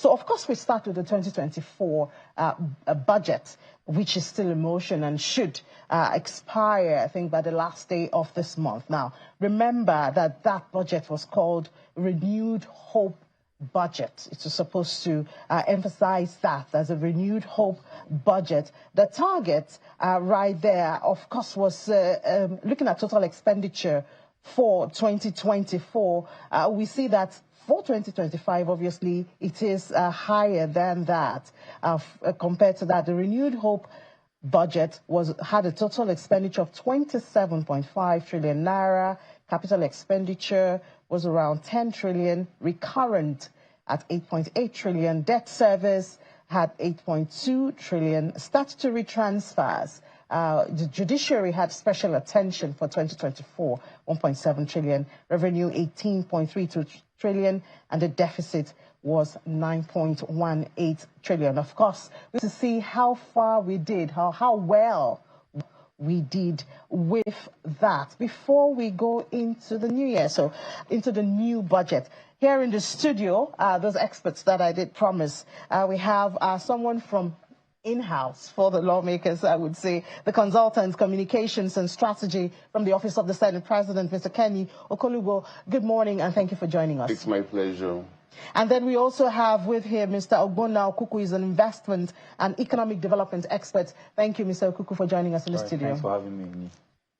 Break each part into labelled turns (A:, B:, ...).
A: So, of course, we start with the 2024 budget, which is still in motion and should expire, I think, by the last day of this month. Now, remember that that budget was called Renewed Hope Budget. It was supposed to emphasize that as a renewed hope budget. The target right there, of course, was looking at total expenditure for 2024. We see that for 2025, obviously, it is higher than that. Compared to that, the Renewed Hope budget had a total expenditure of 27.5 trillion naira. Capital expenditure was around 10 trillion. Recurrent at 8.8 trillion. Debt service had 8.2 trillion. Statutory transfers. The judiciary had special attention for 2024, 1.7 trillion. Revenue, 18.32 trillion. And the deficit was 9.18 trillion. Of course, to see how far we did, how well we did with that before we go into the new year, so into the new budget. Here in the studio, those experts that I did promise, we have someone from in-house for the lawmakers, I would say, the consultants, communications and strategy from the Office of the Senate President, Mr. Kenny Okolubo. Good morning and thank you for joining us.
B: It's my pleasure.
A: And then we also have with him Mr. Ogbonna Okuku, is an investment and economic development expert. Thank you, Mr. Okuku, for joining us in the studio.
C: Thanks for having me.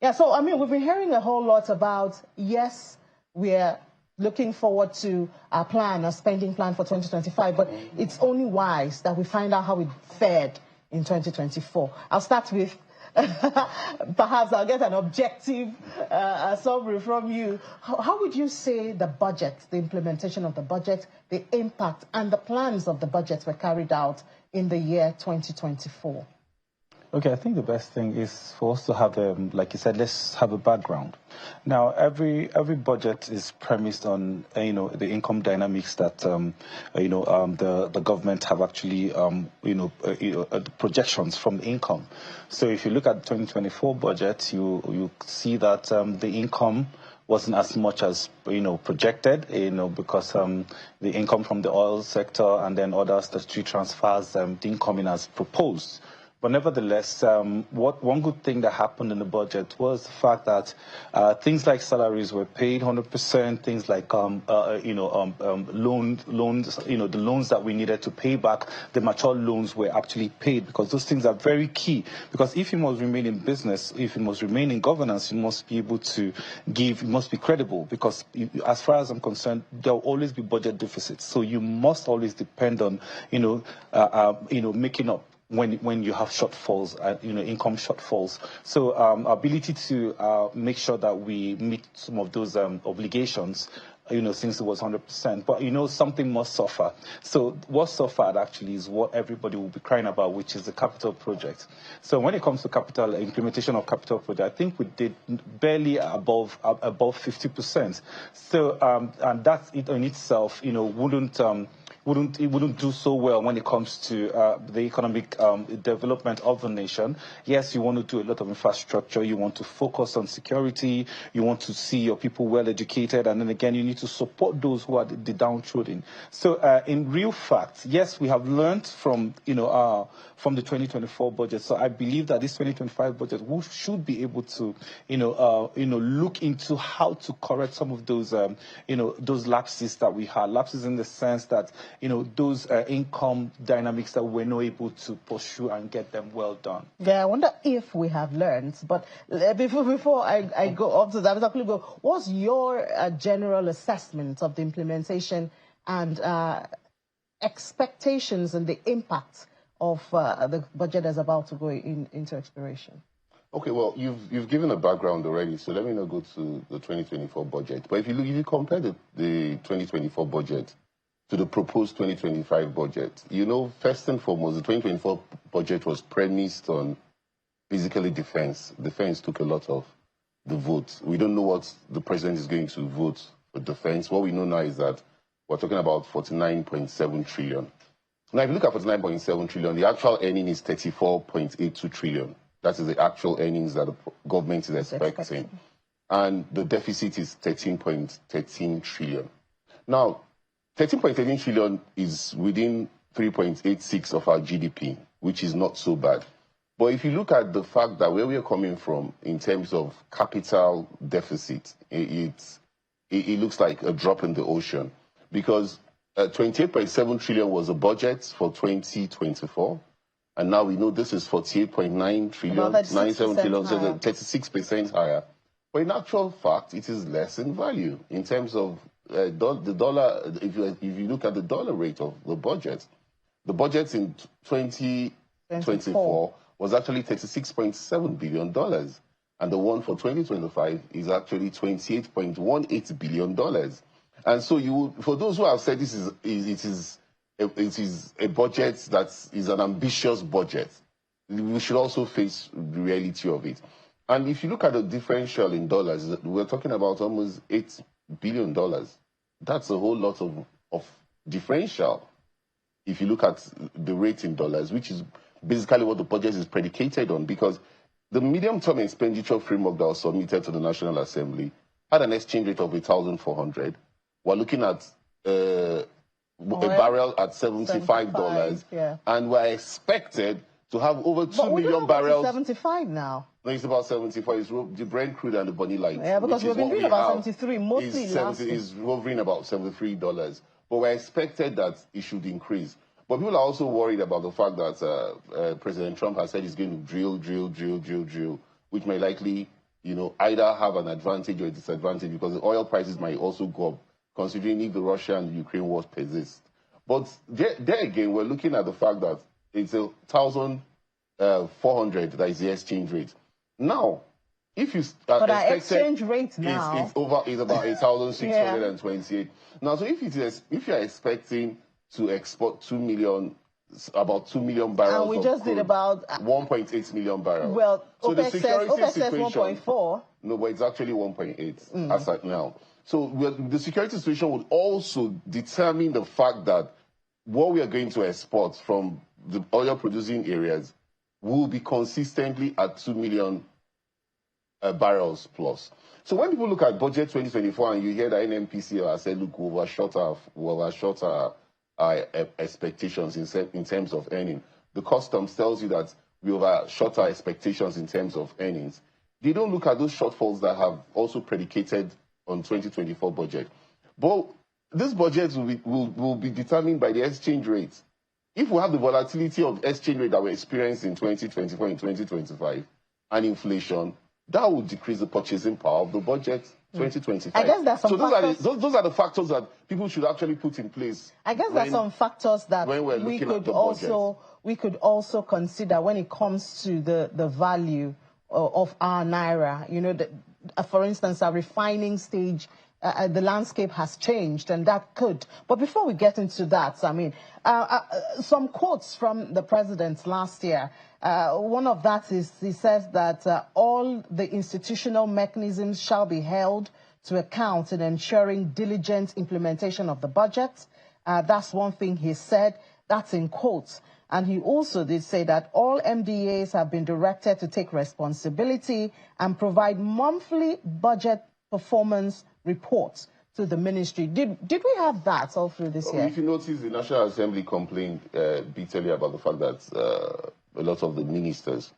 A: Yeah, so, I mean, we've been hearing a whole lot about, yes, we're looking forward to our plan, our spending plan for 2025, but it's only wise that we find out how it fared in 2024. I'll start with, perhaps I'll get an objective summary from you. How would you say the budget, the implementation of the budget, the impact and the plans of the budget were carried out in the year 2024?
C: Okay, I think the best thing is for us to have, like you said, let's have a background. Now, every budget is premised on, the income dynamics that, the government have actually, projections from the income. So if you look at the 2024 budget, you see that the income wasn't as much as, projected, because the income from the oil sector and then other statutory transfers didn't come in as proposed. But nevertheless, one good thing that happened in the budget was the fact that things like salaries were paid 100%. Things like loans, the loans that we needed to pay back, the mature loans were actually paid, because those things are very key. Because if you must remain in business, if you must remain in governance, you must be able to give, you must be credible. Because as far as I'm concerned, there will always be budget deficits. So you must always depend on, making up when you have shortfalls, income shortfalls. So ability to make sure that we meet some of those obligations, since it was 100%. But, something must suffer. So what suffered actually is what everybody will be crying about, which is the capital project. So when it comes to capital, implementation of capital project, I think we did barely above 50%. So, and that in itself, wouldn't do so well when it comes to the economic development of the nation. Yes, you want to do a lot of infrastructure. You want to focus on security. You want to see your people well educated. And then again, you need to support those who are the downtrodden. So in real fact, yes, we have learned from, from the 2024 budget. So I believe that this 2025 budget, we should be able to, look into how to correct some of those, those lapses that we had. Lapses in the sense that, those income dynamics that we're not able to pursue and get them well done.
A: Yeah, I wonder if we have learned. But before I go up to that, what's your general assessment of the implementation and expectations and the impact of the budget that's about to go into expiration?
B: Okay, well, you've given a background already, so let me now go to the 2024 budget. But if you compare the 2024 budget to the proposed 2025 budget, first and foremost, the 2024 budget was premised on basically defense. Defense took a lot of the vote. We don't know what the president is going to vote for defense. What we know now is that we're talking about 49.7 trillion. Now, if you look at 49.7 trillion, the actual earning is 34.82 trillion. That is the actual earnings that the government is expecting. And the deficit is 13.13 trillion. Now, 13.13 trillion is within 3.86 of our GDP, which is not so bad. But if you look at the fact that where we are coming from in terms of capital deficit, it looks like a drop in the ocean, because 28.7 trillion was a budget for 2024, and now we know this is 48.9 trillion, 97 trillion, so 36% higher. But in actual fact, it is less in value in terms of the dollar. If you look at the dollar rate of the budget in 2024 was actually $36.7 billion. And the one for 2025 is actually $28.18 billion. And so for those who have said it is a budget that is an ambitious budget, we should also face the reality of it. And if you look at the differential in dollars, we're talking about almost $8 billion. That's a whole lot of differential. If you look at the rate in dollars, which is basically what the budget is predicated on, because the medium-term expenditure framework that was submitted to the National Assembly had an exchange rate of 1,400. We're looking at a barrel at $75,
A: yeah.
B: And we're expected to have over 2 million barrels.
A: 75 now.
B: No, it's about 74. It's the Brent crude and the Bonny Light.
A: Yeah, because we've been doing about 73, mostly
B: is hovering about $73. But we're expected that it should increase. But people are also worried about the fact that President Trump has said he's going to drill, which may likely, either have an advantage or a disadvantage, because the oil prices might also go up, considering if the Russia and Ukraine wars persist. But there again, we're looking at the fact that it's 1,400 that is the exchange rate. Now, if you
A: but our exchange rate now
B: is about 8,628. Yeah. Now, so if you're expecting to export about 2 million barrels,
A: and we just did about
B: 1.8 million barrels.
A: Well,
B: so
A: OPEC says 1.4.
B: No, but it's actually 1.8 as at now. So the security situation would also determine the fact that what we are going to export from the oil-producing areas will be consistently at 2 million barrels plus. So when people look at budget 2024 and you hear that NMPC has said, look, we overshot our expectations in terms of earning, the customs tells you that we overshot our expectations in terms of earnings. They don't look at those shortfalls that have also predicated on 2024 budget. But this budget will be determined by the exchange rate. If we have the volatility of exchange rate that we experienced in 2024 and 2025 and inflation, that will decrease the purchasing power of the budget 2025.
A: I guess there's some factors.
B: Those are the factors that people should actually put in place.
A: I guess there's some factors that we could also consider when it comes to the value of our naira. For instance, our refining stage, the landscape has changed, and that could. But before we get into that, I mean, some quotes from the president last year. One of that is he says that all the institutional mechanisms shall be held to account in ensuring diligent implementation of the budget. That's one thing he said. That's in quotes. And he also did say that all MDAs have been directed to take responsibility and provide monthly budget performance reports to the ministry. Did we have that all through this year?
B: If you notice, the National Assembly complained bitterly about the fact that a lot of the ministers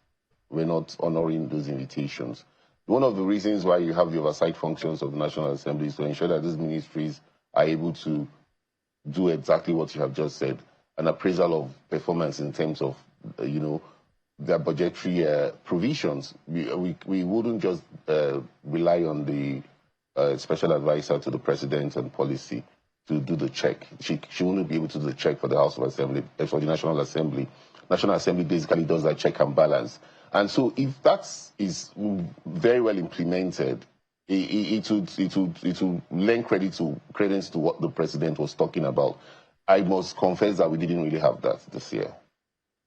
B: were not honoring those invitations. One of the reasons why you have the oversight functions of the National Assembly is to ensure that these ministries are able to do exactly what you have just said, an appraisal of performance in terms of, their budgetary provisions. We wouldn't just rely on the special advisor to the president and policy to do the check. She wouldn't be able to do the check for the House of Assembly, for the National Assembly. National Assembly basically does that check and balance. And so if that is very well implemented, it would lend credence to what the president was talking about. I must confess that we didn't really have that this year.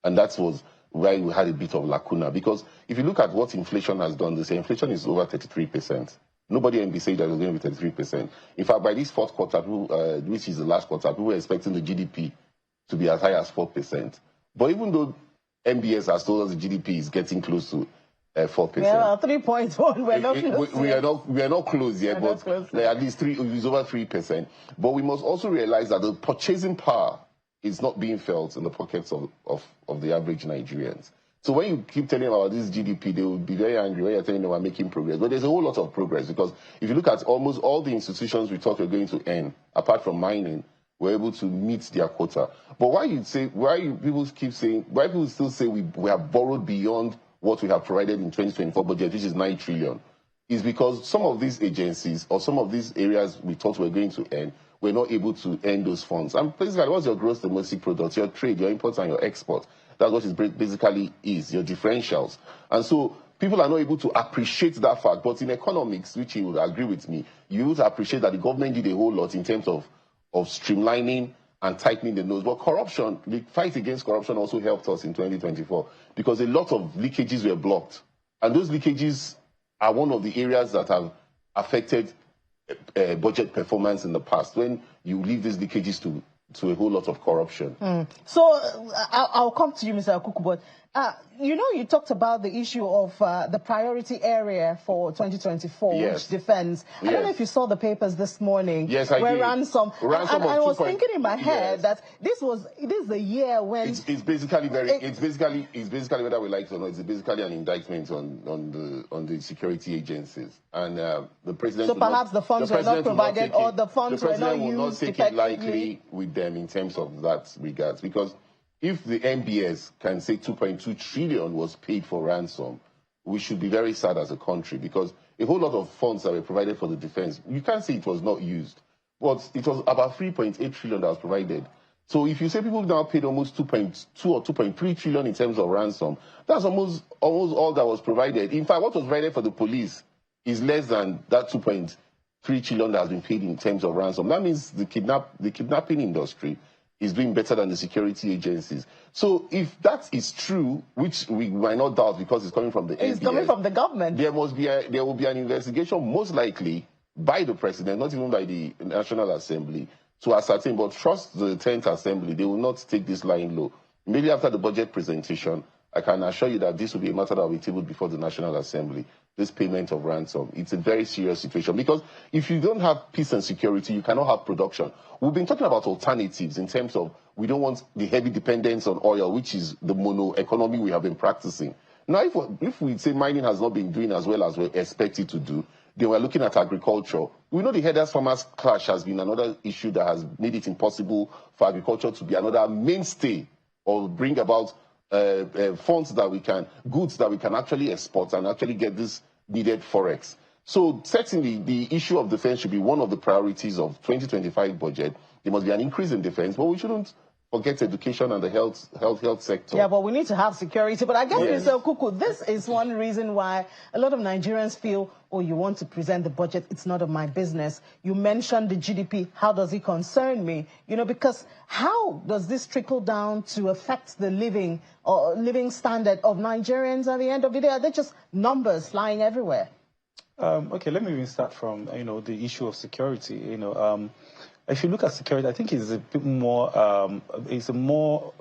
B: And that was why we had a bit of lacuna. Because if you look at what inflation has done this year, inflation is over 33%. Nobody envisaged that it was going to be 33%. In fact, by this fourth quarter, which is the last quarter, people were expecting the GDP to be as high as 4%. But even though MBS has told us the GDP is getting close to 4%.
A: Yeah, 3.1. We're not close.
B: We are not close yet, but at least it's over 3%. But we must also realize that the purchasing power is not being felt in the pockets of the average Nigerians. So when you keep telling them about this GDP, they will be very angry when you're telling them we're making progress. But there's a whole lot of progress, because if you look at almost all the institutions we thought were going to end, apart from mining, were able to meet their quota. But why people still say we have borrowed beyond what we have provided in 2024 budget, which is 9 trillion, is because some of these agencies or some of these areas we thought were going to end, we're not able to end those funds. And basically, what's your gross domestic product, your trade, your imports and your exports? That's what it basically is, your differentials. And so people are not able to appreciate that fact. But in economics, which you would agree with me, you would appreciate that the government did a whole lot in terms of streamlining and tightening the nose. But corruption, the fight against corruption also helped us in 2024, because a lot of leakages were blocked. And those leakages are one of the areas that have affected budget performance in the past, when you leave these leakages to a whole lot of corruption.
A: So I'll come to you, Mr. Akuku, but you talked about the issue of the priority area for 2024, which defense. I don't know if you saw the papers this morning.
B: Yes, I did.
A: Ransom and I was thinking in my head that this is the year when
B: it's basically whether we like it or not, it's basically an indictment on the security agencies, and the president.
A: So perhaps the funds were not provided, or the funds were not used. The president will not take it
B: lightly with them in terms of that regards, because if the MBS can say 2.2 trillion was paid for ransom, we should be very sad as a country, because a whole lot of funds that were provided for the defense, you can't say it was not used, but it was about 3.8 trillion that was provided. So if you say people now paid almost 2.2 or 2.3 trillion in terms of ransom, that's almost all that was provided. In fact, what was provided for the police is less than that 2.3 trillion that has been paid in terms of ransom. That means the kidnapping industry is doing better than the security agencies. So if that is true, which we might not doubt because it's coming from the
A: NBS, coming from the government,
B: there will be an investigation, most likely by the president, not even by the National Assembly, to ascertain. But trust the 10th Assembly, they will not take this line low. Immediately after the budget presentation, I can assure you that this will be a matter that will be tabled before the National Assembly, this payment of ransom. It's a very serious situation, because if you don't have peace and security, you cannot have production. We've been talking about alternatives in terms of we don't want the heavy dependence on oil, which is the mono economy we have been practicing. Now, if we say mining has not been doing as well as we expect it to do, then we're looking at agriculture. We know the herders-farmers clash has been another issue that has made it impossible for agriculture to be another mainstay or bring about goods that we can actually export and actually get this needed forex. So certainly the issue of defense should be one of the priorities of 2025 budget. There must be an increase in defense, but we shouldn't forget education and the health sector.
A: Yeah, but we need to have security. But I guess, Mr. Okuku, this is one reason why a lot of Nigerians feel, oh, you want to present the budget, it's none of my business. You mentioned the GDP, how does it concern me? Because how does this trickle down to affect the living standard of Nigerians at the end of the day? Are they just numbers flying everywhere?
C: Okay, let me even start from, the issue of security. If you look at security, I think it's a bit more, it's more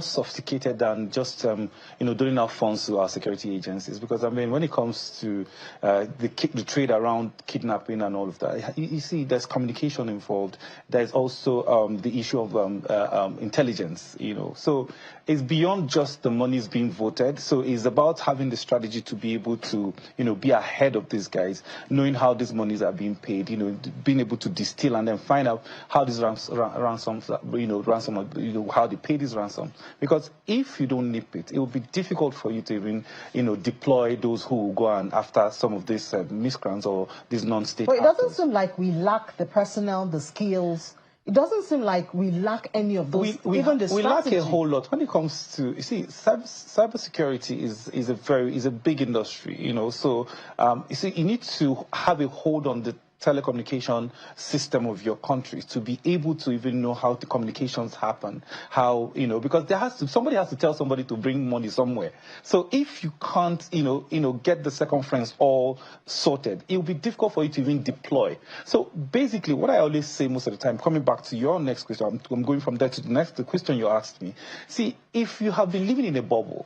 C: sophisticated than just, doling out funds to our security agencies. Because, when it comes to the trade around kidnapping and all of that, you see there's communication involved. There's also the issue of intelligence, So it's beyond just the monies being voted. So it's about having the strategy to be able to, be ahead of these guys, knowing how these monies are being paid, being able to distill and then find out how these ransoms, how they pay this ransom. Because if you don't nip it, it will be difficult for you to even, deploy those who will go on after some of these miscreants or these non-state actors.
A: But it doesn't seem like we lack the personnel, the skills. It doesn't seem like we lack any of those, even the strategy.
C: We lack a whole lot. When it comes to, cybersecurity is a big industry, So, you need to have a hold on the telecommunication system of your country, to be able to even know how the communications happen, how, because somebody has to tell somebody to bring money somewhere. So if you can't, get the circumference all sorted, it will be difficult for you to even deploy. So basically, what I always say most of the time, coming back to your next question, I'm going from there to the question you asked me. See, if you have been living in a bubble,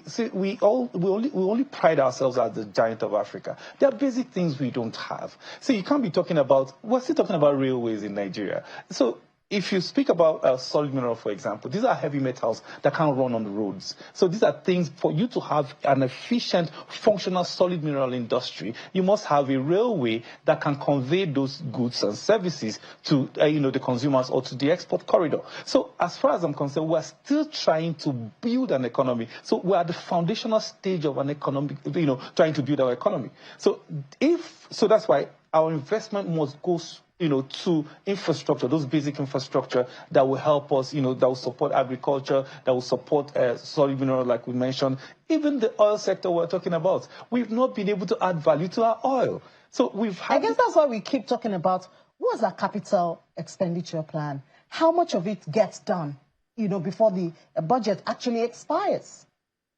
C: see, we only pride ourselves as the giant of Africa. There are basic things we don't have. So you can't be talking about, we're still talking about railways in Nigeria. So if you speak about solid mineral, for example, these are heavy metals that can't run on the roads. So these are things, for you to have an efficient, functional solid mineral industry, you must have a railway that can convey those goods and services to the consumers or to the export corridor. So as far as I'm concerned, we're still trying to build an economy. So we're at the foundational stage of an economy, trying to build our economy. So that's why our investment must go to infrastructure, those basic infrastructure that will help us, that will support agriculture, that will support solid mineral, like we mentioned. Even the oil sector we're talking about, we've not been able to add value to our oil. So I
A: guess that's why we keep talking about what's our capital expenditure plan? How much of it gets done, before the budget actually expires?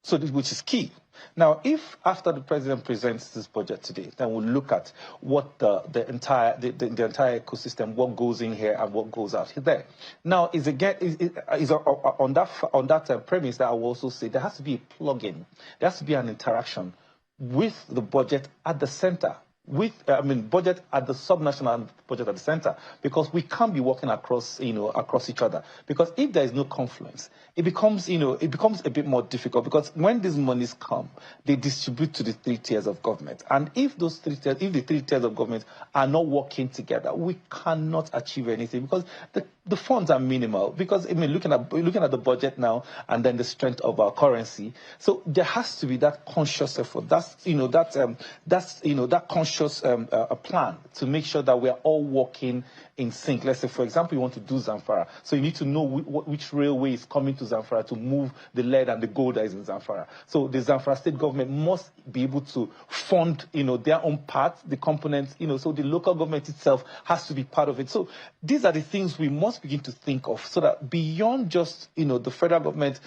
C: So which is key. Now, if after the president presents this budget today, then we'll look at what the entire ecosystem, what goes in here and what goes out there. Now, is on that premise that I will also say there has to be a plug-in, there has to be an interaction with the budget at the center. Budget at the subnational budget at the center, because we can't be working across each other. Because if there is no confluence, it becomes a bit more difficult, because when these monies come, they distribute to the three tiers of government. And if the three tiers of government are not working together, we cannot achieve anything, because the funds are minimal. Because looking at the budget now and then the strength of our currency, so there has to be that conscious effort. That's that conscious a plan to make sure that we are all working in sync. Let's say, for example, you want to do Zamfara, so you need to know which railway is coming to Zamfara to move the lead and the gold that is in Zamfara. So the Zamfara state government must be able to fund, their own part, the components, so the local government itself has to be part of it. So these are the things we must begin to think of, so that beyond just, the federal government,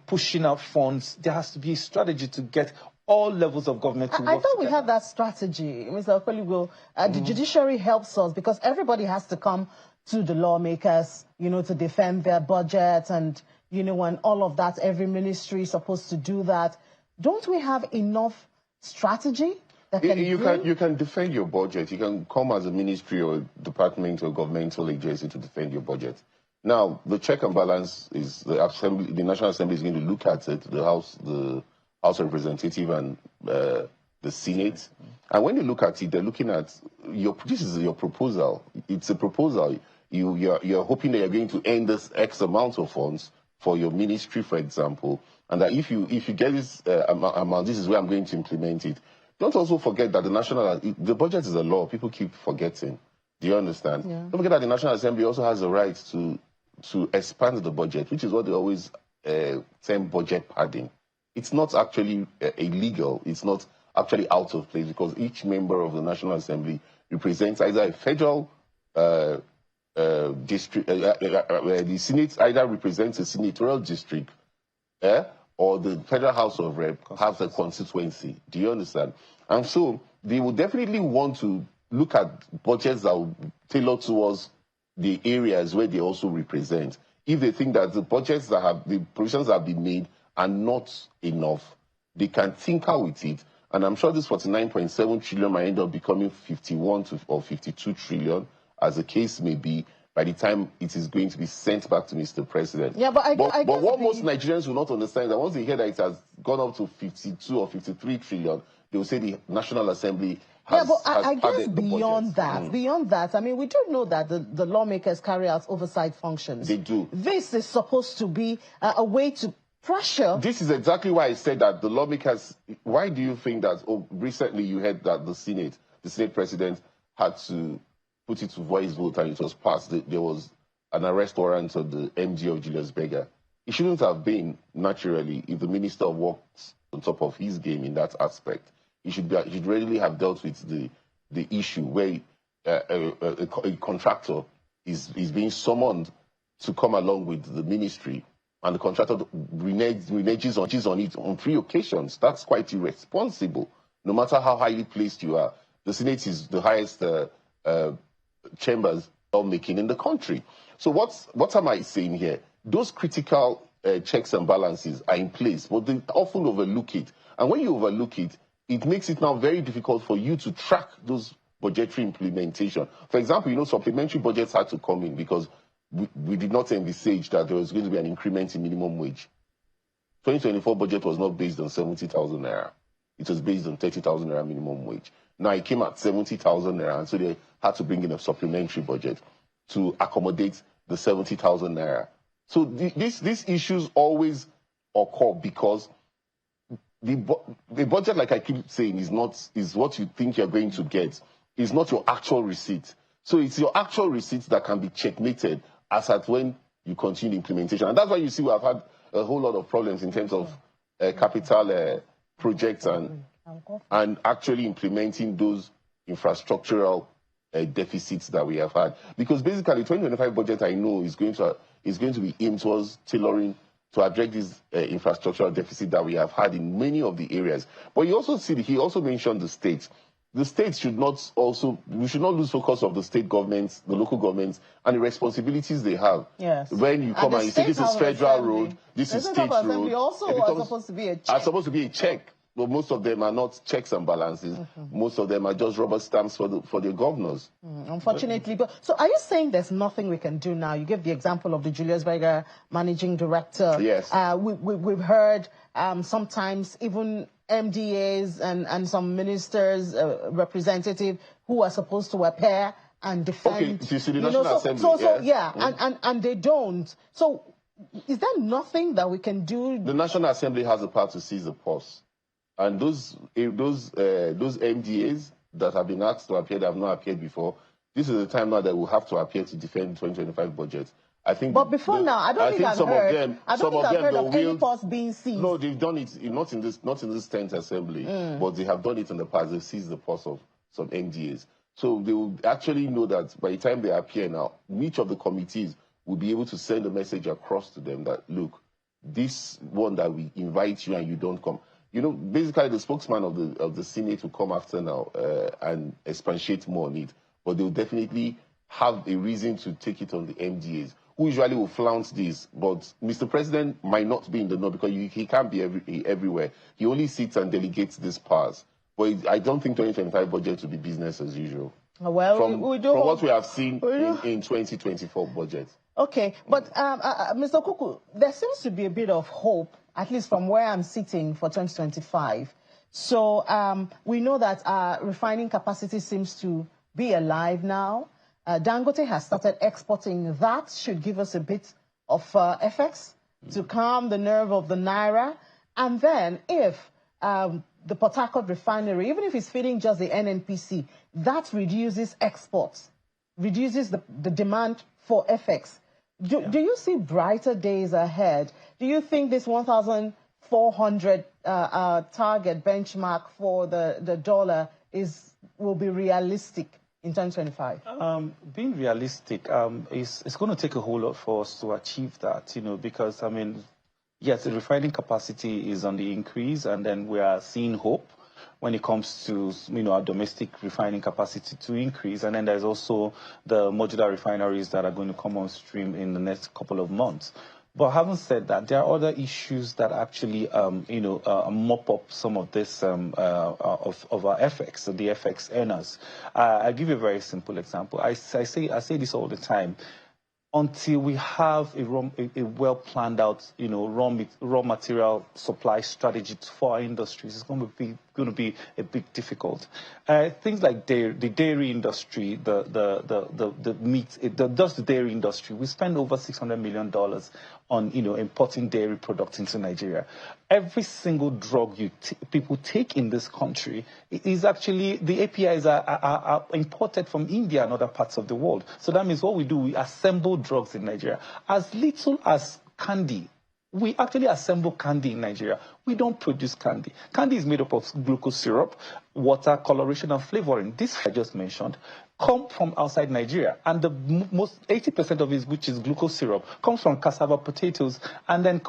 C: pushing out funds, there has to be a strategy to get all levels of government to work
A: I thought
C: together.
A: We had that strategy, Mr. Okoligo. The judiciary helps us, because everybody has to come to the lawmakers, to defend their budget, and, and all of that. Every ministry is supposed to do that. Don't we have enough strategy that
B: you can defend your budget. You can come as a ministry or department or governmental agency to defend your budget. Now, the check and balance is the National Assembly is going to look at it, the House of Representatives and the Senate. And when you look at it, they're looking at this is your proposal. It's a proposal. You're hoping that you're going to earn this X amount of funds for your ministry, for example, and that if you get this amount, this is where I'm going to implement it. Don't also forget that the budget is a law. People keep forgetting. Do you understand? Yeah. Don't forget that the National Assembly also has the right to expand the budget, which is what they always term budget padding. It's not actually illegal. It's not actually out of place, because each member of the National Assembly represents either a federal district, the Senate either represents a senatorial district, or the Federal House of Rep has a constituency. Do you understand? And so they will definitely want to look at budgets that will tailor towards the areas where they also represent. If they think that the budgets the provisions that have been made are not enough, they can tinker with it. And I'm sure this 49.7 trillion might end up becoming 51 or 52 trillion, as the case may be, by the time it is going to be sent back to Mr. President.
A: Yeah, but
B: what most Nigerians will not understand is that once they hear that it has gone up to 52 or 53 trillion, they will say the National Assembly has,
A: I guess beyond that, I mean, we do know that the lawmakers carry out oversight functions.
B: They do.
A: This is supposed to be a way to pressure.
B: This is exactly why I said that the lawmakers, why do you think that, recently you heard that the Senate President had to put it to voice vote and it was passed. There was an arrest warrant of the MD of Julius Berger. It shouldn't have been, naturally, if the minister works on top of his game in that aspect. He should readily have dealt with the issue where a contractor is being summoned to come along with the ministry, and the contractor reneges on it on 3 occasions. That's quite irresponsible, no matter how highly placed you are. The Senate is the highest chambers of making in the country. So what am I saying here? Those critical checks and balances are in place, but they often overlook it. And when you overlook it, it makes it now very difficult for you to track those budgetary implementation. For example, supplementary budgets had to come in because we did not envisage that there was going to be an increment in minimum wage. 2024 budget was not based on 70,000 naira. It was based on 30,000 naira minimum wage. Now it came at 70,000 naira, and so they had to bring in a supplementary budget to accommodate the 70,000 naira. So these issues always occur because the budget, like I keep saying, is what you think you're going to get. It's not your actual receipt. So it's your actual receipts that can be checkmated as at when you continue implementation. And that's why you see we have had a whole lot of problems in terms of capital projects and actually implementing those infrastructural deficits that we have had. Because basically, 2025 budget, I know, is going to be aimed towards tailoring to address this infrastructural deficit that we have had in many of the areas. But you also see, he also mentioned the states. The states we should not lose focus of the state governments, the local governments, and the responsibilities they have.
A: Yes.
B: When you come and you say this is federal road, this is state road,
A: also are supposed to be a check.
B: Are supposed to be a check. But most of them are not checks and balances. Most of them are just rubber stamps for the governors.
A: Unfortunately. But so are you saying there's nothing we can do now? You gave the example of the Julius Berger managing director.
B: Yes.
A: We've heard sometimes even MDAs and some ministers, representatives who are supposed to appear and defend.
B: Okay, you see the National Assembly.
A: And they don't. So is there nothing that we can do?
B: The National Assembly has the power to seize the purse. And those MDAs that have been asked to appear, that have not appeared before, this is the time now that will have to appear to defend the 2025 budget. I think.
A: But before now, I don't think I've heard of any purse being seized.
B: No, they've done it not in this 10th assembly, but they have done it in the past. They've seized the purse of some MDAs. So they will actually know that by the time they appear now, each of the committees will be able to send a message across to them that, look, this one that we invite you and you don't come. Basically the spokesman of the Senate will come after now and expatiate more on it. But they will definitely have a reason to take it on the MDAs, who usually will flounce this. But Mr. President might not be in the know because he can't be everywhere. He only sits and delegates these powers. But I don't think 2025 budget will be business as usual.
A: Well,
B: from what we have seen in 2024 budget.
A: Okay, but Mr. Kuku, there seems to be a bit of hope, at least from where I'm sitting, for 2025. So we know that our refining capacity seems to be alive now. Dangote has started exporting. That should give us a bit of FX to calm the nerve of the Naira. And then if the Port Harcourt refinery, even if it's feeding just the NNPC, that reduces exports, reduces the demand for FX. Do you see brighter days ahead? Do you think this 1,400 target benchmark for the dollar will be realistic in 2025?
C: Being realistic, it's going to take a whole lot for us to achieve that, because, yes, the refining capacity is on the increase, and then we are seeing hope when it comes to our domestic refining capacity to increase. And then there's also the modular refineries that are going to come on stream in the next couple of months. But having said that, there are other issues that actually, mop up some of this of our FX, the FX earners. I'll give you a very simple example. I say this all the time. Until we have a well planned out, raw material supply strategy for our industries, it's going to be a bit difficult. Things like the dairy industry, the meat, the dairy industry. We spend over $600 million on importing dairy products into Nigeria. Every single drug people take in this country is actually, the APIs are imported from India and other parts of the world. So that means what we do, we assemble drugs in Nigeria. As little as candy, We actually assemble candy in Nigeria. We don't produce candy. Candy is made up of glucose syrup, water, coloration, and flavoring. This I just mentioned come from outside Nigeria, and the most 80% of it, which is glucose syrup, comes from cassava, potatoes, and then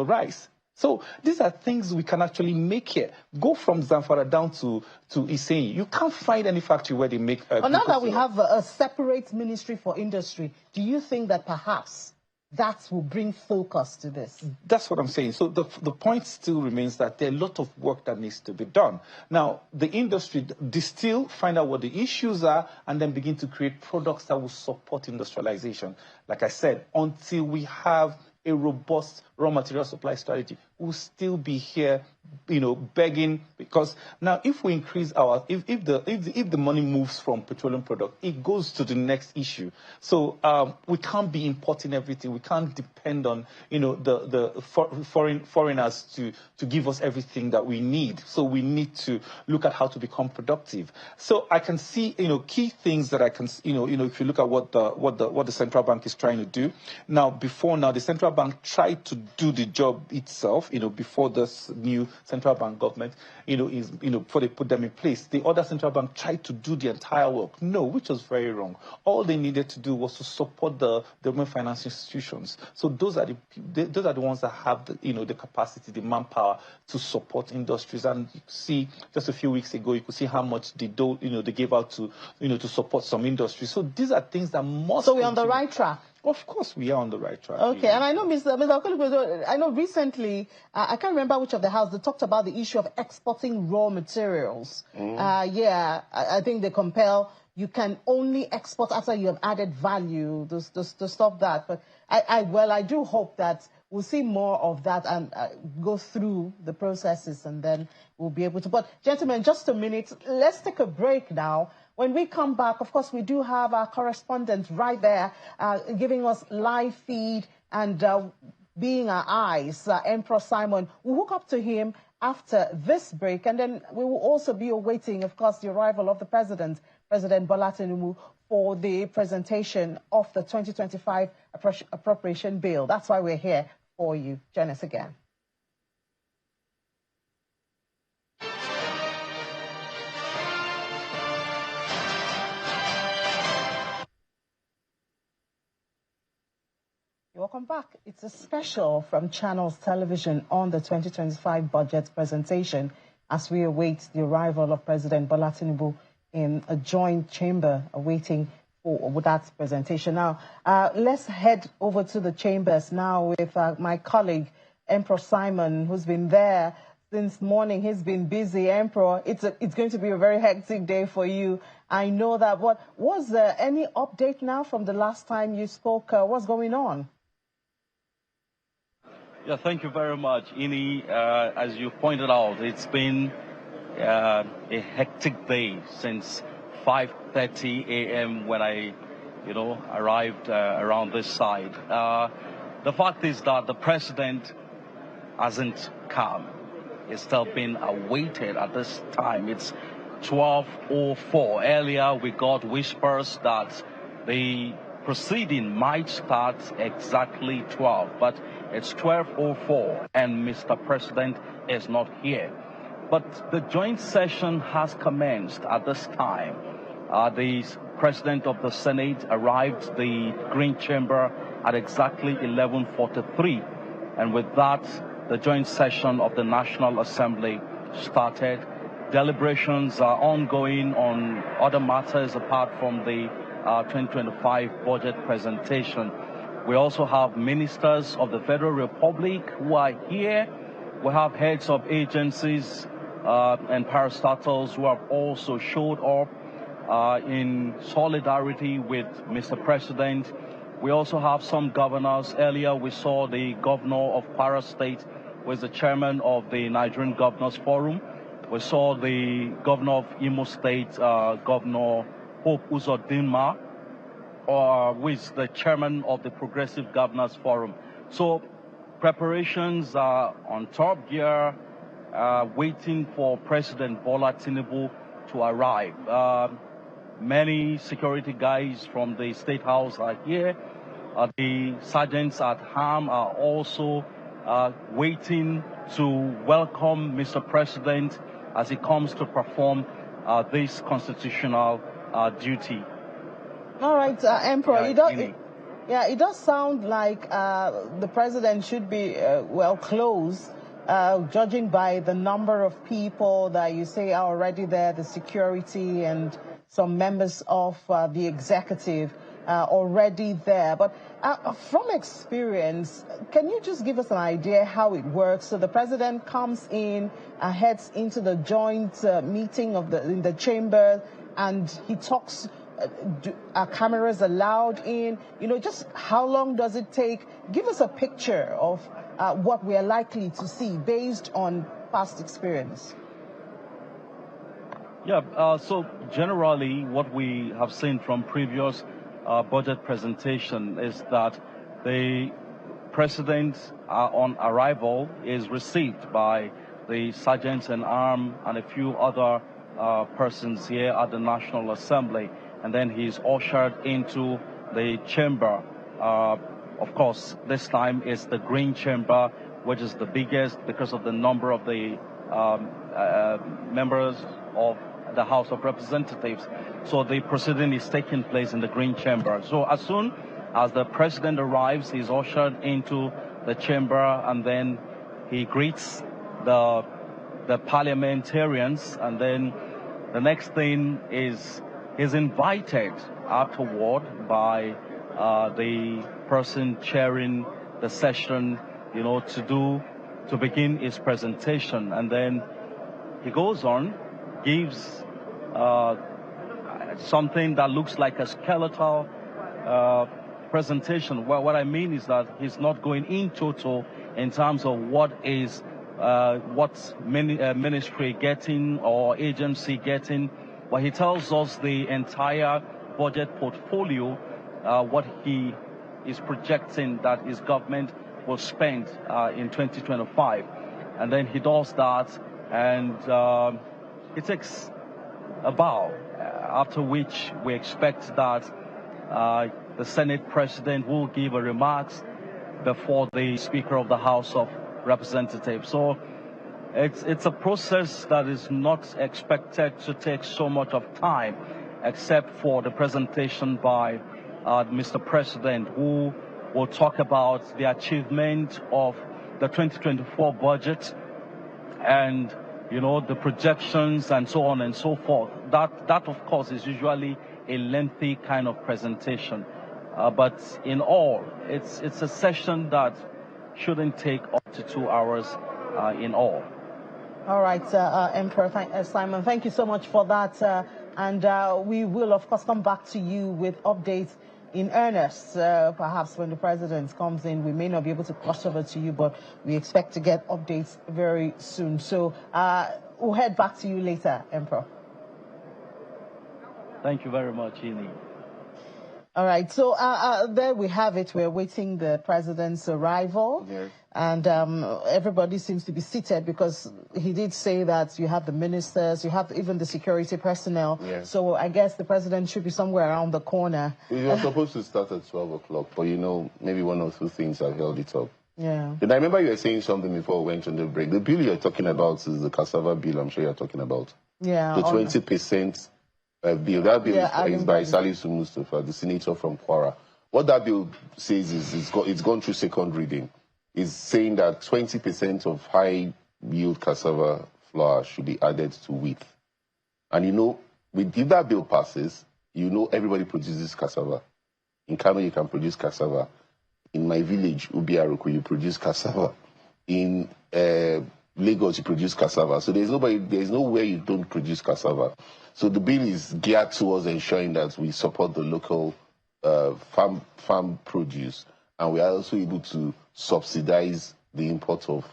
C: rice. So these are things we can actually make here. Go from Zamfara down to Iseyin. You can't find any factory where they make.
A: Now that we have a separate ministry for industry, do you think that perhaps that will bring focus to this?
C: That's what I'm saying. So the point still remains that there are a lot of work that needs to be done. Now, the industry distill, find out what the issues are, and then begin to create products that will support industrialization. Like I said, until we have a robust raw material supply strategy, we'll still be here, begging, because now if we increase if the money moves from petroleum product, it goes to the next issue. So we can't be importing everything. We can't depend on the foreigners to give us everything that we need. So we need to look at how to become productive. So I can see key things that I can if you look at what the central bank is trying to do now. Before now, the central bank tried to do the job itself. Before this new central bank government, before they put them in place, the other central bank tried to do the entire work. No, which was very wrong. All they needed to do was to support the government finance institutions. So those are the ones that have the capacity, the manpower to support industries. And you see, just a few weeks ago, you could see how much they gave out to support some industries. So these are things that must.
A: So we're on the right track.
C: Of course, we are on the right track.
A: Okay, and I know, Mr. Okolibo, I know recently, I can't remember which of the House, they talked about the issue of exporting raw materials. I think they compel, you can only export after you have added value to stop that. But I do hope that we'll see more of that and go through the processes, and then we'll be able to. But gentlemen, just a minute, let's take a break now. When we come back, of course, we do have our correspondent right there giving us live feed and being our eyes, Emperor Simon. We'll hook up to him after this break, and then we will also be awaiting, of course, the arrival of the President Bola Tinubu, for the presentation of the 2025 appropriation bill. That's why we're here for you. Join us again. Welcome back. It's a special from Channels Television on the 2025 budget presentation as we await the arrival of President Bola Tinubu in a joint chamber awaiting for that presentation. Now, let's head over to the chambers now with my colleague, Emperor Simon, who's been there since morning. He's been busy. Emperor, it's going to be a very hectic day for you. I know that. What was there any update now from the last time you spoke? What's going on?
D: Yeah, thank you very much, Ini. As you pointed out, it's been a hectic day since 5:30 a.m. when I, arrived around this side. The fact is that the president hasn't come. It's still been awaited at this time. It's 12:04. Earlier, we got whispers that the proceeding might start exactly 12, but it's 12:04 and Mr. President is not here. But the joint session has commenced at this time. The President of the Senate arrived the Green Chamber at exactly 11:43, and with that, the joint session of the National Assembly started. Deliberations are ongoing on other matters apart from the 2025 budget presentation. We also have ministers of the Federal Republic who are here. We have heads of agencies and parastatals who have also showed up in solidarity with Mr. President. We also have some governors. Earlier we saw the governor of Kwara State, who is the chairman of the Nigerian Governors Forum. We saw the governor of Imo State, Governor Hope Uzodinma, who is the chairman of the Progressive Governors Forum. So preparations are on top gear, waiting for President Bola Tinubu to arrive. Many security guys from the State House are here. The sergeants at arms are also waiting to welcome Mr. President as he comes to perform this constitutional duty.
A: All right, Emperor, it does sound like the president should be well close, judging by the number of people that you say are already there, the security and some members of the executive already there. But from experience, can you just give us an idea how it works? So the president comes in, heads into the joint meeting in the chamber, and he talks. Are cameras allowed in? You know, just how long does it take? Give us a picture of what we are likely to see based on past experience.
D: Yeah, so generally what we have seen from previous budget presentation is that the president on arrival is received by the sergeants in arms and a few other persons here at the National Assembly, and then he's ushered into the chamber. Of course, this time it's the Green Chamber, which is the biggest because of the number of the members of the House of Representatives. So the proceeding is taking place in the Green Chamber. So as soon as the president arrives, he's ushered into the chamber, and then he greets the parliamentarians, and then the next thing is he's invited afterward by the person chairing the session, you know, to begin his presentation, and then he goes on, gives something that looks like a skeletal presentation. Well, what I mean is that he's not going in total in terms of what ministry getting or agency getting. But he tells us the entire budget portfolio, what he is projecting that his government will spend in 2025. And then he does that, and it takes a bow, after which we expect that the Senate President will give a remarks before the Speaker of the House of Representatives. So it's a process that is not expected to take so much of time, except for the presentation by Mr. President, who will talk about the achievement of the 2024 budget and, you know, the projections and so on and so forth. That of course is usually a lengthy kind of presentation, but in all, it's a session that shouldn't take up to 2 hours in all.
A: All right, Emperor Simon, thank you so much for that. And we will, of course, come back to you with updates in earnest. Perhaps when the president comes in, we may not be able to cross over to you, but we expect to get updates very soon. So we'll head back to you later, Emperor.
D: Thank you very much, Ini.
A: All right, so there we have it. We're waiting the president's arrival.
B: Yes.
A: And everybody seems to be seated, because he did say that you have the ministers, you have even the security personnel.
B: Yes.
A: So I guess the president should be somewhere around the corner.
B: We were supposed to start at 12 o'clock, but, you know, maybe one or two things have held it up.
A: Yeah.
B: And I remember you were saying something before we went on the break. The bill you're talking about is the cassava bill, I'm sure you're talking about.
A: Yeah.
B: The 20% bill. That bill is by Salisu Mustafa, the senator from Kwara. What that bill says is it's gone through second reading. It's saying that 20% of high-yield cassava flour should be added to wheat. And, you know, if that bill passes, you know everybody produces cassava. In Kano, you can produce cassava. In my village, Ubiaruku, you produce cassava. In Lagos, you produce cassava. So there's nowhere you don't produce cassava. So the bill is geared towards ensuring that we support the local farm produce, and we are also able to subsidize the import of,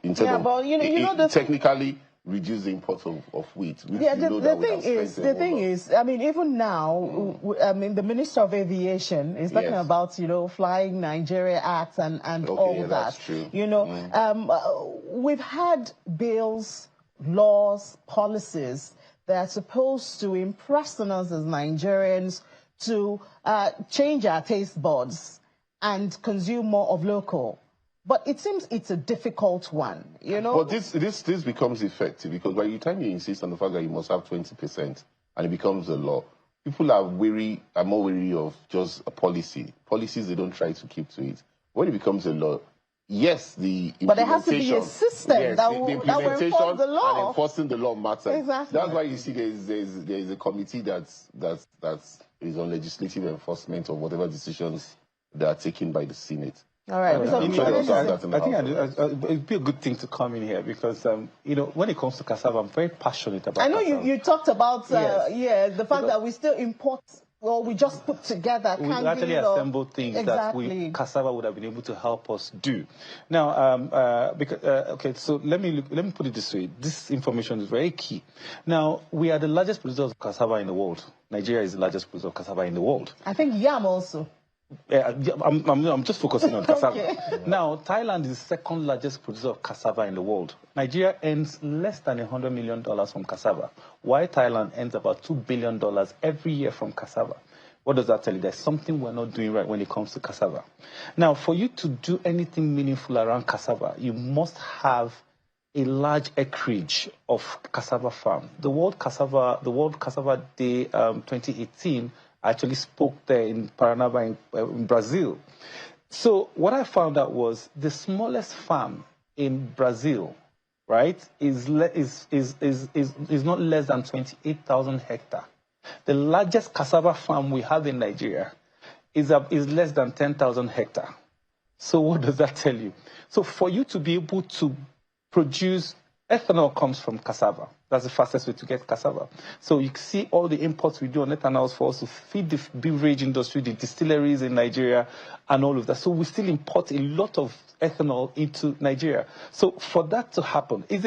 B: technically reduce the import of wheat.
A: The thing is, I mean, even now, I mean, the Minister of Aviation is talking about, you know, Flying Nigeria Act and all that.
B: That's true.
A: You know, we've had bills, laws, policies that are supposed to impress on us as Nigerians to change our taste buds and consume more of local. But it seems it's a difficult one, you know?
B: But this becomes effective because by the time you insist on the fact that you must have 20% and it becomes a law, people are more wary of just a policy. Policies, they don't try to keep to it. When it becomes a law, yes, the implementation...
A: But there has to be a system that will enforce the law.
B: And enforcing the law matters.
A: Exactly.
B: That's why you see there's a committee that is on legislative enforcement of whatever decisions that are taken by the Senate.
A: All right.
C: I think it'd be a good thing to come in here because, you know, when it comes to cassava, I'm very passionate about
A: I know
C: cassava.
A: you talked about, the fact that we still import, or we just put together.
C: We actually assemble things that cassava would have been able to help us do. Now, okay, so let me put it this way. This information is very key. Now, we are the largest producer of cassava in the world. Nigeria is the largest producer of cassava in the world.
A: I think yam also.
C: I'm just focusing on cassava.
A: Okay.
C: Now, Thailand is the second largest producer of cassava in the world. Nigeria earns less than $100 million from cassava, while Thailand earns about $2 billion every year from cassava. What does that tell you? There's something we're not doing right when it comes to cassava. Now, for you to do anything meaningful around cassava, you must have a large acreage of cassava farm. The World Cassava Day 2018 actually spoke there in Paranava in Brazil. So what I found out was the smallest farm in Brazil, right, is not less than 28,000 hectares. The largest cassava farm we have in Nigeria is less than 10,000 hectares. So what does that tell you? So for you to be able to produce, ethanol comes from cassava. That's the fastest way to get cassava. So you see all the imports we do on ethanol for us to feed the beverage industry, the distilleries in Nigeria, and all of that. So we still import a lot of ethanol into Nigeria. So for that to happen, is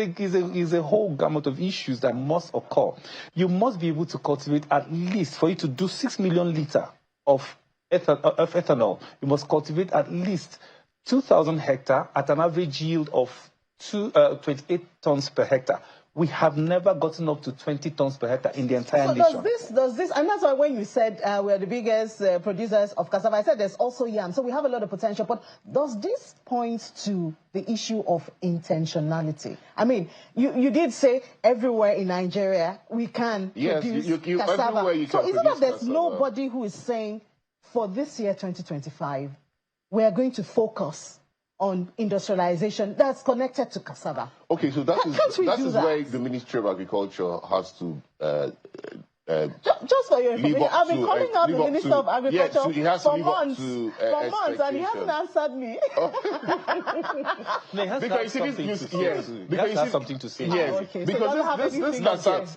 C: a whole gamut of issues that must occur. You must be able to cultivate at least, for you to do 6 million liters of ethanol, you must cultivate at least 2,000 hectares at an average yield of 28 tons per hectare. We have never gotten up to 20 tons per hectare in the entire nation.
A: Does this, and that's why when you said we're the biggest producers of cassava, I said there's also yam. So we have a lot of potential. But does this point to the issue of intentionality? I mean, you did say everywhere in Nigeria we can produce cassava. So is it that there's nobody who is saying for this year, 2025, we are going to focus on industrialization that's connected to cassava?
B: Okay, so that is where the Ministry of Agriculture has to
A: just for your information, I've been calling out the Minister of Agriculture for months, and he hasn't answered me.
C: No, he has something to say.
B: Yes,
A: okay.
B: Because this cassava,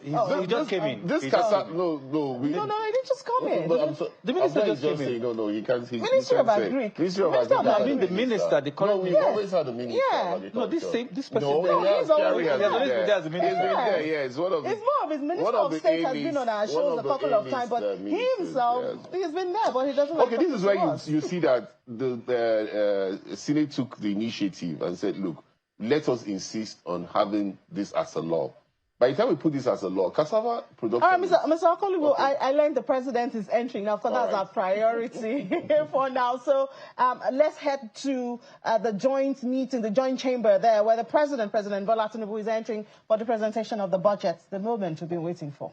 C: he just came in.
B: This cassava, no,
A: he didn't just come in.
C: The minister just came in.
B: No, he can't.
A: Ministry of Agriculture.
C: I mean the minister.
B: We always had the Minister of Agriculture.
C: No, this person.
B: No,
A: he's always there.
B: It's more of his Minister
A: of State has been on our shows a couple of times, but he himself, he's been there, but he doesn't.
B: Okay, this is where you see that the Senate took the initiative and said, look, let us insist on having this as a law. By the time we put this as a law, cassava production...
A: All right, Mr. Okoliwo, okay. I learned the president is entering now, because that's our priority for now. So let's head to the joint meeting, the joint chamber there, where the President Bola Tinubu, is entering for the presentation of the budget, the moment we've been waiting for.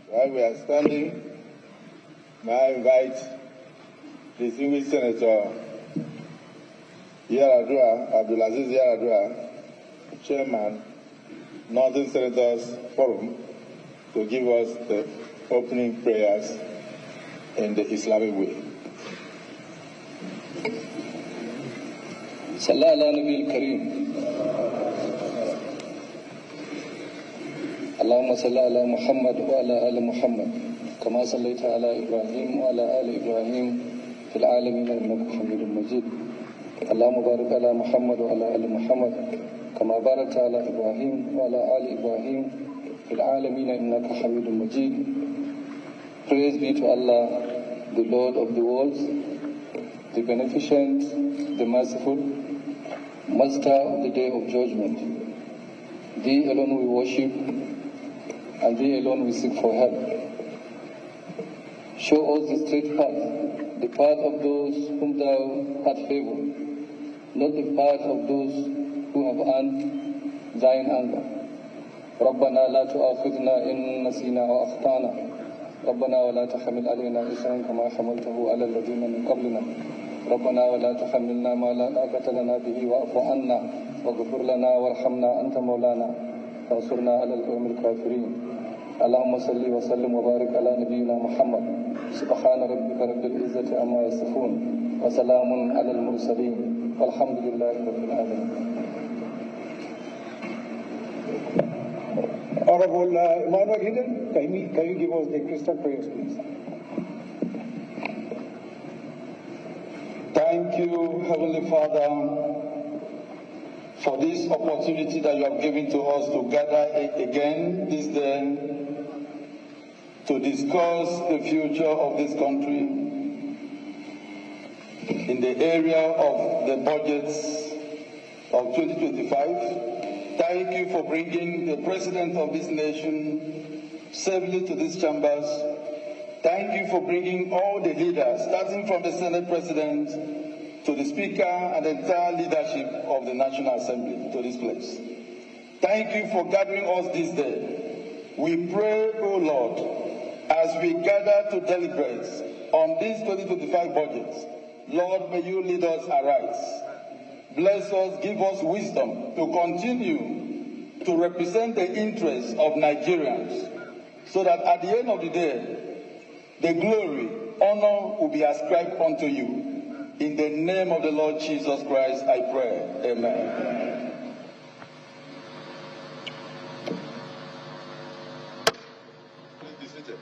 E: While we are standing, may I invite distinguished Senator Abdulaziz Yaradua, Chairman, Northern Senators Forum, to give us the opening prayers in the Islamic way. Sallallahu Alaihi Kareem. Allahumma salli ala Muhammad wa ala ali Muhammad. Kama sallaita ala Ibrahim wa ala ali Ibrahim fil alamin innaka Hamidum Majid. Allahumma barik ala Muhammad wa ala ali Muhammad. Kama barakta ala Ibrahim wa ala ali Ibrahim fil alamin innaka Hamidum Majid. Praise be to Allah, the Lord of the worlds, the beneficent, the merciful, Master of the day of judgment. Thee alone we worship, and Thee alone we seek for help. Show us the straight path, the path of those whom Thou hast favored, not the path of those who have earned Thine anger. ربنا لا تؤاخذنا إن نسينا وأخطأنا ربنا ولا تحمل علينا إصرا كما حملته على الذين من قبلنا ربنا ولا تحملنا ما لا طاقة لنا به واعف عنا واغفر لنا وارحمنا أنت مولانا فانصرنا على القوم الكافرين اللهم صل وسلم وبارك على نبينا محمد سبحان ربك رب العزة عما يصفون وسلام على المرسلين والحمد لله رب العالمين.
F: Honorable Emmanuel Hidden, can you give us the Christian prayers, please?
E: Thank you, Heavenly Father, for this opportunity that you have given to us to gather again this day to discuss the future of this country in the area of the budgets of 2025. Thank you for bringing the President of this nation safely to these chambers. Thank you for bringing all the leaders, starting from the Senate President to the Speaker and the entire leadership of the National Assembly to this place. Thank you for gathering us this day. We pray, O Lord, as we gather to deliberate on this 2025 budget, Lord, may you lead us aright. Bless us, give us wisdom to continue to represent the interests of Nigerians so that at the end of the day, the glory, honor will be ascribed unto you. In the name of the Lord Jesus Christ, I pray. Amen. Please be seated.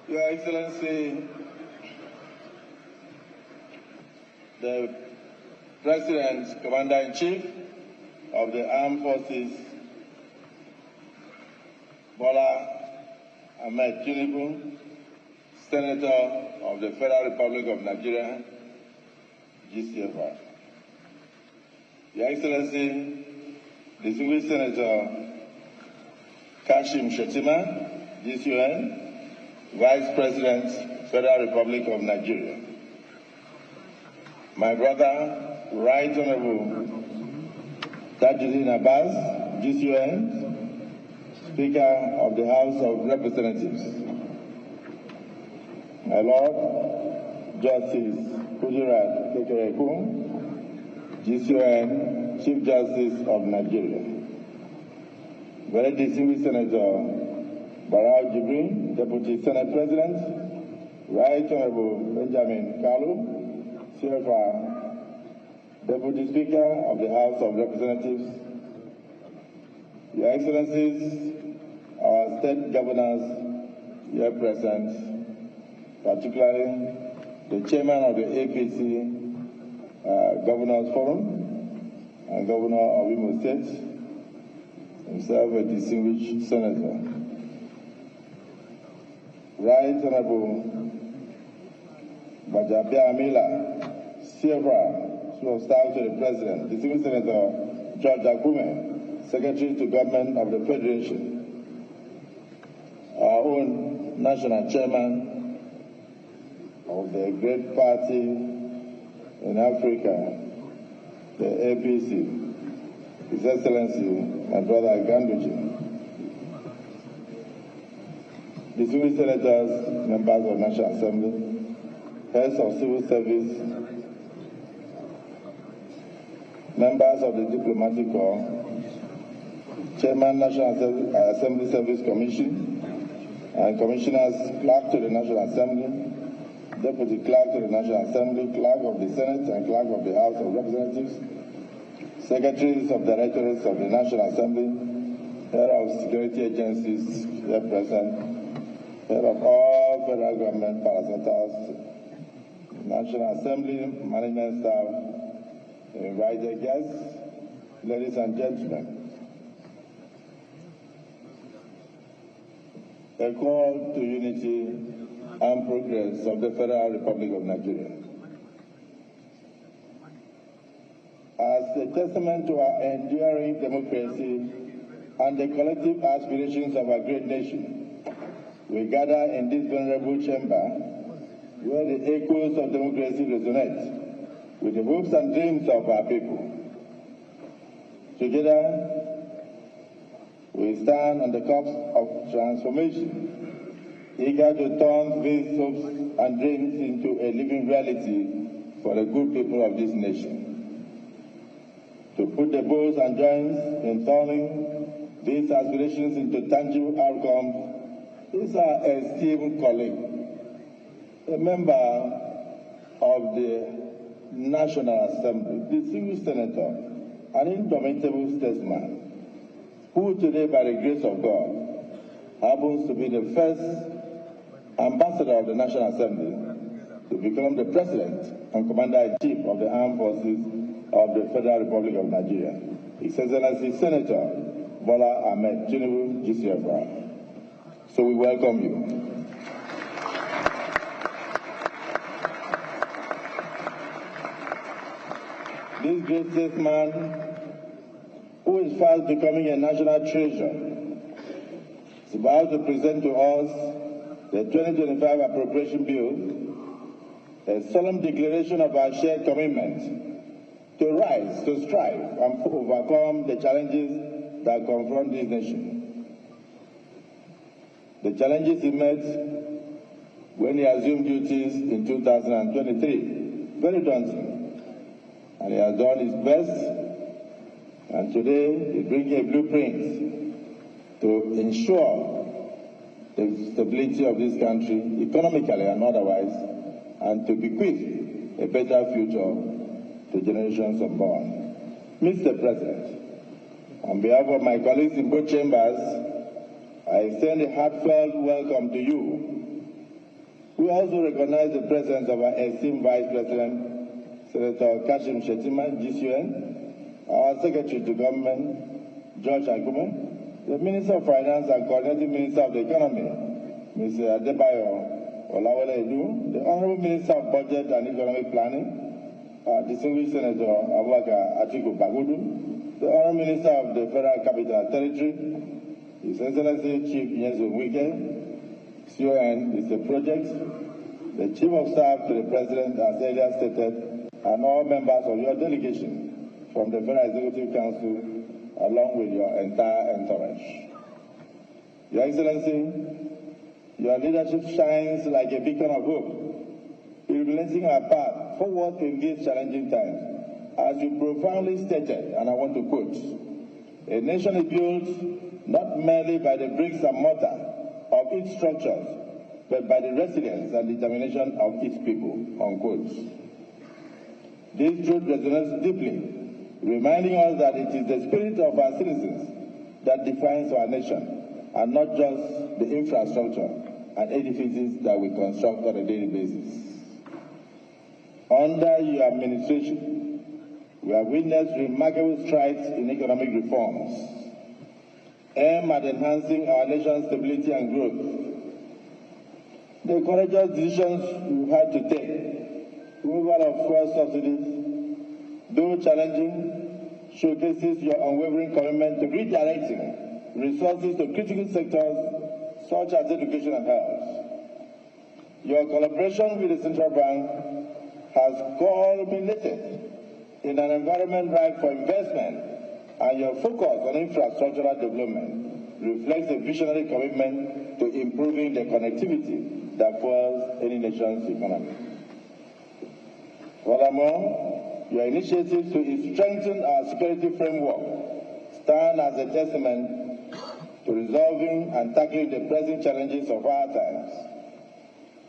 E: Your Excellency, the President, Commander-in-Chief of the Armed Forces, Bola Ahmed Tinubu, Senator of the Federal Republic of Nigeria, GCFR. Your Excellency, distinguished Senator Kashim Shettima, GCUN, Vice President, Federal Republic of Nigeria. My brother, Right Honorable Tajuddin Abbas, GCUN, Speaker of the House of Representatives. My Lord, Justice Kujirat Kekerekun, GCUN, Chief Justice of Nigeria. Very distinguished Senator Barao Jibrin, Deputy Senate President, Right Honorable Benjamin Kalu, CFR, Deputy Speaker of the House of Representatives, Your Excellencies, our state governors here present, particularly the Chairman of the APC Governors Forum and Governor of Imo State, himself a distinguished senator. Right Honorable Bajabia Amila, CFR, Chief of Staff to the President, distinguished Senator George Akume, Secretary to Government of the Federation, our own National Chairman of the great party in Africa, the APC, His Excellency, my brother Ganduji, distinguished senators, members of National Assembly, heads of civil service, members of the Diplomatic Corps, Chairman National Assembly Service Commission, and Commissioners, Clerk to the National Assembly, Deputy Clerk to the National Assembly, Clerk of the Senate and Clerk of the House of Representatives, Secretaries of Directorates of the National Assembly, Head of Security Agencies here present, Head of all federal government parastatals, National Assembly, management staff, invited guests, ladies and gentlemen. A call to unity and progress of the Federal Republic of Nigeria. As a testament to our enduring democracy and the collective aspirations of our great nation, we gather in this venerable chamber where the echoes of democracy resonate with the hopes and dreams of our people. Together, we stand on the cusp of transformation, eager to turn these hopes and dreams into a living reality for the good people of this nation. To put the bows and joints in turning these aspirations into tangible outcomes is our esteemed colleague, a member of the National Assembly, distinguished senator, an indomitable statesman, who today, by the grace of God, happens to be the first ambassador of the National Assembly to become the President and Commander-in-Chief of the Armed Forces of the Federal Republic of Nigeria, His Excellency Senator Bola Ahmed Tinubu, GCFR. So we welcome you. This great statesman, who is fast becoming a national treasure, is about to present to us the 2025 Appropriation Bill, a solemn declaration of our shared commitment to rise, to strive, and overcome the challenges that confront this nation. The challenges he met when he assumed duties in 2023, very daunting, and he has done his best. And today, he brings a blueprint to ensure the stability of this country, economically and otherwise, and to bequeath a better future to generations unborn. Mr. President, on behalf of my colleagues in both chambers, I extend a heartfelt welcome to you. We also recognize the presence of our esteemed Vice President, Senator Kashim Shettima, GCN, our Secretary to Government, George Akume, the Minister of Finance and Coordinating Minister of the Economy, Mr. Adebayo Olawale Edu, the Honorable Minister of Budget and Economic Planning, distinguished Senator Abubakar Atiku Bagudu, the Honorable Minister of the Federal Capital Territory, His Excellency Chief Nyesom Wike, CON, Mr. Projects, the Chief of Staff to the President, as earlier stated, and all members of your delegation from the Federal Executive Council, along with your entire entourage. Your Excellency, your leadership shines like a beacon of hope, illuminating our path forward in these challenging times. As you profoundly stated, and I want to quote, a nation is built not merely by the bricks and mortar of its structures, but by the resilience and determination of its people, unquote. This truth resonates deeply, reminding us that it is the spirit of our citizens that defines our nation, and not just the infrastructure and edifices that we construct on a daily basis. Under your administration, we have witnessed remarkable strides in economic reforms. aim at enhancing our nation's stability and growth. The courageous decisions we've had to take, removal of fuel subsidies, though challenging, showcases your unwavering commitment to redirecting resources to critical sectors such as education and health. Your collaboration with the central bank has culminated in an environment ripe for investment, and your focus on infrastructural development reflects a visionary commitment to improving the connectivity that fuels any nation's economy. Furthermore, your initiatives to strengthen our security framework stand as a testament to resolving and tackling the pressing challenges of our times.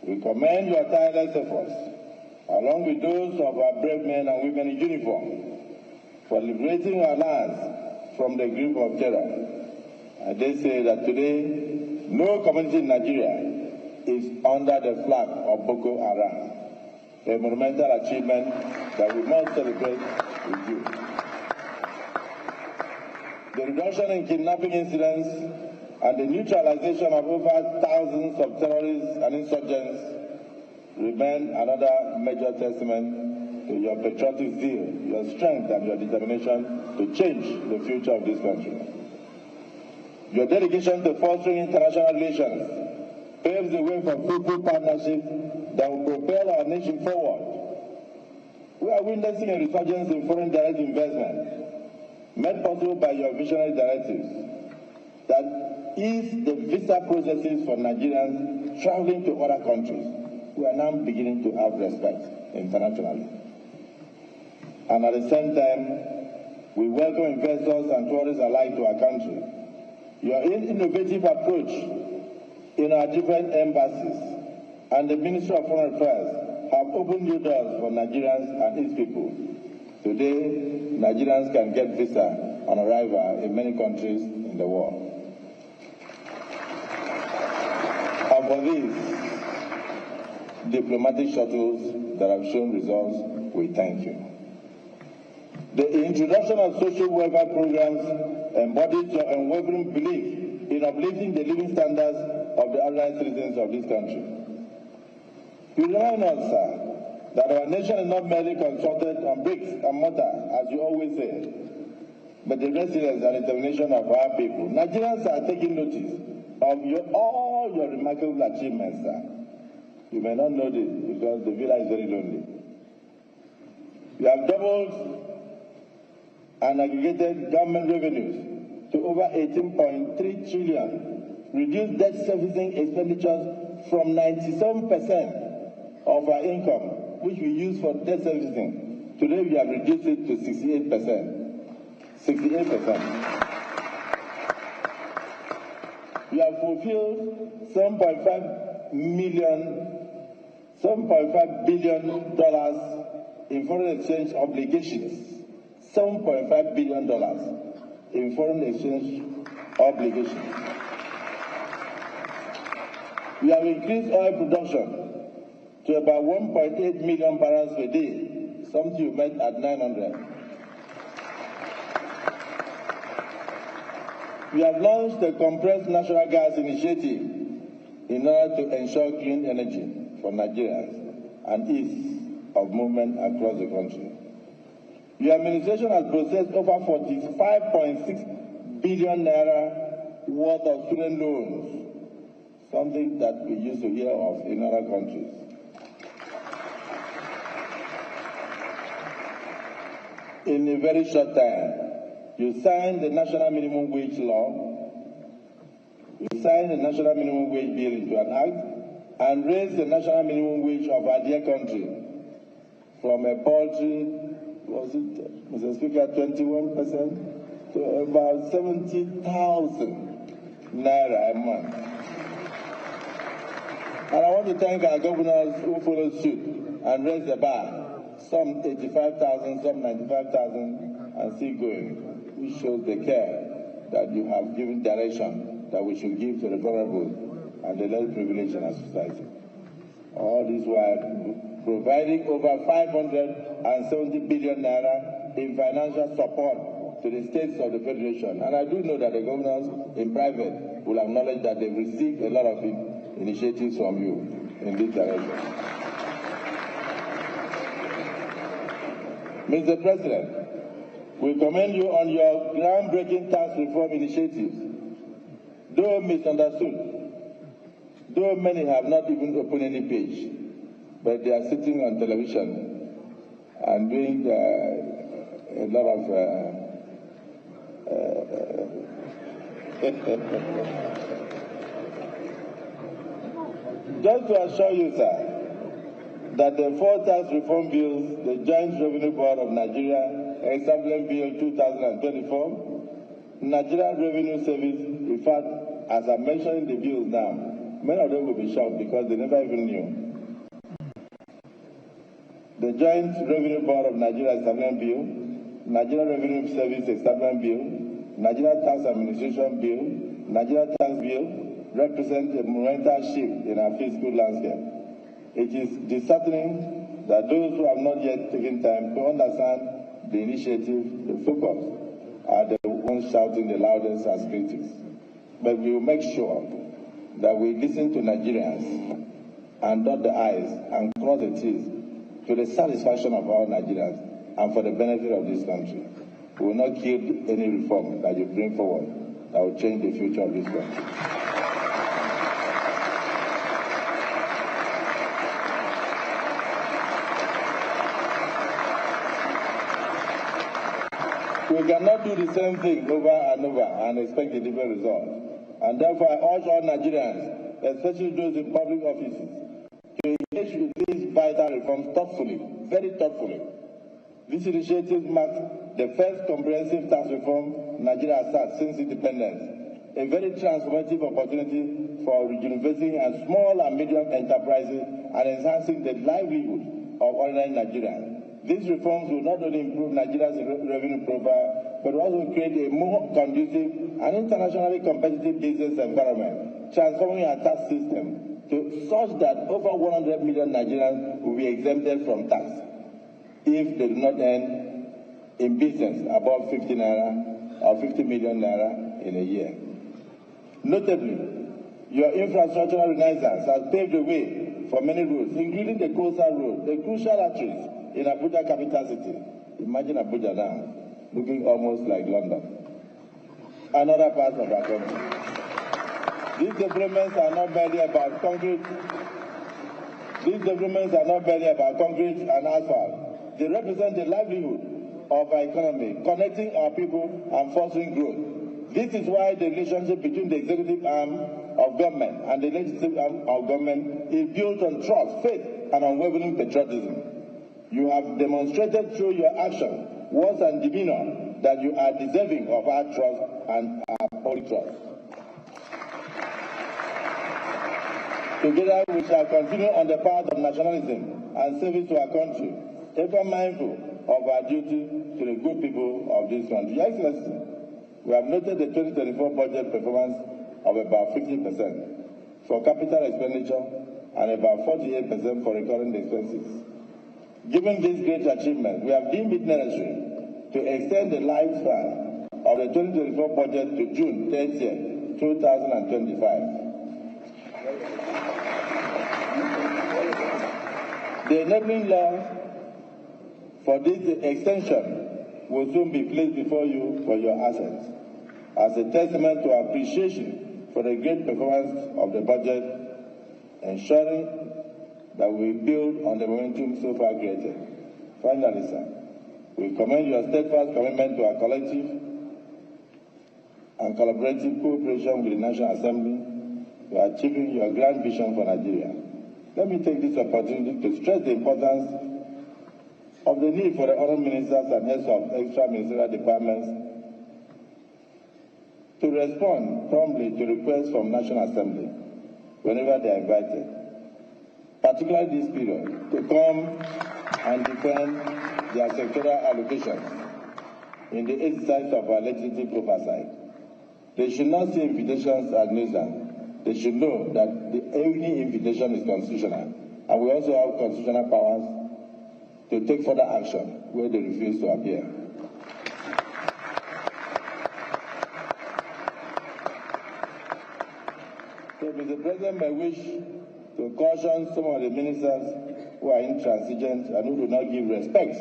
E: We commend your tireless efforts, along with those of our brave men and women in uniform, for liberating our lands from the grip of terror. I dare say that today, no community in Nigeria is under the flag of Boko Haram, a monumental achievement that we must celebrate with you. The reduction in kidnapping incidents and the neutralization of over thousands of terrorists and insurgents remain another major testament to your patriotic zeal, your strength, and your determination to change the future of this country. Your dedication to fostering international relations paves the way for fruitful partnership that will propel our nation forward. We are witnessing a resurgence in foreign direct investment, made possible by your visionary directives that ease the visa processes for Nigerians traveling to other countries. We are now beginning to have respect internationally. And at the same time, we welcome investors and tourists alike to our country. Your innovative approach in our different embassies and the Ministry of Foreign Affairs have opened new doors for Nigerians and its people. Today, Nigerians can get visa on arrival in many countries in the world. And for these diplomatic shuttles that have shown results, we thank you. The introduction of social welfare programs embodies your unwavering belief in uplifting the living standards of the ordinary citizens of this country. You remind us, sir, that our nation is not merely constructed on bricks and mortar, as you always say, but the resilience and determination of our people. Nigerians are taking notice of all your remarkable achievements, sir. You may not know this because the villa is very lonely. You have doubled and aggregated government revenues to over 18.3 trillion, reduced debt servicing expenditures from 97% of our income, which we use for debt servicing. Today we have reduced it to 68%. 68%. We have fulfilled $7.5 billion in foreign exchange obligations. $7.5 billion in foreign exchange obligations. We have increased oil production to about 1.8 million barrels per day, something you met at 900. We have launched the compressed natural gas initiative in order to ensure clean energy for Nigerians and ease of movement across the country. Your administration has processed over 45.6 billion naira worth of student loans, something that we used to hear of in other countries. In a very short time, you signed the National Minimum Wage Law, you signed the National Minimum Wage Bill into an act, and raised the National Minimum Wage of our dear country from a paltry, was it, Mr. Speaker, 21% to about 70,000 naira a month. And I want to thank our governors who followed suit and raised the bar, some 85,000, some 95,000, and still going, which shows the care that you have given direction that we should give to the vulnerable and the less privileged in our society. All this while providing over 570 billion naira in financial support to the states of the Federation. And I do know that the governors in private will acknowledge that they've received a lot of initiatives from you in this direction. Mr. President, we commend you on your groundbreaking tax reform initiatives. Though misunderstood, though many have not even opened any page, but they are sitting on television and doing a lot of just to assure you, sir, that the 4 tax reform bills, the Joint Revenue Board of Nigeria, Establishment Bill 2024, Nigerian Revenue Service, in fact, as I mentioned in the bills now, many of them will be shocked because they never even knew. The Joint Revenue Board of Nigeria Establishment Bill, Nigerian Revenue Service Establishment Bill, Nigeria Tax Administration Bill, Nigeria Tax Bill represent a monumental shift in our fiscal landscape. It is disheartening that those who have not yet taken time to understand the initiative, the focus, are the ones shouting the loudest as critics. But we will make sure that we listen to Nigerians and dot the I's and cross the T's to the satisfaction of all Nigerians and for the benefit of this country. We will not kill any reform that you bring forward that will change the future of this country. We cannot do the same thing over and over and expect a different result. And therefore, I urge all Nigerians, especially those in public offices, to engage with these vital reforms thoughtfully, very thoughtfully. This initiative marks the first comprehensive tax reform Nigeria has had since independence, a very transformative opportunity for rejuvenating and small and medium enterprises and enhancing the livelihood of ordinary Nigerians. These reforms will not only improve Nigeria's revenue profile, but also create a more conducive and internationally competitive business environment, transforming our tax system to such that over 100 million Nigerians will be exempted from tax if they do not earn in business above 50 naira or 50 million naira in a year. Notably, your infrastructural renaissance has paved the way for many roads, including the coastal road, the crucial arteries in Abuja capital city. Imagine Abuja now, looking almost like London. And other parts of our country. These developments are not merely about concrete. These developments are not merely about concrete and asphalt. They represent the livelihood of our economy, connecting our people and fostering growth. This is why the relationship between the executive arm of government and the legislative arm of government is built on trust, faith, and unwavering patriotism. You have demonstrated through your action, words, and demeanor that you are deserving of our trust and our holy trust. Together, we shall continue on the path of nationalism and service to our country, ever mindful of our duty to the good people of this country. Your Excellency, we have noted the 2024 budget performance of about 50% for capital expenditure and about 48% for recurring expenses. Given this great achievement, we have deemed it necessary to extend the lifespan of the 2024 budget to June 30th, 2025. The enabling law for this extension will soon be placed before you for your assents as a testament to our appreciation for the great performance of the budget, ensuring that we build on the momentum so far created. Finally, sir, we commend your steadfast commitment to our collective and collaborative cooperation with the National Assembly to achieving your grand vision for Nigeria. Let me take this opportunity to stress the importance of the need for the honored ministers and heads of extra-ministerial departments to respond promptly to requests from National Assembly whenever they are invited, particularly this period, to come and defend their sectoral allocations in the exercise of our legislative oversight. They should not see invitations as nuisance. They should know that any invitation is constitutional, and we also have constitutional powers to take further action where they refuse to appear. So, Mr. President may wish to caution some of the ministers who are intransigent and who do not give respect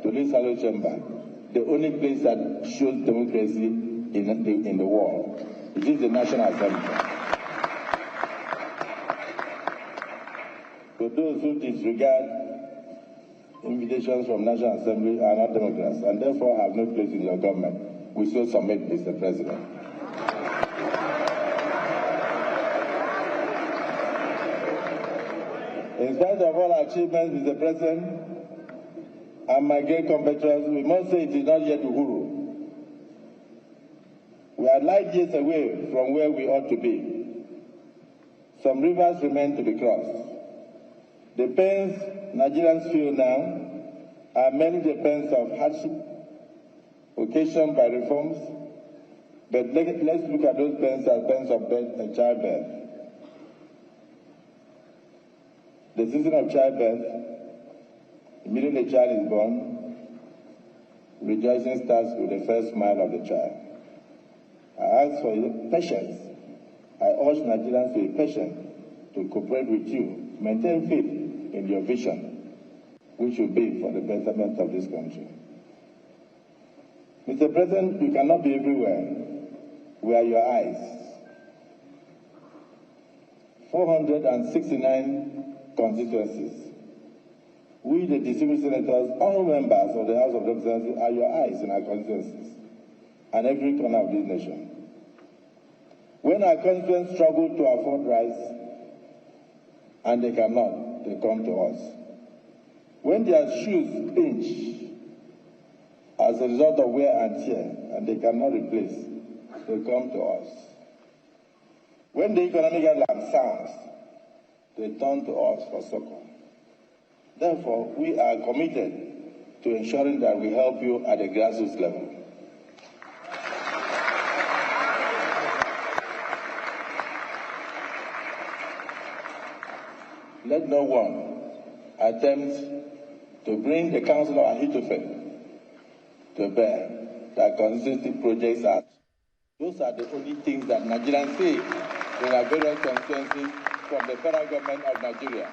E: to this hollow chamber, the only place that shows democracy in the world. It is the National Assembly. For those who disregard invitations from National Assembly are not Democrats and therefore have no place in your government, we so submit, Mr. President. In spite of all our achievements, Mr. President, and my great compatriots, we must say it is not yet Uhuru. We are light years away from where we ought to be. Some rivers remain to be crossed. The pains Nigerians feel now are mainly the pains of hardship occasioned by reforms, but let's look at those pains as pains of birth and childbirth. The season of childbirth, immediately a child is born, rejoicing starts with the first smile of the child. I ask for patience. I urge Nigerians to be patient, to cooperate with you, maintain faith in your vision, which will be for the betterment of this country. Mr. President, you cannot be everywhere. We are your eyes. 469 constituencies. We, the distinguished senators, all members of the House of Representatives, are your eyes in our constituencies and every corner of this nation. When our constituents struggle to afford rice, and they cannot, they come to us. When their shoes pinch as a result of wear and tear, and they cannot replace, they come to us. When the economic alarm sounds, they turn to us for succor. Therefore, we are committed to ensuring that we help you at the grassroots level. Let no one attempt to bring the counsel of Ahithophel to bear that consistency projects out. Those are the only things that Nigerians see in our various constituencies from the federal government of Nigeria.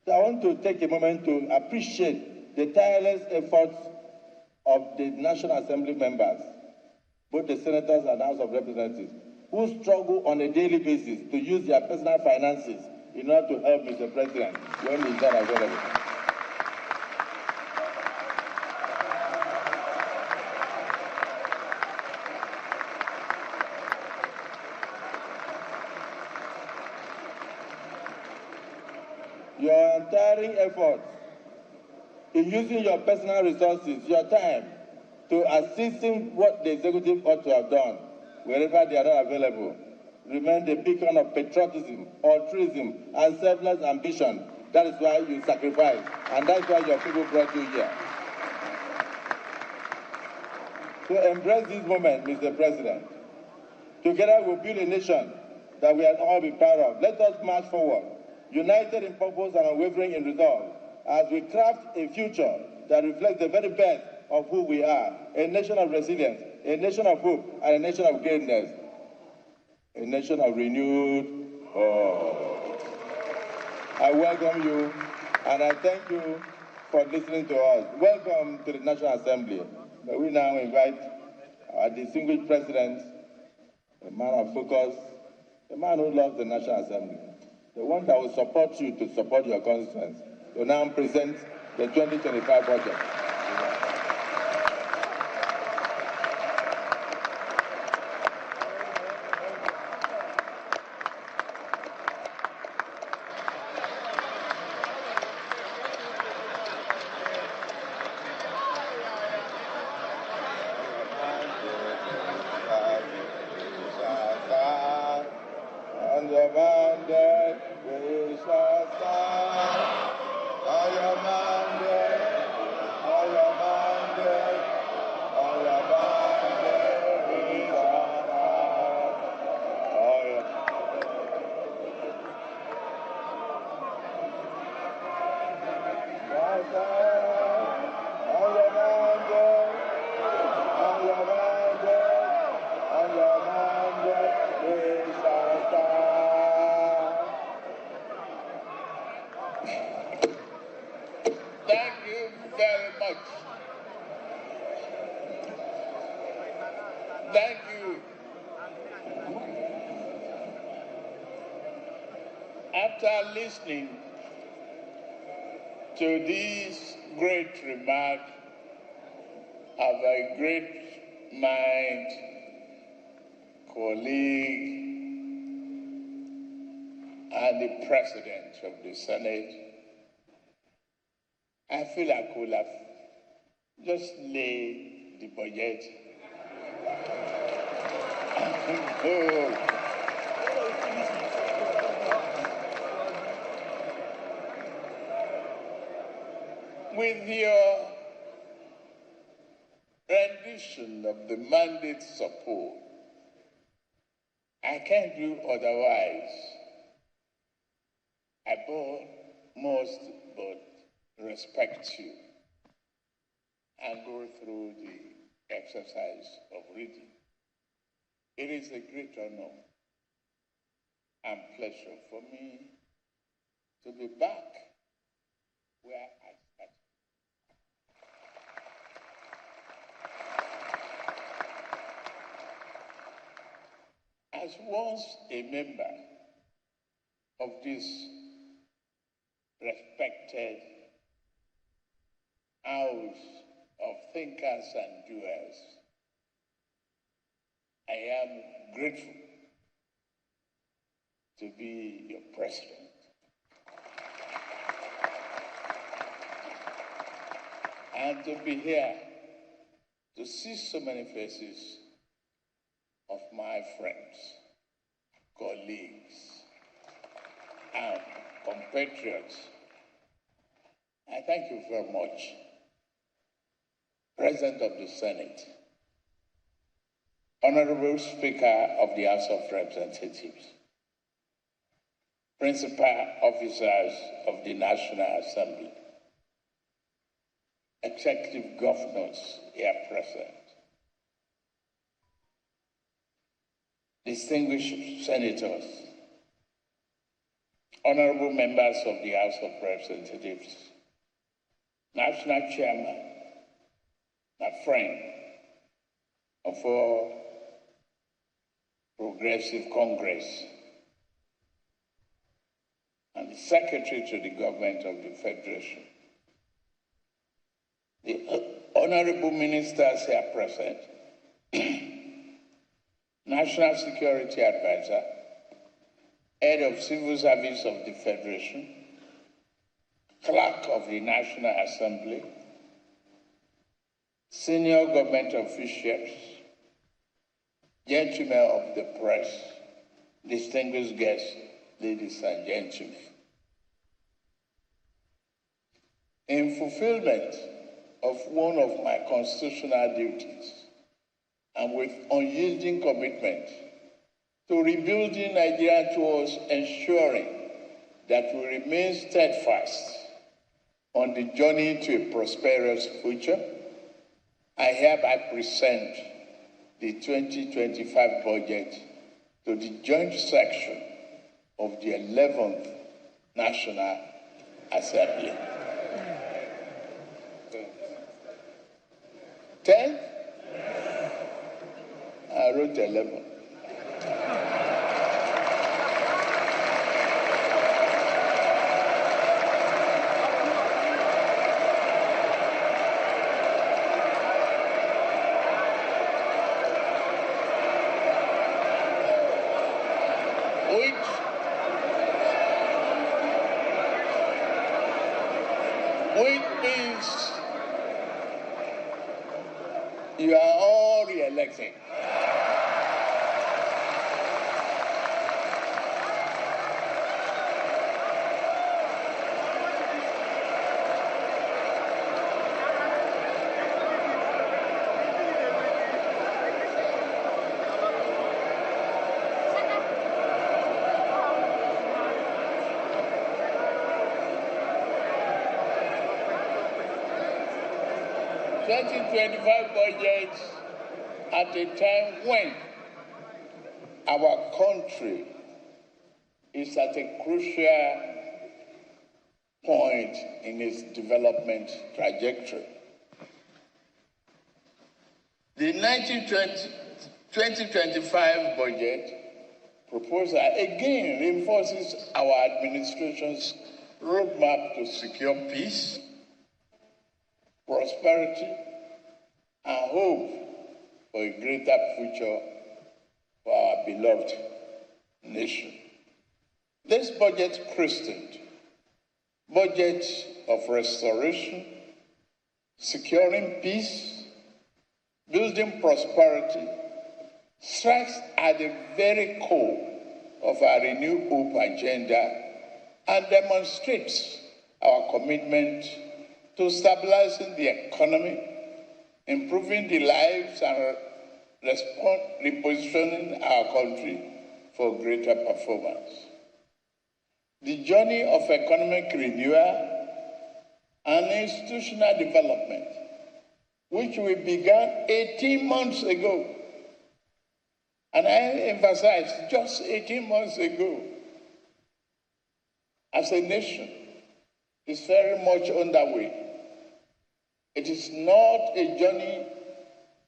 E: So I want to take a moment to appreciate the tireless efforts of the National Assembly members, both the senators and House of Representatives, who struggle on a daily basis to use their personal finances in order to help Mr. President when he's not available. Your untiring efforts in using your personal resources, your time, to assist in what the executive ought to have done, wherever they are not available, remain the beacon of patriotism, altruism, and selfless ambition. That is why you sacrifice, and that's why your people brought you here. So embrace this moment, Mr. President. Together we'll build a nation that we will all be proud of. Let us march forward, united in purpose and unwavering in resolve, as we craft a future that reflects the very best of who we are, a nation of resilience, a nation of hope, and a nation of greatness, a nation of renewed hope. I welcome you, and I thank you for listening to us. Welcome to the National Assembly. May we now invite our distinguished president, a man of focus, a man who loves the National Assembly, the one that will support you to support your constituents, to now present the 2025 budget. Thank you. After listening to this great remark of a great mind, colleague, and the President of the Senate, I feel I could have just laid the budget. With your rendition of the mandate support, I can't do otherwise. I must but respect you and go through the exercise of reading. It is a great honor and pleasure for me to be back where I started. As once a member of this respected house of thinkers and doers, I am grateful to be your president. And to be here to see so many faces of my friends, colleagues, and compatriots. I thank you very much, President of the Senate, Honorable Speaker of the House of Representatives, Principal Officers of the National Assembly, Executive Governors here present, distinguished senators, honorable members of the House of Representatives, National Chairman, my friend of our Progressive Congress, and the Secretary to the Government of the Federation, the honorable ministers here present, National Security Advisor, Head of Civil Service of the Federation, Clerk of the National Assembly, Senior Government Officials, Gentlemen of the Press, distinguished guests, ladies and gentlemen. In fulfillment of one of my constitutional duties, and with unyielding commitment to rebuilding Nigeria towards ensuring that we remain steadfast on the journey to a prosperous future, I hereby present the 2025 budget to the joint section of the 11th National Assembly. 10? I wrote 11. Which means you are all re-elected. Budget at a time when our country is at a crucial point in its development trajectory. The 2025 budget proposal again reinforces our administration's roadmap to secure peace, prosperity, and hope for a greater future for our beloved nation. This budget christened Budget of Restoration, Securing Peace, Building Prosperity, strikes at the very core of our renewed hope agenda and demonstrates our commitment to stabilizing the economy, improving the lives and repositioning our country for greater performance. The journey of economic renewal and institutional development, which we began 18 months ago, and I emphasize just 18 months ago, as a nation, is very much underway. It is not a journey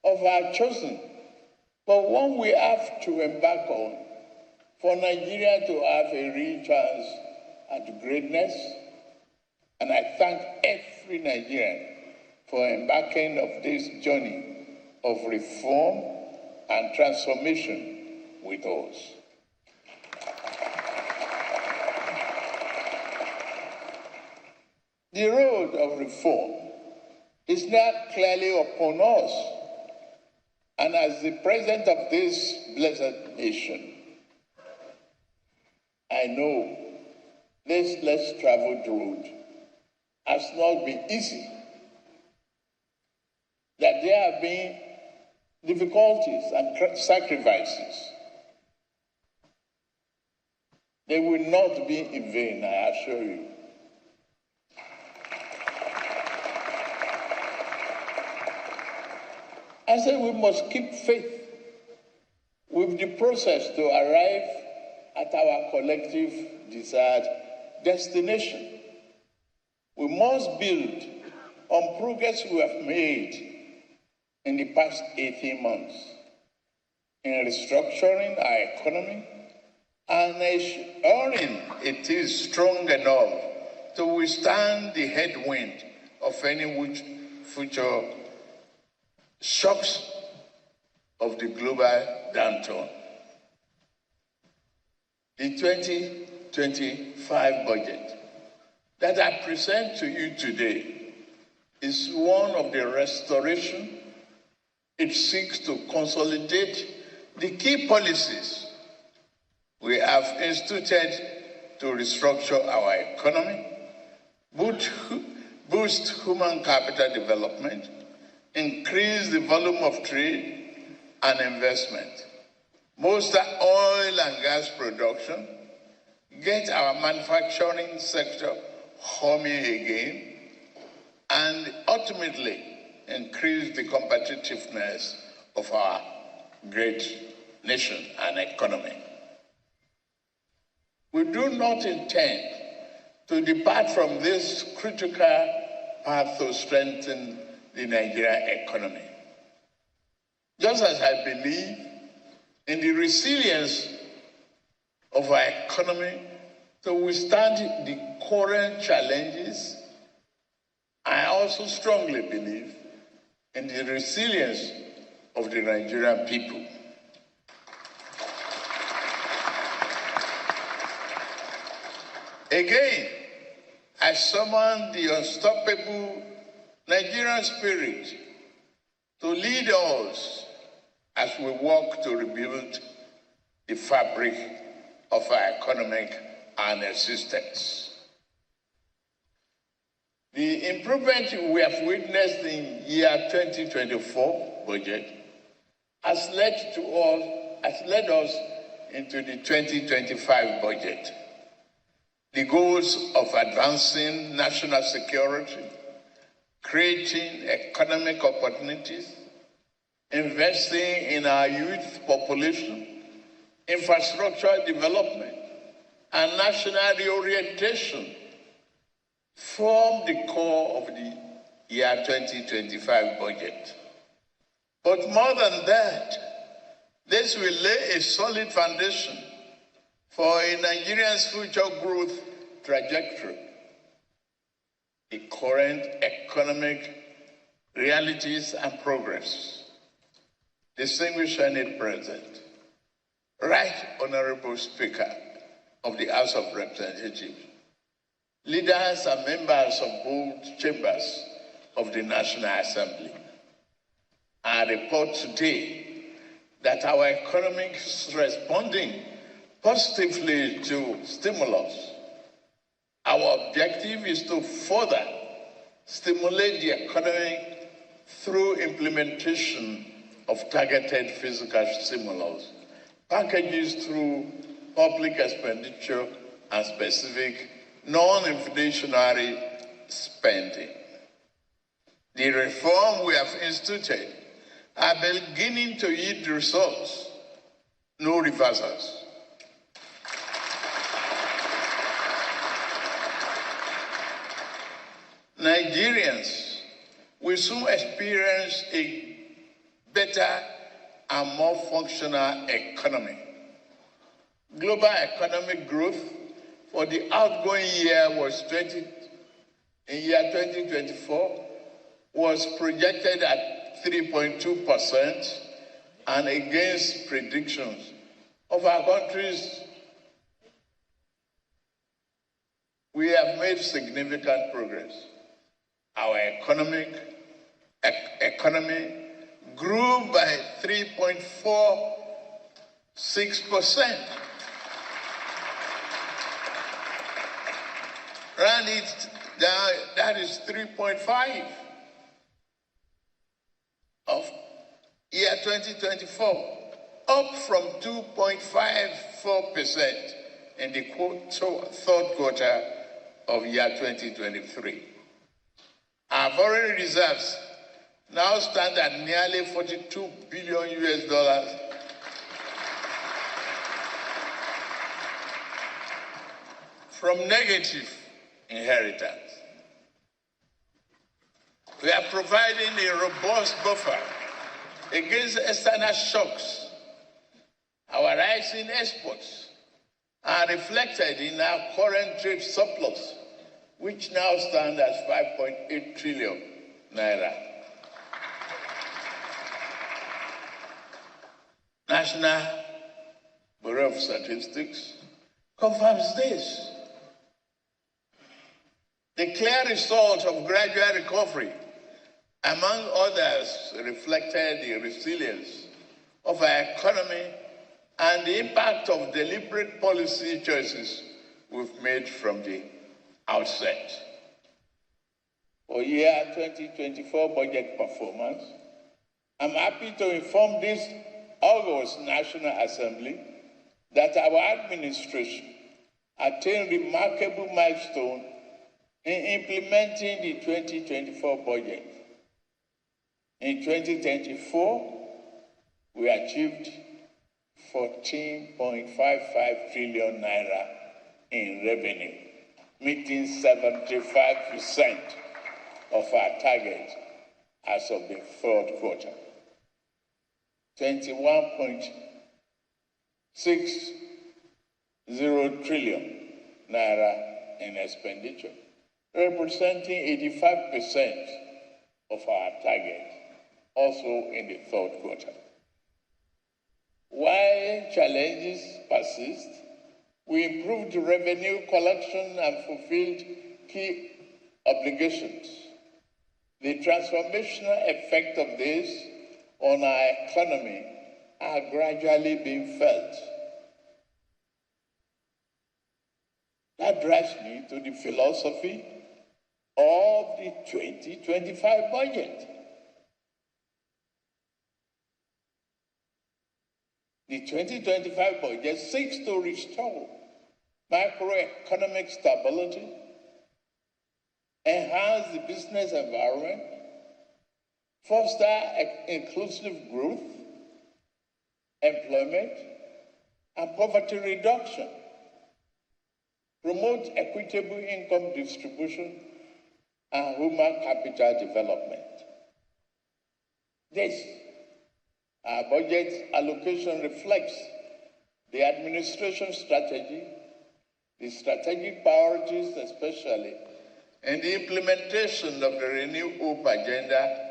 E: of our choosing, but one we have to embark on for Nigeria to have a real chance at greatness. And I thank every Nigerian for embarking on this journey of reform and transformation with us. The road of reform is now clearly upon us, and as the president of this blessed nation, I know this less traveled road has not been easy, that there have been difficulties and sacrifices. They will not be in vain, I assure you. I say we must keep faith with the process to arrive at our collective desired destination. We must build on progress we have made in the past 18 months in restructuring our economy and ensuring it is strong enough to withstand the headwind of any future shocks of the global downturn. The 2025 budget that I present to you today is one of the restoration. It seeks to consolidate the key policies we have instituted to restructure our economy, boost human capital development, increase the volume of trade and investment, bolster oil and gas production, get our manufacturing sector humming again, and ultimately increase the competitiveness of our great nation and economy. We do not intend to depart from this critical path to strengthen the Nigerian economy. Just as I believe in the resilience of our economy to withstand the current challenges, I also strongly believe in the resilience of the Nigerian people. Again, I summon the unstoppable Nigerian spirit to lead us as we work to rebuild the fabric of our economic and existence. The improvement we have witnessed in year 2024 budget has led us into the 2025 budget. The goals of advancing national security, creating economic opportunities, investing in our youth population, infrastructure development, and national reorientation form the core of the year 2025 budget. But more than that, This will lay a solid foundation for a Nigerian's future growth trajectory. The current economic realities and progress. Distinguished Senate President, Right Honorable Speaker of the House of Representatives, leaders and members of both chambers of the National Assembly, I report today that our economy is responding positively to stimulus. Our objective is to further stimulate the economy through implementation of targeted fiscal stimulus, packages through public expenditure, and specific non-inflationary spending. The reform we have instituted are beginning to yield results, no reversals. Nigerians will soon experience a better and more functional economy. Global economic growth for the outgoing year in year 2024 was projected at 3.2%, and against predictions of our countries, we have made significant progress. Our economy grew by 3.46%. Round it down, that is 3.5 of year 2024, up from 2.54% in the third quarter of year 2023. Our foreign reserves now stand at nearly $42 billion from negative inheritance. We are providing a robust buffer against external shocks. Our rising exports are reflected in our current trade surplus, which now stands at 5.8 trillion naira. National Bureau of Statistics confirms this. The clear result of gradual recovery, among others, reflected the resilience of our economy and the impact of deliberate policy choices we've made from the outset. For year 2024 budget performance, I'm happy to inform this August National Assembly that our administration attained remarkable milestone in implementing the 2024 budget. In 2024, we achieved 14.55 trillion naira in revenue, meeting 75% of our target as of the third quarter. 21.60 trillion naira in expenditure, representing 85% of our target, also in the third quarter. While challenges persist, we improved revenue collection and fulfilled key obligations. The transformational effect of this on our economy are gradually being felt. That drives me to the philosophy of the 2025 budget. The 2025 budget seeks to restore macroeconomic stability, enhance the business environment, foster inclusive growth, employment, and poverty reduction, promote equitable income distribution, and human capital development. This Our budget allocation reflects the administration strategy, the strategic priorities especially, and the implementation of the Renew Hope agenda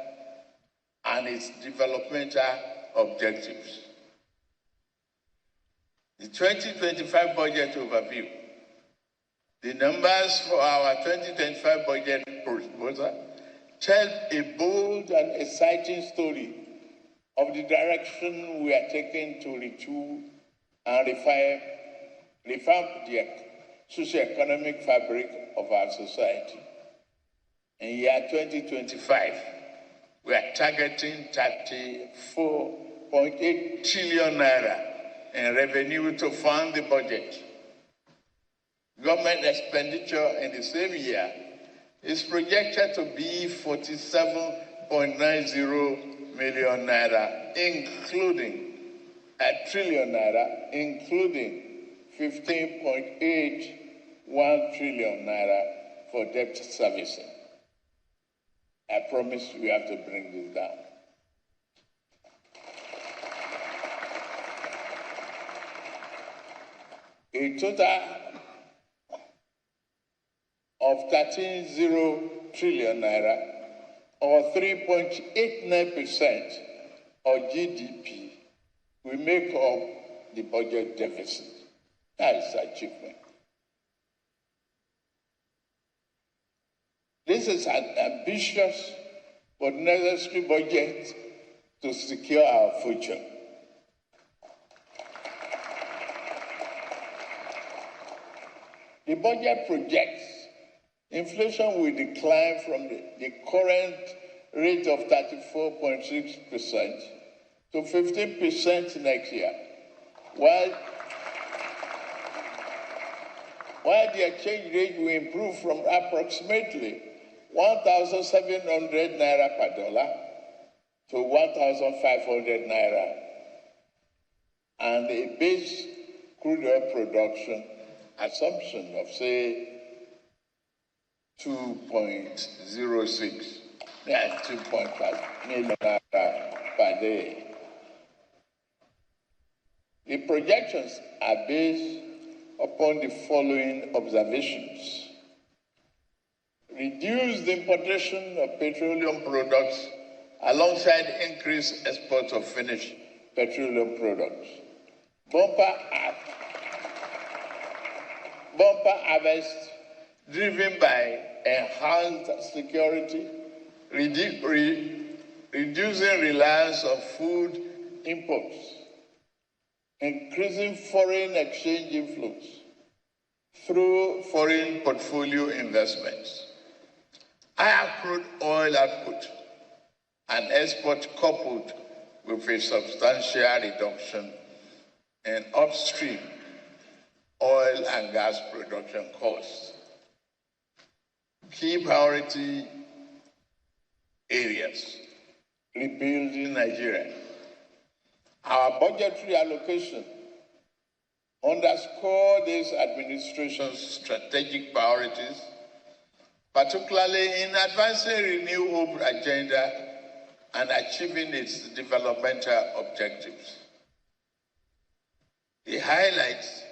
E: and its developmental objectives. The 2025 budget overview. The numbers for our 2025 budget proposal tell a bold and exciting story of the direction we are taking to retool and revamp the socio-economic fabric of our society. In year 2025, we are targeting 34.8 trillion naira in revenue to fund the budget. Government expenditure in the same year is projected to be 47.90 million naira, including a trillion naira, including 15.81 trillion naira for debt servicing. I promise we have to bring this down. A total of 13.0 trillion naira, or 3.89% of GDP, we make up the budget deficit. That is achievement. This is an ambitious but necessary budget to secure our future. The budget projects inflation will decline from the current rate of 34.6% to 15% next year, while the exchange rate will improve from approximately 1,700 naira per dollar to 1,500 naira, and a base crude oil production assumption of, say, 2.06, 2.5 million per day. The projections are based upon the following observations. Reduce the importation of petroleum products alongside increased exports of finished petroleum products. Bumper harvest driven by enhanced security, reducing reliance on food imports, increasing foreign exchange inflows through foreign portfolio investments, higher crude oil output, and export coupled with a substantial reduction in upstream oil and gas production costs. Key priority areas: rebuilding Nigeria. Our budgetary allocation underscore this administration's strategic priorities, particularly in advancing Renew Hope agenda and achieving its developmental objectives. The highlights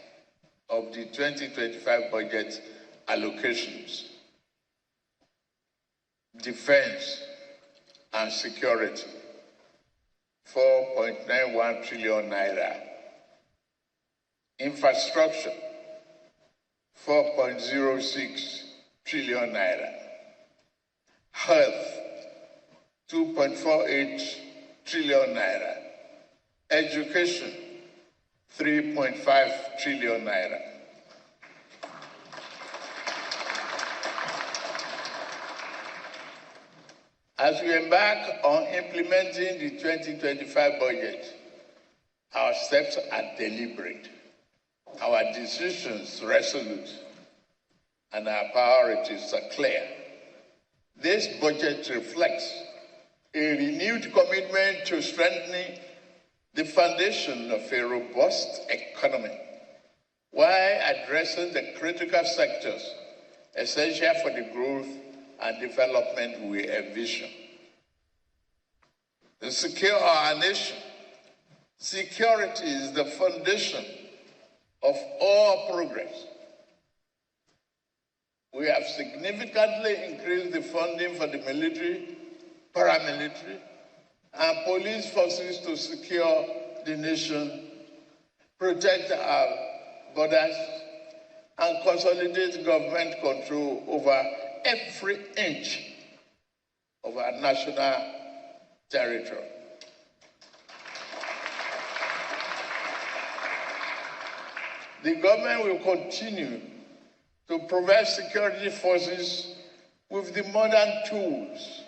E: of the 2025 budget allocations: defense and security, 4.91 trillion naira. Infrastructure, 4.06 trillion naira. Health, 2.48 trillion naira. Education, 3.5 trillion naira. As we embark on implementing the 2025 budget, our steps are deliberate, our decisions resolute, and our priorities are clear. This budget reflects a renewed commitment to strengthening the foundation of a robust economy while addressing the critical sectors essential for the growth and development we envision. To secure our nation Security is the foundation of all progress. We have significantly increased the funding for the military, paramilitary, and police forces to secure the nation, protect our borders, and consolidate government control over every inch of our national territory. The government will continue to provide security forces with the modern tools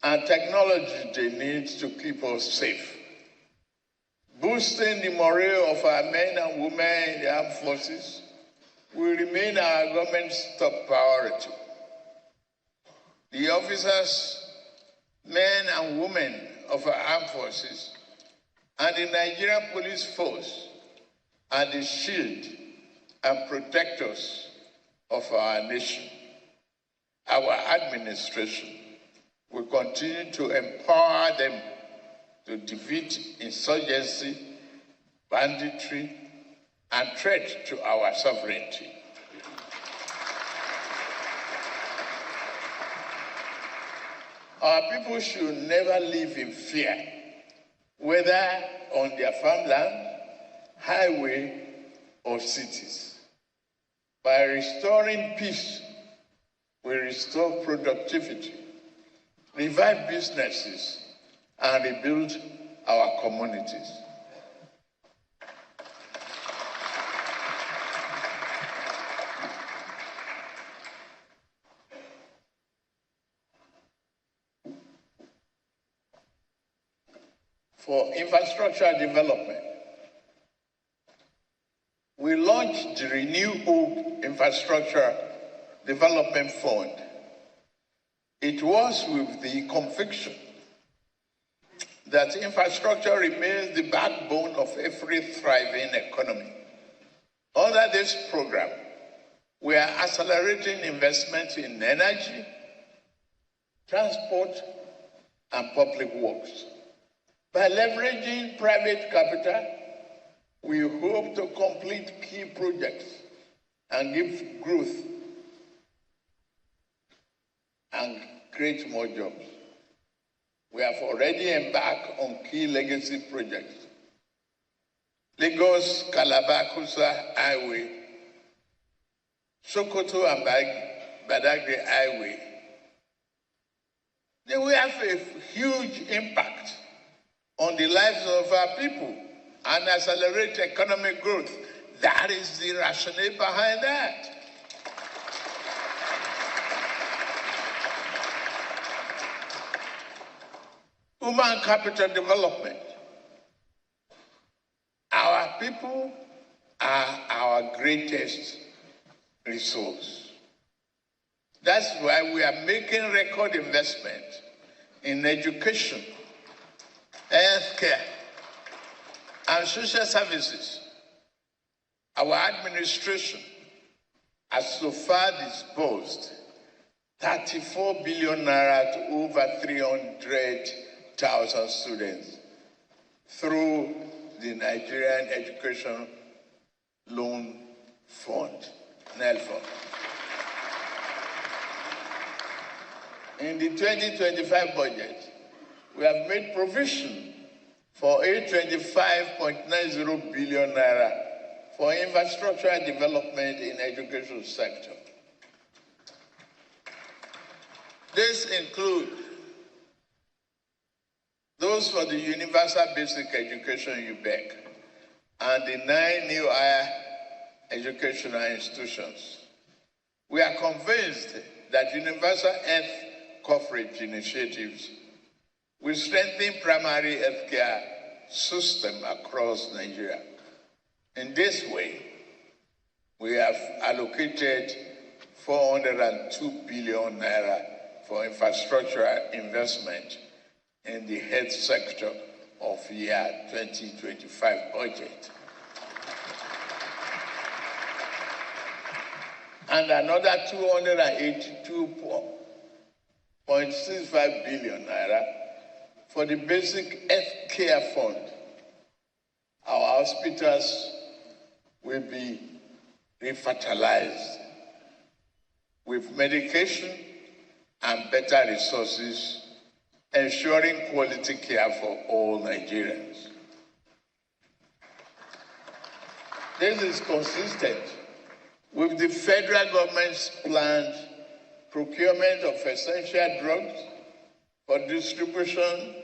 E: and technology they need to keep us safe. Boosting the morale of our men and women in the armed forces will remain our government's top priority. The officers, men and women of our armed forces and the Nigerian police force are the shield and protectors of our nation. Our administration will continue to empower them to defeat insurgency, banditry, and threat to our sovereignty. Our people should never live in fear, whether on their farmland, highway, or cities. By restoring peace, we restore productivity, revive businesses, and rebuild our communities. For infrastructure development, we launched the Renew Hope Infrastructure Development Fund. It was with the conviction that infrastructure remains the backbone of every thriving economy. Under this program, we are accelerating investment in energy, transport, and public works. By leveraging private capital, we hope to complete key projects and give growth and create more jobs. We have already embarked on key legacy projects. Lagos-Calabar-Kusa Highway, Sokoto and Badagry Highway. They will have a huge impact on the lives of our people and accelerate economic growth. That is the rationale behind that. Human capital development. Our people are our greatest resource. That's why we are making record investment in education, healthcare, and social services. Our administration has so far disbursed 34 billion naira to over 300,000 students through the Nigerian Education Loan Fund, NEL Fund. In the 2025 budget, we have made provision for 825.90 billion naira for infrastructure development in the education sector. This includes those for the Universal Basic Education UBEC and the 9 new higher educational institutions. We are convinced that universal health coverage initiatives will strengthen primary healthcare system across Nigeria. In this way, we have allocated 402 billion naira for infrastructure investment in the health sector of year 2025 budget. And another 282.65 billion naira for the basic health care fund hospitals will be refertilized with medication and better resources, ensuring quality care for all Nigerians. This is consistent with the federal government's planned procurement of essential drugs for distribution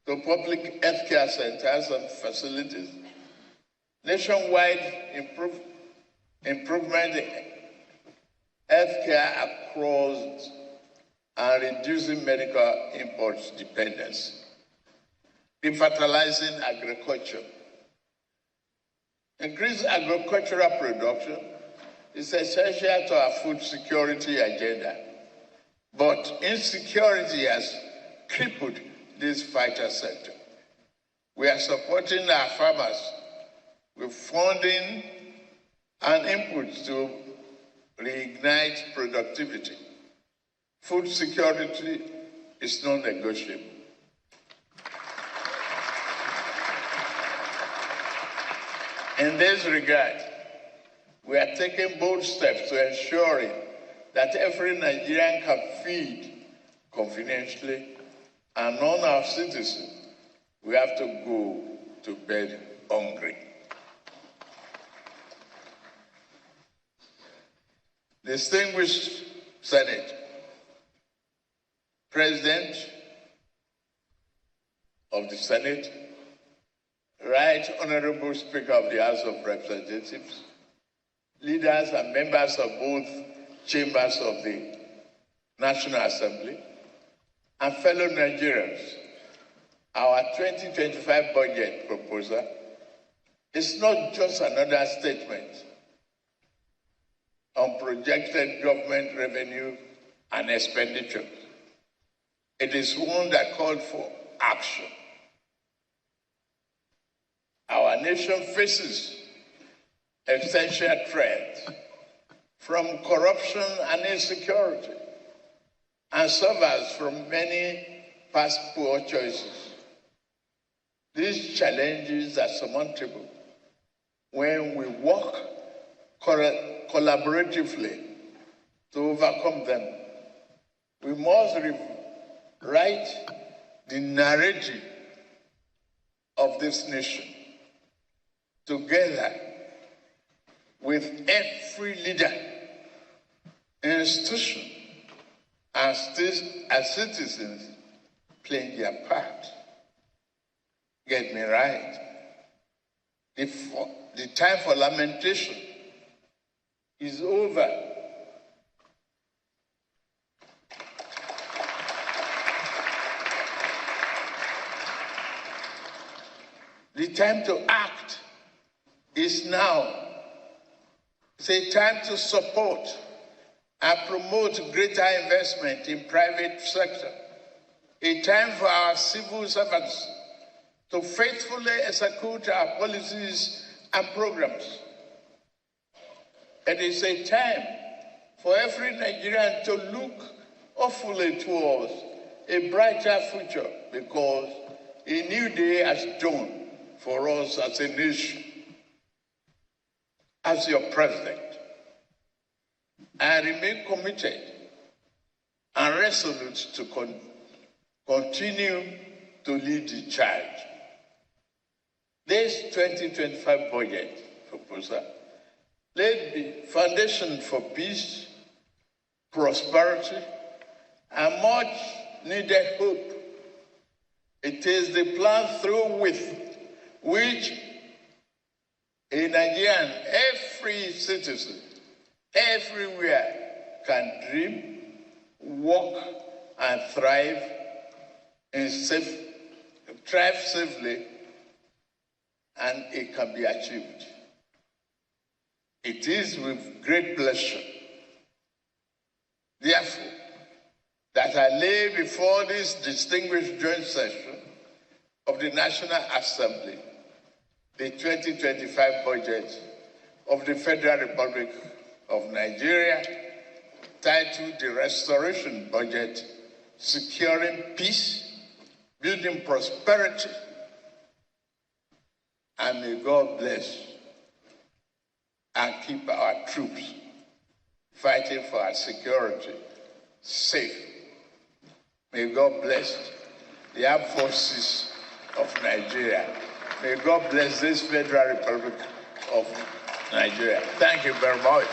E: to public healthcare centers and facilities, nationwide improvement in healthcare across and reducing medical imports dependence, revitalizing agriculture. Increased agricultural production is essential to our food security agenda, but insecurity has crippled this vital sector. We are supporting our farmers with funding and inputs to reignite productivity. Food security is non-negotiable. In this regard, we are taking bold steps to ensuring that every Nigerian can feed conveniently, and none of our citizens will have to go to bed hungry. Distinguished Senate, President of the Senate, Right Honorable Speaker of the House of Representatives, leaders and members of both chambers of the National Assembly, and fellow Nigerians, our 2025 budget proposal is not just another statement on projected government revenue and expenditure. It is one that called for action. Our nation faces essential threats from corruption and insecurity, and suffers from many past poor choices. These challenges are surmountable when we work collaboratively to overcome them. We must rewrite the narrative of this nation together with every leader, institution, and citizens playing their part. Get me right. The time for lamentation is over. The time to act is now. It's a time to support and promote greater investment in private sector. A time for our civil servants to faithfully execute our policies and programs. It is a time for every Nigerian to look hopefully towards a brighter future, because a new day has dawned for us as a nation. As your president, I remain committed and resolute to continue to lead the charge. This 2025 budget proposal laid the foundation for peace, prosperity, and much needed hope. It is the plan through which a Nigerian, every citizen, everywhere can dream, work, and thrive safely, and it can be achieved. It is with great pleasure, therefore, that I lay before this distinguished joint session of the National Assembly the 2025 budget of the Federal Republic of Nigeria, titled the Restoration Budget, Securing Peace, Building Prosperity, And may God bless and keep our troops fighting for our security safe. May God bless the armed forces of Nigeria. May God bless this Federal Republic of Nigeria. Thank you very much.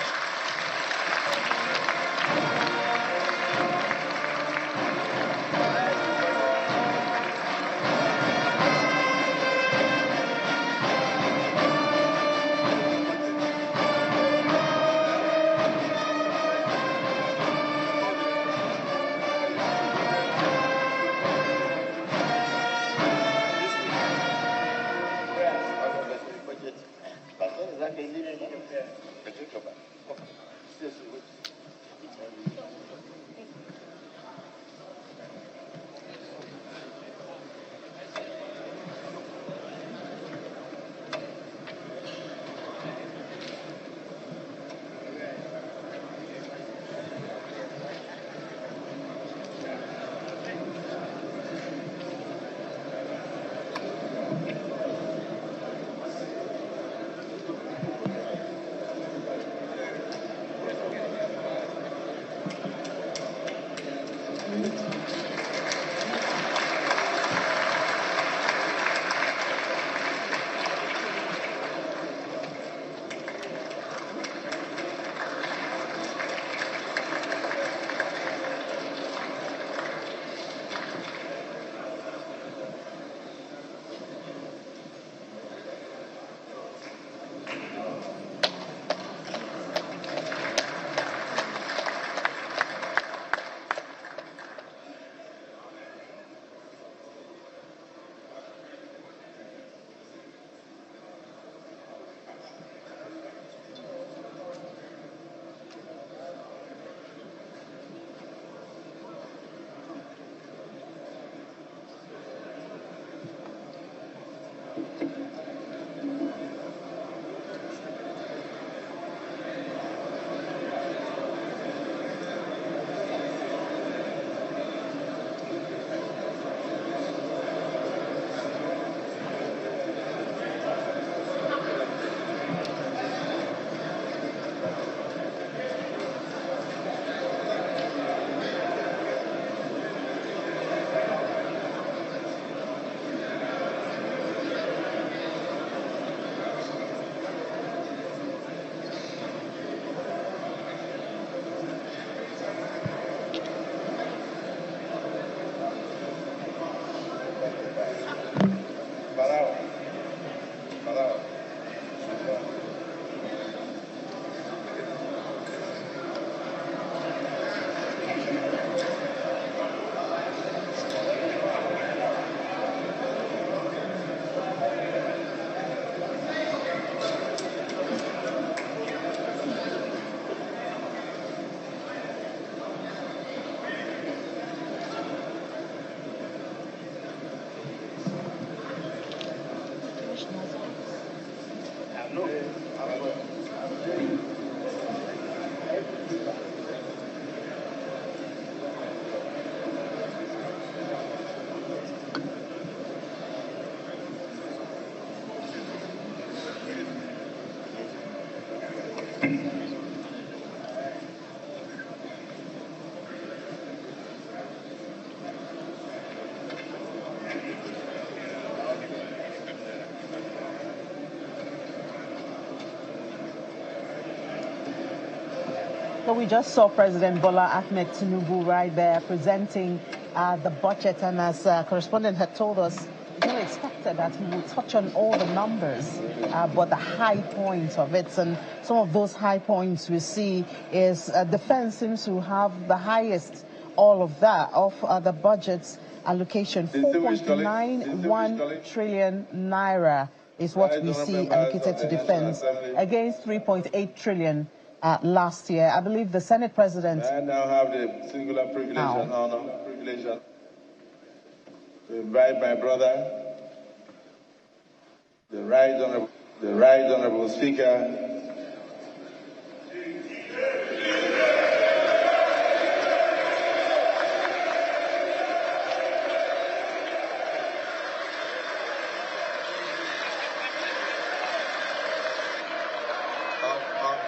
A: So we just saw President Bola Ahmed Tinubu right there presenting the budget, and as correspondent had told us, it's not expected that he will touch on all the numbers, but the high points of it. And some of those high points we see is defense seems to have the highest, all of that, of the budget's allocation. 4.91 trillion naira is what we see allocated to defense against 3.8 trillion last year. I believe the Senate President...
E: I now have the singular privilege and honor to invite my brother, the Right Honorable Speaker,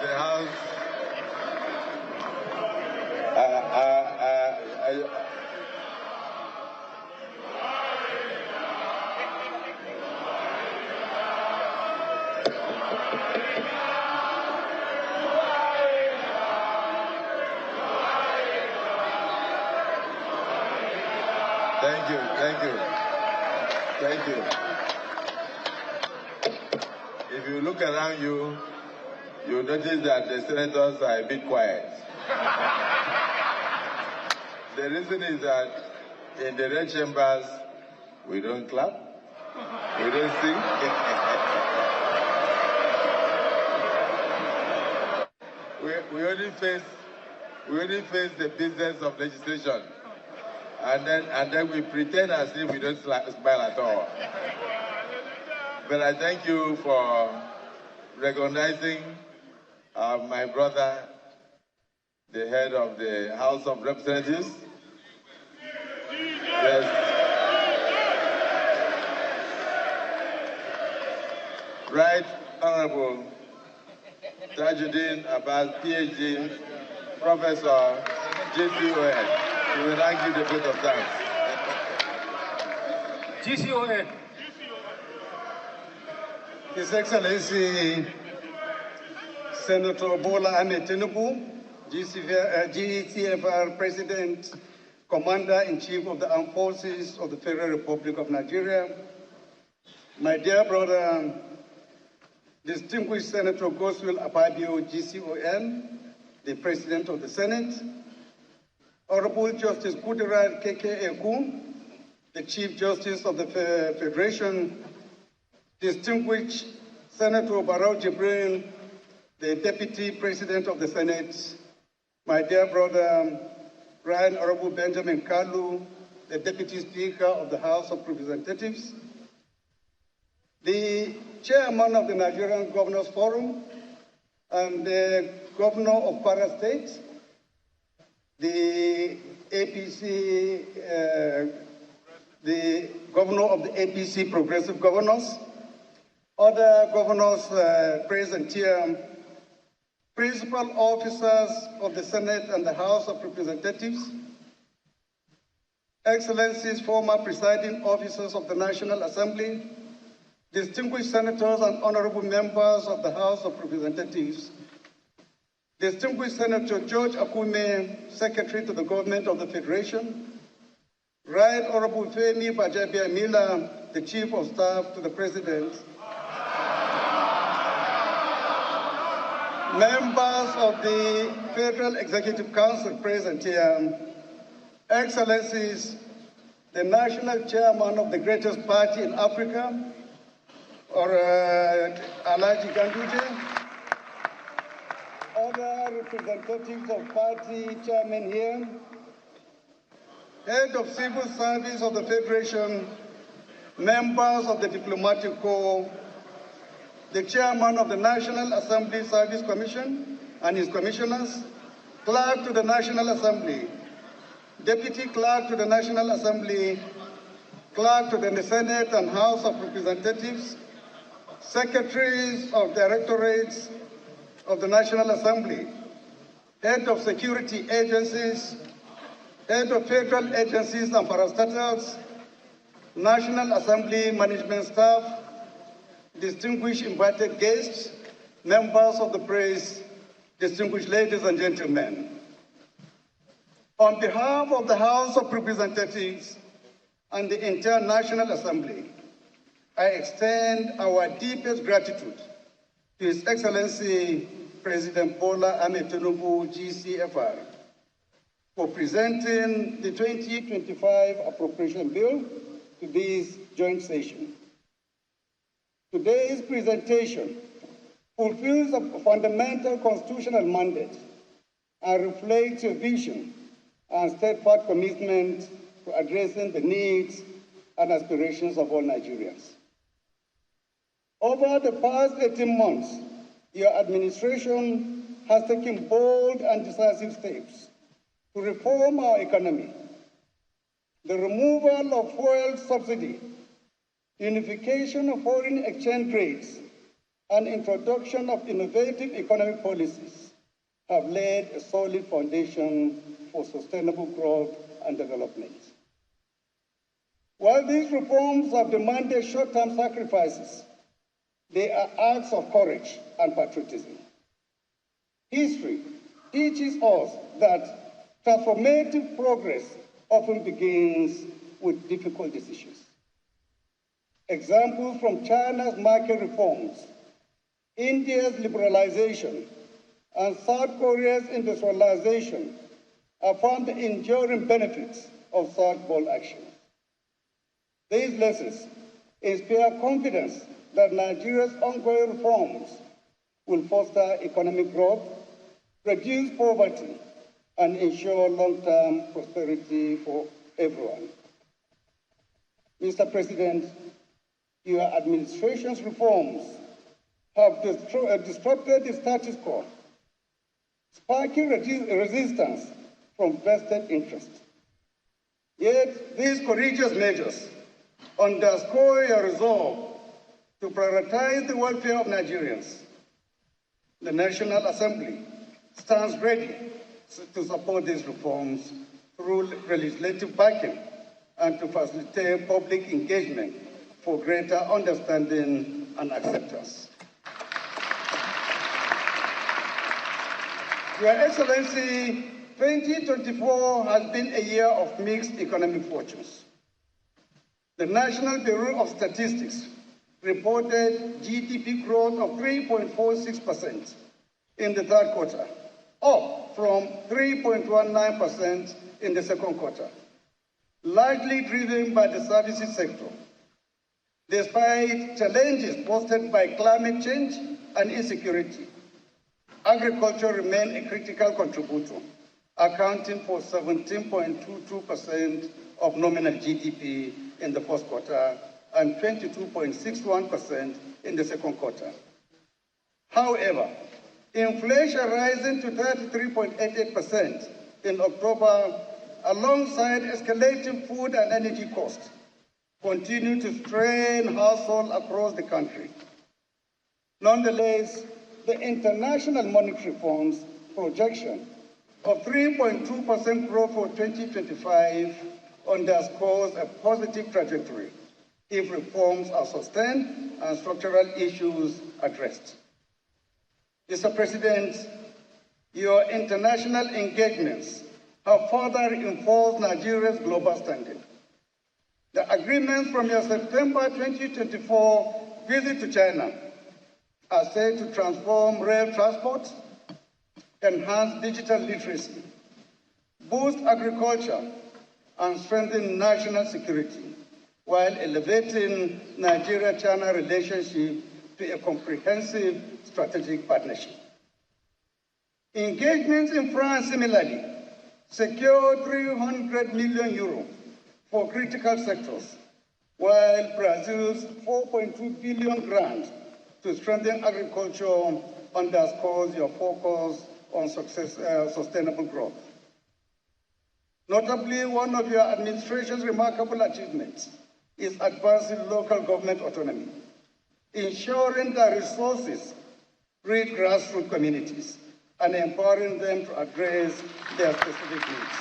E: the House. Thank you. If you look around you, you'll notice that the senators are a bit quiet. The reason is that in the red chambers, we don't clap, we don't sing. we only face the business of legislation. And then we pretend as if we don't smile at all. But I thank you for recognizing my brother, the head of the House of Representatives. Yes. Right Honorable Tajuddin Abbas, PhD, Professor, GCON. We will now give the vote of thanks.
F: GCON. His Excellency Senator Bola Ahmed Tinubu, GCFR President, Commander-in-Chief of the Armed Forces of the Federal Republic of Nigeria, my dear brother, distinguished Senator Goswill Akpabio, GCON, the President of the Senate, Honorable Justice Kudirat Keke Eku, the Chief Justice of the Federation, distinguished Senator Barrow Jibril, the Deputy President of the Senate, my dear brother, Right Honorable Benjamin Kalu, the Deputy Speaker of the House of Representatives, the Chairman of the Nigerian Governors Forum, and the Governor of Kwara State, the APC, the Governor of the APC Progressive Governors, other governors present here, principal officers of the Senate and the House of Representatives, Excellencies, former presiding officers of the National Assembly, distinguished senators and honorable members of the House of Representatives, distinguished Senator George Akume, Secretary to the Government of the Federation, Right Honorable Femi Bajabiamila, the Chief of Staff to the President, members of the Federal Executive Council present here, Excellencies, the National Chairman of the greatest party in Africa, or Alaji Ganduje, other representatives of party chairmen here, head of civil service of the Federation, members of the diplomatic corps, the chairman of the National Assembly Service Commission and his commissioners, clerk to the National Assembly, deputy clerk to the National Assembly, clerk to the Senate and House of Representatives, secretaries of directorates of the National Assembly, head of security agencies, head of federal agencies and parastatals, National Assembly management staff, distinguished invited guests, members of the press, distinguished ladies and gentlemen. On behalf of the House of Representatives and the entire National Assembly, I extend our deepest gratitude to His Excellency President Bola Ahmed Tinubu, GCFR, for presenting the 2025 appropriation bill to this joint session. Today's presentation fulfills a fundamental constitutional mandate and reflects a vision and steadfast commitment to addressing the needs and aspirations of all Nigerians. Over the past 18 months, your administration has taken bold and decisive steps to reform our economy. The removal of fuel subsidy, unification of foreign exchange rates, and introduction of innovative economic policies have laid a solid foundation for sustainable growth and development. While these reforms have demanded short-term sacrifices, they are acts of courage and patriotism. History teaches us that transformative progress often begins with difficult decisions. Examples from China's market reforms, India's liberalization, and South Korea's industrialization have found the enduring benefits of such bold action. These lessons inspire confidence that Nigeria's ongoing reforms will foster economic growth, reduce poverty, and ensure long-term prosperity for everyone. Mr. President, your administration's reforms have disrupted the status quo, sparking resistance from vested interests. Yet these courageous measures underscore your resolve to prioritize the welfare of Nigerians. The National Assembly stands ready to support these reforms through legislative backing and to facilitate public engagement for greater understanding and acceptance. Your Excellency, 2024 has been a year of mixed economic fortunes. The National Bureau of Statistics reported GDP growth of 3.46% in the third quarter, up from 3.19% in the second quarter, largely driven by the services sector. Despite challenges posed by climate change and insecurity, agriculture remained a critical contributor, accounting for 17.22% of nominal GDP in the first quarter and 22.61% in the second quarter. However, inflation rising to 33.88% in October, alongside escalating food and energy costs, continue to strain households across the country. Nonetheless, the International Monetary Fund's projection of 3.2% growth for 2025 underscores a positive trajectory if reforms are sustained and structural issues addressed. Mr. President, your international engagements have further reinforced Nigeria's global standing. The agreements from your September 2024 visit to China are set to transform rail transport, enhance digital literacy, boost agriculture, and strengthen national security, while elevating Nigeria-China relationship to a comprehensive strategic partnership. Engagements in France similarly secured 300 million euros for critical sectors, while Brazil's 4.2 billion grant to strengthen agriculture underscores your focus on sustainable growth. Notably, one of your administration's remarkable achievements is advancing local government autonomy, ensuring that resources reach grassroots communities and empowering them to address their specific needs.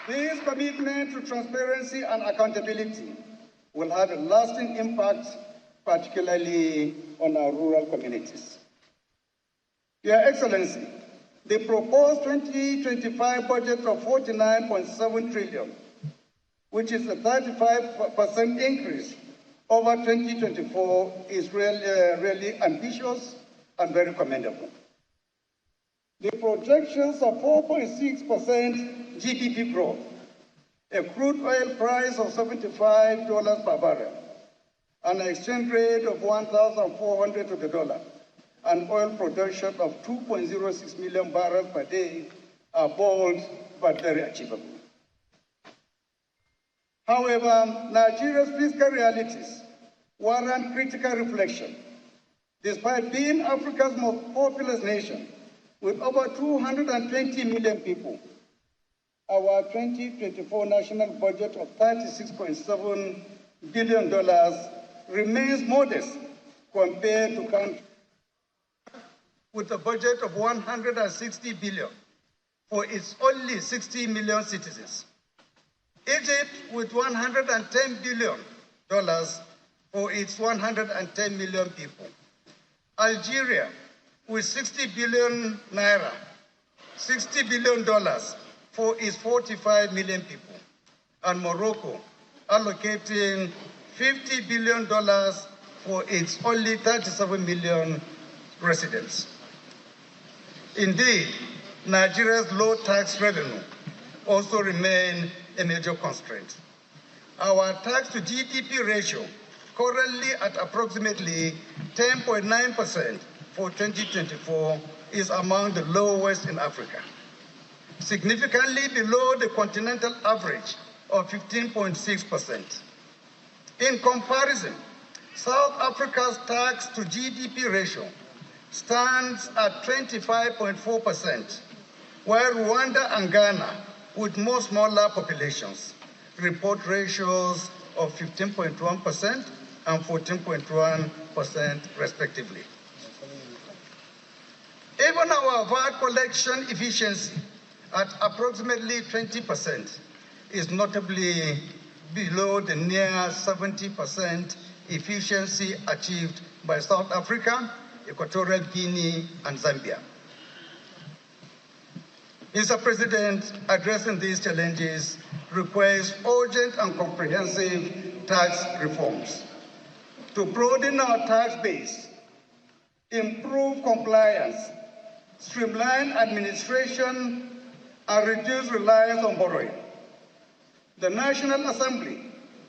F: This commitment to transparency and accountability will have a lasting impact, particularly on our rural communities. Your Excellency, the proposed 2025 budget of 49.7 trillion, which is a 35% increase over 2024, is really ambitious and very commendable. The projections of 4.6% GDP growth, a crude oil price of $75 per barrel, an exchange rate of 1,400 to the dollar, and oil production of 2.06 million barrels per day are bold but very achievable. However, Nigeria's fiscal realities warrant critical reflection. Despite being Africa's most populous nation, with over 220 million people, our 2024 national budget of $36.7 billion remains modest compared to countries with a budget of 160 billion for its only 60 million citizens. Egypt with $110 billion for its 110 million people. Algeria with 60 billion naira, $60 billion for its 45 million people. And Morocco allocating $50 billion for its only 37 million residents. Indeed, Nigeria's low tax revenue also remains a major constraint. Our tax to GDP ratio, currently at approximately 10.9% for 2024, is among the lowest in Africa, significantly below the continental average of 15.6%. In comparison, South Africa's tax to GDP ratio stands at 25.4%, while Rwanda and Ghana, with more smaller populations, report ratios of 15.1% and 14.1% respectively. Even our VAT collection efficiency at approximately 20% is notably below the near 70% efficiency achieved by South Africa, Equatorial Guinea, and Zambia. Mr. President, addressing these challenges requires urgent and comprehensive tax reforms to broaden our tax base, improve compliance, streamline administration, and reduce reliance on borrowing. The National Assembly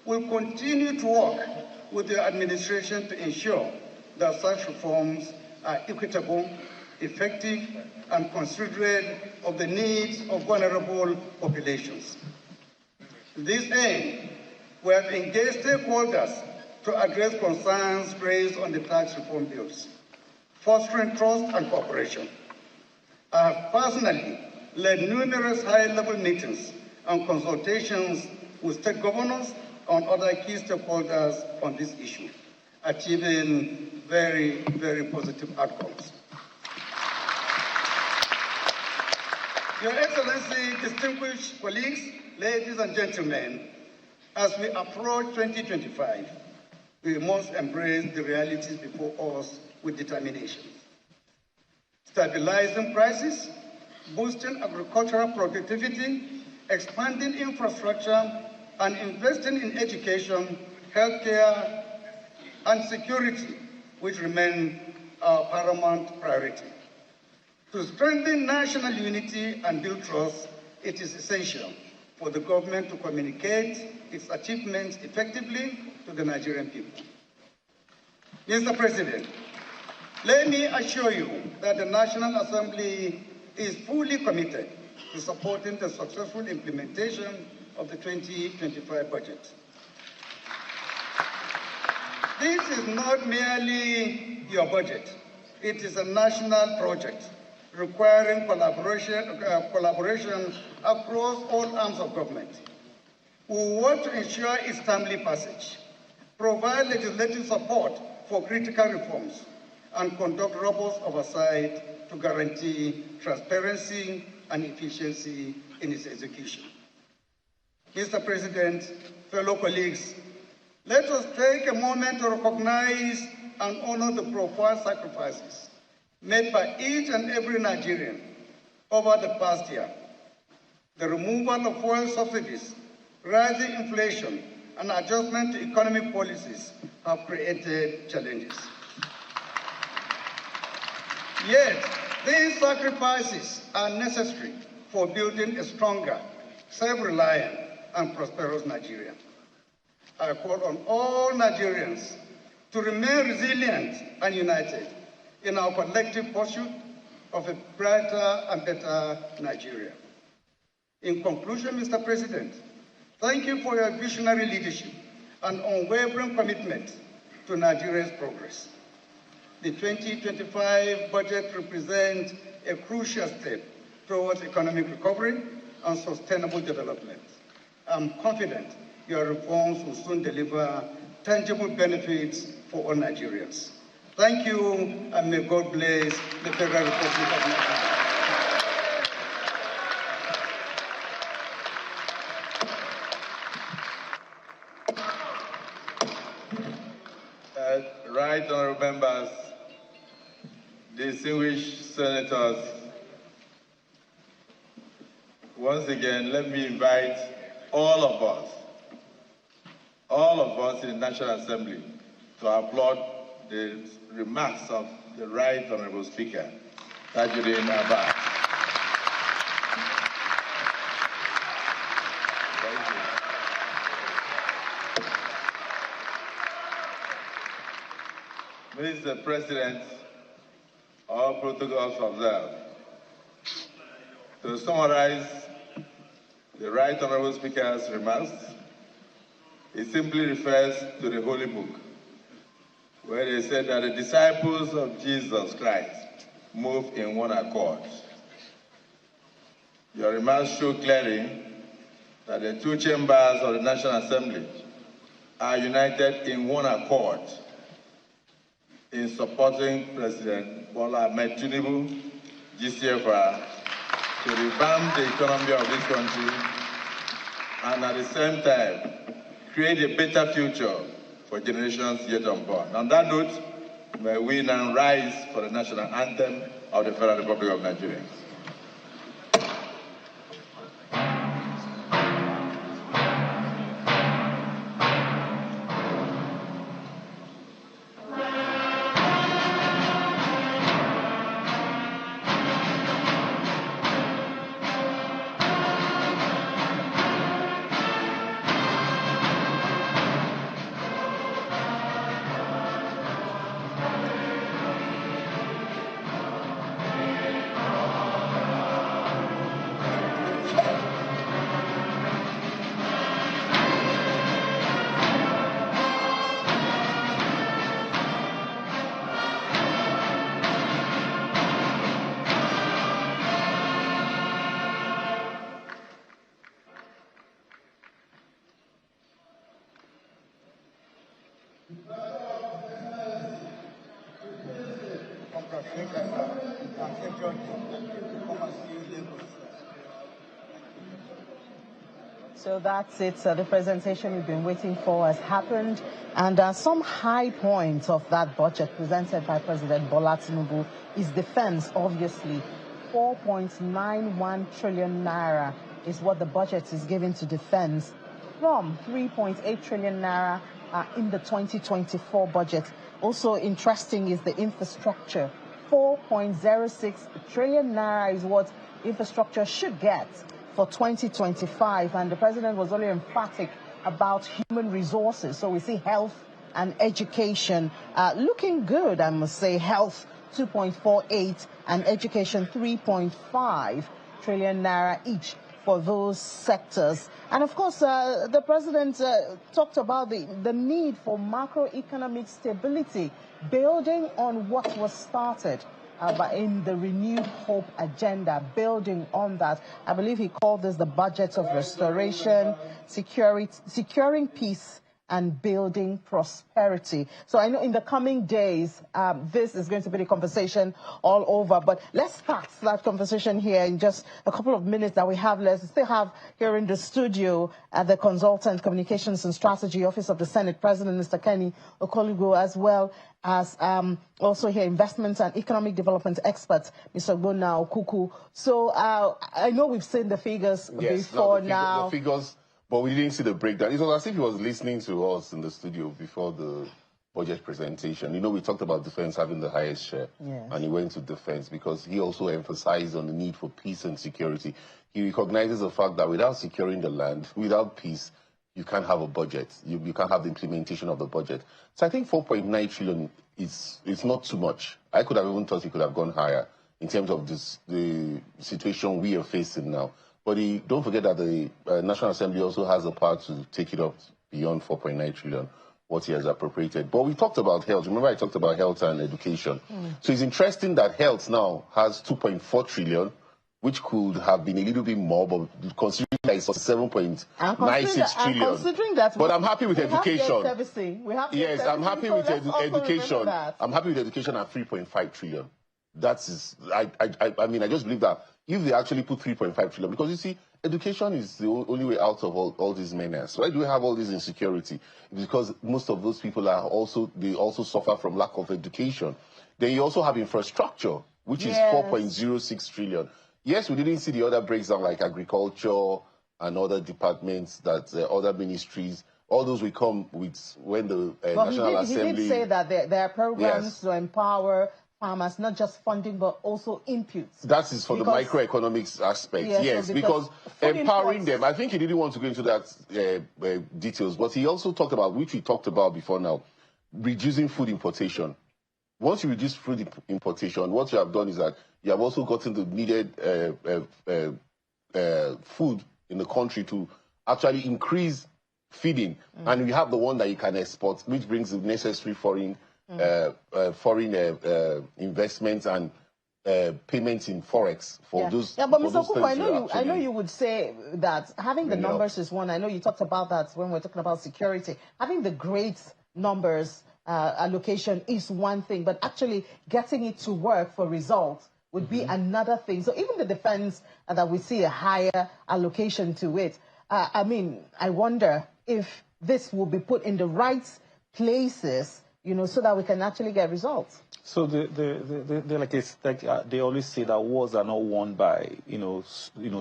F: will continue to work with the administration to ensure that such reforms are equitable, effective, and considerate of the needs of vulnerable populations. To this end, we have engaged stakeholders to address concerns raised on the tax reform bills, fostering trust and cooperation. I have personally led numerous high-level meetings and consultations with state governors and other key stakeholders on this issue, achieving very, very positive outcomes. Your Excellency, distinguished colleagues, ladies and gentlemen, as we approach 2025, we must embrace the realities before us with determination. Stabilizing prices, boosting agricultural productivity, expanding infrastructure, and investing in education, healthcare, and security, which remain our paramount priority. To strengthen national unity and build trust, it is essential for the government to communicate its achievements effectively to the Nigerian people. Mr. President, let me assure you that the National Assembly is fully committed to supporting the successful implementation of the 2025 budget. This is not merely your budget. It is a national project requiring collaboration across all arms of government. We want to ensure its timely passage, provide legislative support for critical reforms, and conduct robust oversight to guarantee transparency and efficiency in its execution. Mr. President, fellow colleagues, let us take a moment to recognize and honor the profound sacrifices made by each and every Nigerian over the past year. The removal of fuel subsidies, rising inflation, and adjustment to economic policies have created challenges. Yet, these sacrifices are necessary for building a stronger, self-reliant, and prosperous Nigeria. I call on all Nigerians to remain resilient and united in our collective pursuit of a brighter and better Nigeria. In conclusion, Mr. President, thank you for your visionary leadership and unwavering commitment to Nigeria's progress. The 2025 budget represents a crucial step towards economic recovery and sustainable development. I'm confident your reforms will soon deliver tangible benefits for all Nigerians. Thank you, and may God bless the Federal Republic of Nigeria.
E: Right honorable members, distinguished senators, once again, let me invite all of us in the National Assembly to applaud the remarks of the Right Honorable Speaker, Tajuddin Abbas. Mr. President, all protocols observed. To summarize the Right Honorable Speaker's remarks, it simply refers to the Holy Book, where they said that the disciples of Jesus Christ move in one accord. Your remarks show clearly that the two chambers of the National Assembly are united in one accord in supporting President Bola Ahmed Tinubu, GCFR, to revamp the economy of this country and at the same time create a better future for generations yet unborn. On that note, may we now rise for the national anthem of the Federal Republic of Nigeria.
A: So that's it. The presentation we've been waiting for has happened. And some high points of that budget presented by President Bola Tinubu is defense, obviously. 4.91 trillion naira is what the budget is giving to defense from 3.8 trillion naira in the 2024 budget. Also interesting is the infrastructure. 4.06 trillion naira is what infrastructure should get for 2025, and the president was only emphatic about human resources. So we see health and education looking good, I must say. Health 2.48 and education 3.5 trillion naira each for those sectors. And of course, the president talked about the need for macroeconomic stability, building on what was started but in the renewed hope agenda, building on that. I believe he called this the budget of restoration, securing peace and building prosperity. So I know in the coming days, this is going to be the conversation all over. But let's start that conversation here in just a couple of minutes that we have. Let's still have here in the studio the Consultant Communications and Strategy Office of the Senate President, Mr. Kenny Okolugo, as well as also here investment and economic development expert, Mr. Gbona Okuku. So I know we've seen the figures before now.
B: The figures, but we didn't see the breakdown. It was as if he was listening to us in the studio before the budget presentation. You know, we talked about defense having the highest share, and he went to defense because he also emphasized on the need for peace and security. He recognizes the fact that without securing the land, without peace, you can't have a budget. You can't have the implementation of the budget. So I think 4.9 trillion is not too much. I could have even thought it could have gone higher in terms of the situation we are facing now. But don't forget that the National Assembly also has the power to take it up beyond 4.9 trillion, what he has appropriated. But we talked about health. Remember I talked about health and education. So it's interesting that health now has 2.4 trillion, which could have been a little bit more, but considering that is for 7.96 trillion.
A: Considering that,
B: but I'm happy with education.
A: Yes,
B: I'm happy with education. I'm happy with education at 3.5 trillion. I mean, I just believe that if they actually put 3.5 trillion, because you see, education is the only way out of all these menace. Why do we have all this insecurity? Because most of those people they also suffer from lack of education. Then you also have infrastructure, which is 4.06 trillion. Yes, we didn't see the other breakdown like agriculture and other departments, that other ministries. All those will come with when the National Assembly...
A: He did say that there are programs to empower farmers, not just funding, but also inputs.
B: That is for the microeconomics aspect, yes, because empowering them, I think he didn't want to go into that details, but he also talked about, which we talked about before now, reducing food importation. Once you reduce food importation, what you have done is that you have also gotten the needed food in the country to actually increase feeding. And we have the one that you can export, which brings the necessary foreign investments and payments in forex for those.
A: Yeah, but Mr. Kuku, I know you would say that having the numbers is one. I know you talked about that when we're talking about security. Having the great numbers allocation is one thing, but actually getting it to work for results would be another thing. So even the defense that we see a higher allocation to it, I mean, I wonder if this will be put in the right places, you know, so that we can actually get results.
C: So they always say that wars are not won by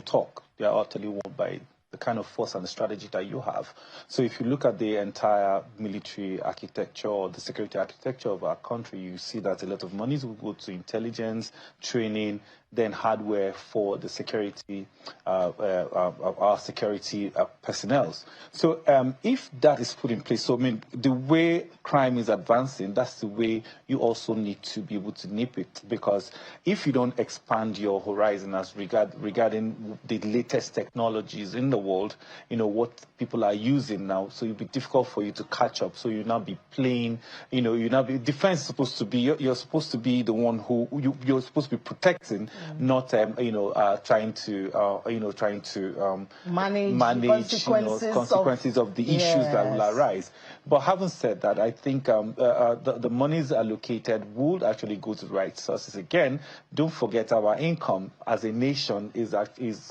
C: talk. They are utterly won by the kind of force and the strategy that you have. So if you look at the entire military architecture or the security architecture of our country, you see that a lot of monies will go to intelligence, training, then hardware for the security, our security personnel. So if that is put in place, so I mean, the way crime is advancing, that's the way you also need to be able to nip it. Because if you don't expand your horizon as regarding the latest technologies in the world, you know, what people are using now, so it'll be difficult for you to catch up. So you'll not be playing, you know, defense is supposed to be, you're supposed to be the one who, you're supposed to be protecting, not trying to manage consequences of the issues that will arise. But having said that, I think the monies allocated would actually go to the right sources. Again, don't forget our income as a nation is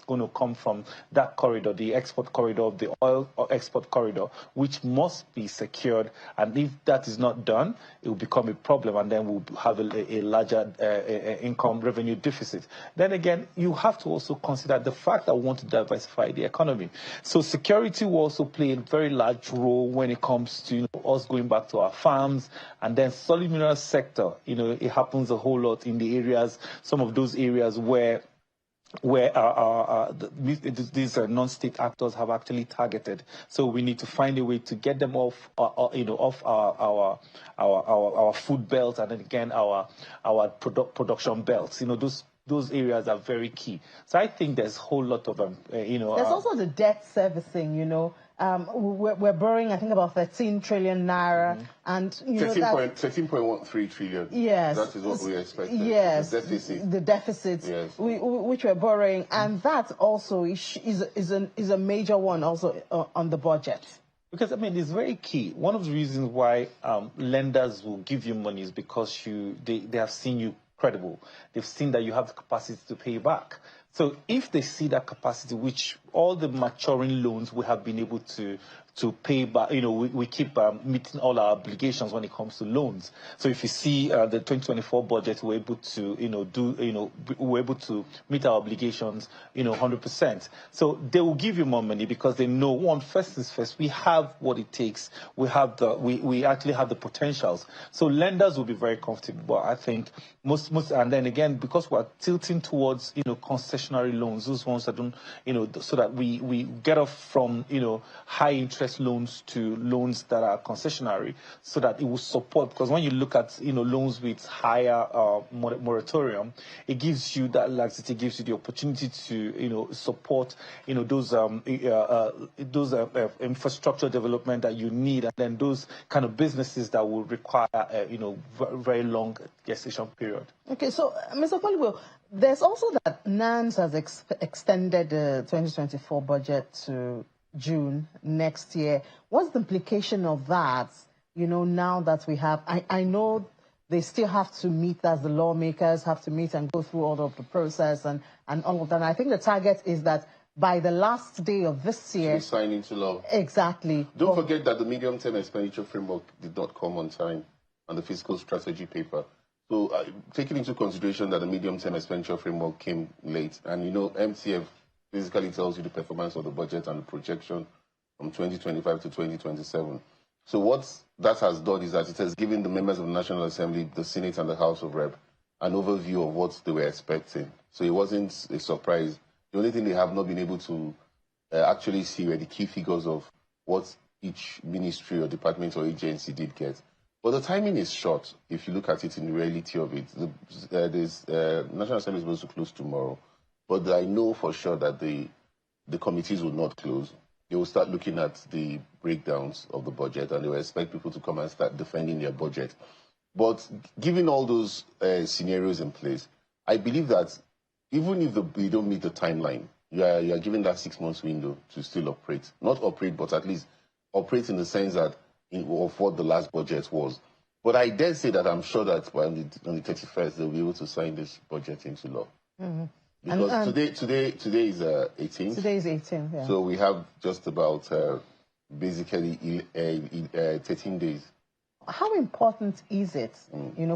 C: going to come from that corridor, the export corridor of the oil export corridor, which must be secured. And if that is not done, it will become a problem, and then we'll have a larger income revenue deficit. Then again, you have to also consider the fact that we want to diversify the economy. So security will also play a very large role when it comes to us going back to our farms. And then solid mineral sector, it happens a whole lot in the areas, some of those areas where these non-state actors have actually targeted. So we need to find a way to get them off our food belt, and then again our production belts. Those areas are very key. So I think there's a whole lot of There's
A: also the debt servicing. We're borrowing, I think, about 13 trillion naira, and
B: 13.13 trillion.
A: Yes,
B: that is what we expect.
A: Yes,
B: the deficit.
A: Yes, which we're borrowing, and that also is a major one also on the budget.
C: Because, I mean, it's very key. One of the reasons why lenders will give you money is because they have seen you credible. They've seen that you have the capacity to pay back. So if they see that capacity, which all the maturing loans we have been able to pay back, we keep meeting all our obligations when it comes to loans. So if you see the 2024 budget, we're able to, we're able to meet our obligations, 100%. So they will give you more money because they know, first is first, we have what it takes. We have we actually have the potentials. So lenders will be very comfortable. But I think most, and then again, because we're tilting towards, concessionary loans, those ones that don't, so that we get off from, high interest loans to loans that are concessionary, so that it will support. Because when you look at loans with higher moratorium, it gives you that laxity, gives you the opportunity to support those infrastructure development that you need, and then those kind of businesses that will require very long gestation period.
A: Okay, so, Mr. Polibo, there's also that NANS has extended the 2024 budget to June next year. What's the implication of that, now that we have... I know they still have to meet, as the lawmakers have to meet and go through all of the process and all of that. And I think the target is that by the last day of this year...
B: Sign into law.
A: Exactly.
B: Don't forget that the medium-term expenditure framework did not come on time on the fiscal strategy paper. So taking into consideration that the medium-term expenditure framework came late, and MTF basically tells you the performance of the budget and the projection from 2025 to 2027. So what that has done is that it has given the members of the National Assembly, the Senate and the House of Rep, an overview of what they were expecting. So it wasn't a surprise. The only thing they have not been able to actually see were the key figures of what each ministry or department or agency did get. But the timing is short if you look at it in the reality of it. The National Assembly is supposed to close tomorrow, but I know for sure that the committees will not close. They will start looking at the breakdowns of the budget, and they will expect people to come and start defending their budget. But given all those scenarios in place, I believe that even if we don't meet the timeline, you are given that 6 months window to still operate. Not operate, but at least operate in the sense that of what the last budget was. But I dare say that I'm sure that on the 31st, they'll be able to sign this budget into law. Mm-hmm. Because today is 18th. Today is 18th, yeah. So we have just about basically 13 days.
A: How important is it,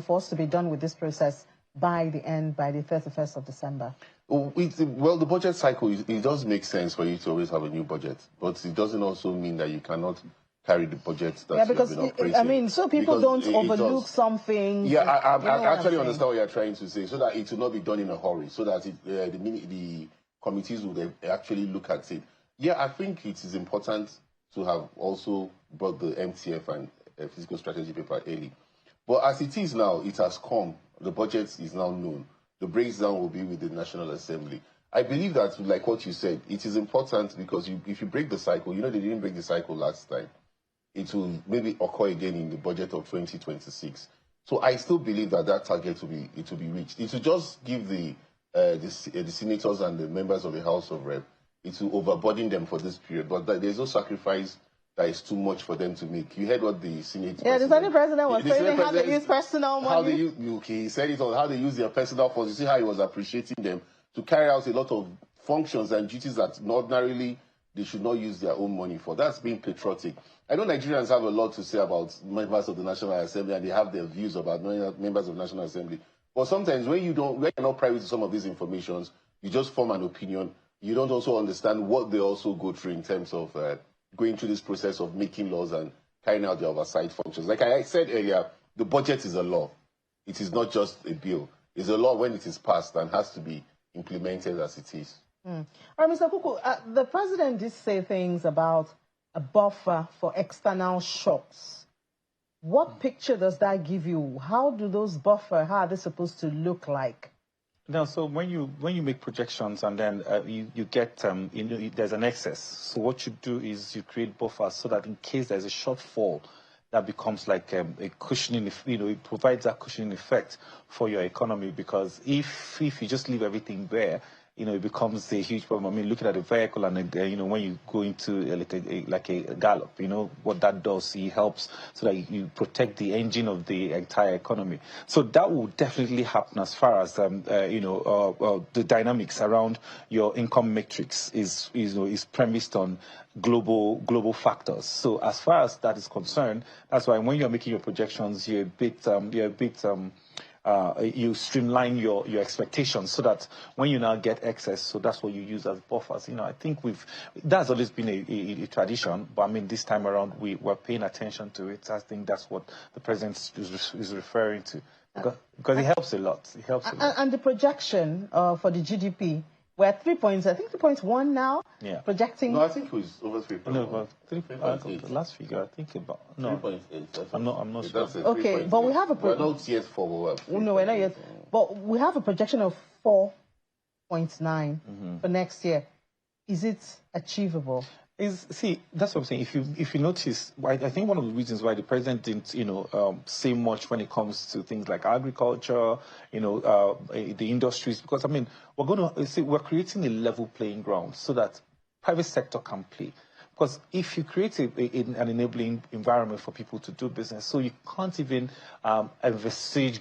A: for us to be done with this process by the 31st of December?
B: Well, the budget cycle, it does make sense for you to always have a new budget, but it doesn't also mean that you cannot carry the budget that you have been operating.
A: So people don't overlook something.
B: Yeah, I actually understand what you're trying to say, so that it will not be done in a hurry, so that the committees will actually look at it. Yeah, I think it is important to have also brought the MTF and fiscal strategy paper early. But as it is now, it has come. The budget is now known. The breakdown will be with the National Assembly. I believe that, like what you said, it is important because if you break the cycle, they didn't break the cycle last time. It will maybe occur again in the budget of 2026. So I still believe that target will be reached. It will just give the senators and the members of the House of Rep, it will overburden them for this period. But there's no sacrifice that is too much for them to make. You heard what the Senate
A: the Senate President was saying how they use personal money.
B: He said it on how they use their personal funds. You see how he was appreciating them to carry out a lot of functions and duties that ordinarily they should not use their own money for. That's being patriotic. I know Nigerians have a lot to say about members of the National Assembly, and they have their views about members of the National Assembly. But sometimes when you're not privy to some of these informations, you just form an opinion. You don't also understand what they also go through in terms of going through this process of making laws and carrying out the oversight functions. Like I said earlier, the budget is a law. It is not just a bill. It's a law when it is passed and has to be implemented as it is.
A: All right, Mr. Kuku, the president did say things about a buffer for external shocks. What picture does that give you? How do those buffer, how are they supposed to look like?
C: No, so when you make projections and then you get there's an excess. So what you do is you create buffers so that in case there's a shortfall, that becomes like a cushioning, it provides that cushioning effect for your economy. Because if you just leave everything there, it becomes a huge problem. I mean, looking at the vehicle and, when you go into like a gallop, what that does, it helps so that you protect the engine of the entire economy. So that will definitely happen as far as, the dynamics around your income matrix is premised on global factors. So as far as that is concerned, that's why when you're making your projections, you streamline your expectations so that when you now get excess, so that's what you use as buffers. I think that's always been a tradition, but I mean this time around we're paying attention to it. I think that's what the president is referring to because it helps a lot. It helps a lot.
A: And the projection for the GDP. We're at 3.1 now.
C: Yeah.
A: Projecting.
B: No, I think it was over 3.1.
C: No, about 3.8. The last figure, I think about
B: 3.8.
C: I'm not sure.
A: Okay, but we have a
B: we're not yet for.
A: No, we're not yet. But we have a projection of 4.9 for next year. Is it achievable?
C: See, that's what I'm saying. If you notice, I think one of the reasons why the president didn't, say much when it comes to things like agriculture, the industries, because I mean, we're creating a level playing ground so that private sector can play. Because if you create an enabling environment for people to do business, so you can't even envisage,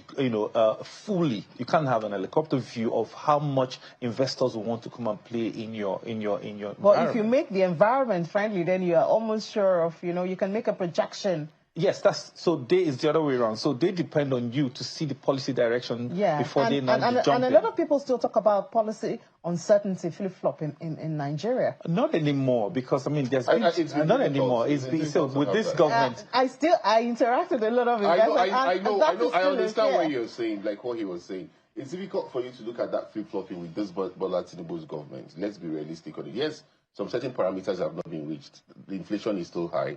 C: fully. You can't have an helicopter view of how much investors will want to come and play in your environment.
A: Well, if you make the environment friendly, then you are almost sure of, you can make a projection.
C: Yes, it's the other way around. So they depend on you to see the policy direction before they jump in.
A: And a lot of people still talk about policy uncertainty, flip-flop in Nigeria.
C: Not anymore, because, I mean, there's been... not anymore. With this government...
A: I interact with a lot of investors.
B: I understand what you're saying, like what he was saying. It's difficult for you to look at that flip-flopping with this Bola Tinubu's government. Let's be realistic on it. Yes, some certain parameters have not been reached. The inflation is still high.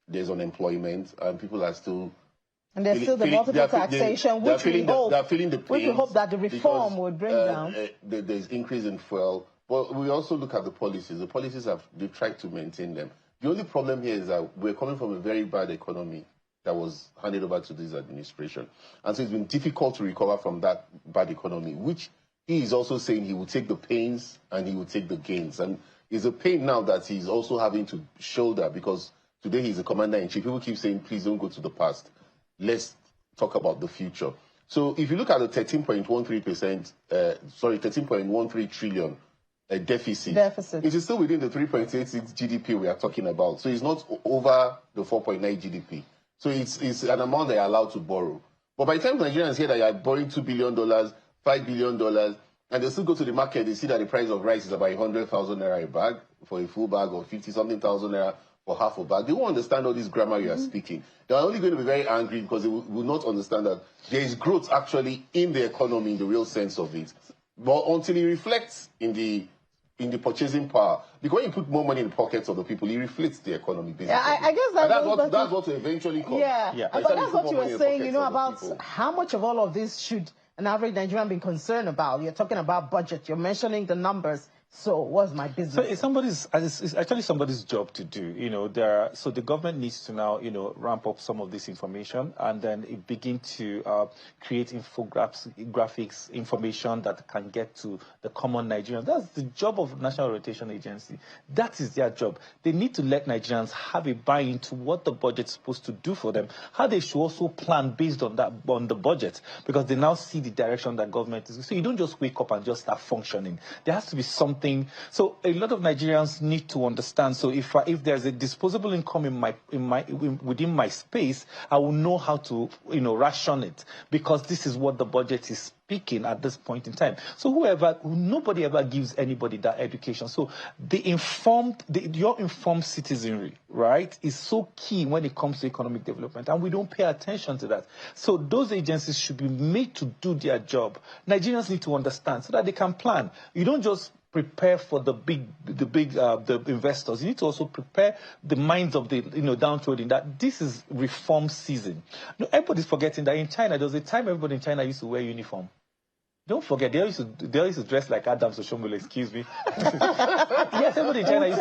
B: There's unemployment, and people are still...
A: And there's still the multiple taxation, which we hope that the reform would bring down.
B: There's increase in fuel. But we also look at the policies. The policies, they've tried to maintain them. The only problem here is that we're coming from a very bad economy that was handed over to this administration. And so it's been difficult to recover from that bad economy, which he is also saying he will take the pains and he will take the gains. And it's a pain now that he's also having to shoulder, because today he's the commander-in-chief. People keep saying, please don't go to the past. Let's talk about the future. So if you look at the 13.13 trillion deficit, it is still within the 3.86 GDP we are talking about. So it's not over the 4.9 GDP. So it's an amount they are allowed to borrow. But by the time Nigerians hear that you are borrowing $2 billion, $5 billion, and they still go to the market, they see that the price of rice is about 100,000 naira a bag for a full bag, or 50-something thousand naira for half a bag. They won't understand all this grammar you are speaking. They are only going to be very angry because they will not understand that there is growth actually in the economy in the real sense of it. But until it reflects in the purchasing power, because when you put more money in the pockets of the people, it reflects the economy basically.
A: Yeah, I guess
B: that's what eventually comes.
A: Yeah. But that's what you were saying, about how much of all of this should an average Nigerian be concerned about. You're talking about budget. You're mentioning the numbers. So what's my business?
C: So it's actually somebody's job to do. So the government needs to now, ramp up some of this information, and then it begin to create graphics, information that can get to the common Nigerian. That's the job of National Orientation Agency. That is their job. They need to let Nigerians have a buy-in to what the budget is supposed to do for them, how they should also plan based on the budget, because they now see the direction that government is. So you don't just wake up and just start functioning. There has to be something. So a lot of Nigerians need to understand. So if there's a disposable income within my space, I will know how to ration it, because this is what the budget is speaking at this point in time. So nobody ever gives anybody that education. So your informed citizenry, right, is so key when it comes to economic development, and we don't pay attention to that. So those agencies should be made to do their job. Nigerians need to understand so that they can plan. You don't just prepare for the investors. You need to also prepare the minds of the downtrodden that this is reform season. Everybody's forgetting that in China, there was a time everybody in China used to wear uniform. Don't forget, they used to dress like Adams Oshomole, excuse me. Yes, everybody in China used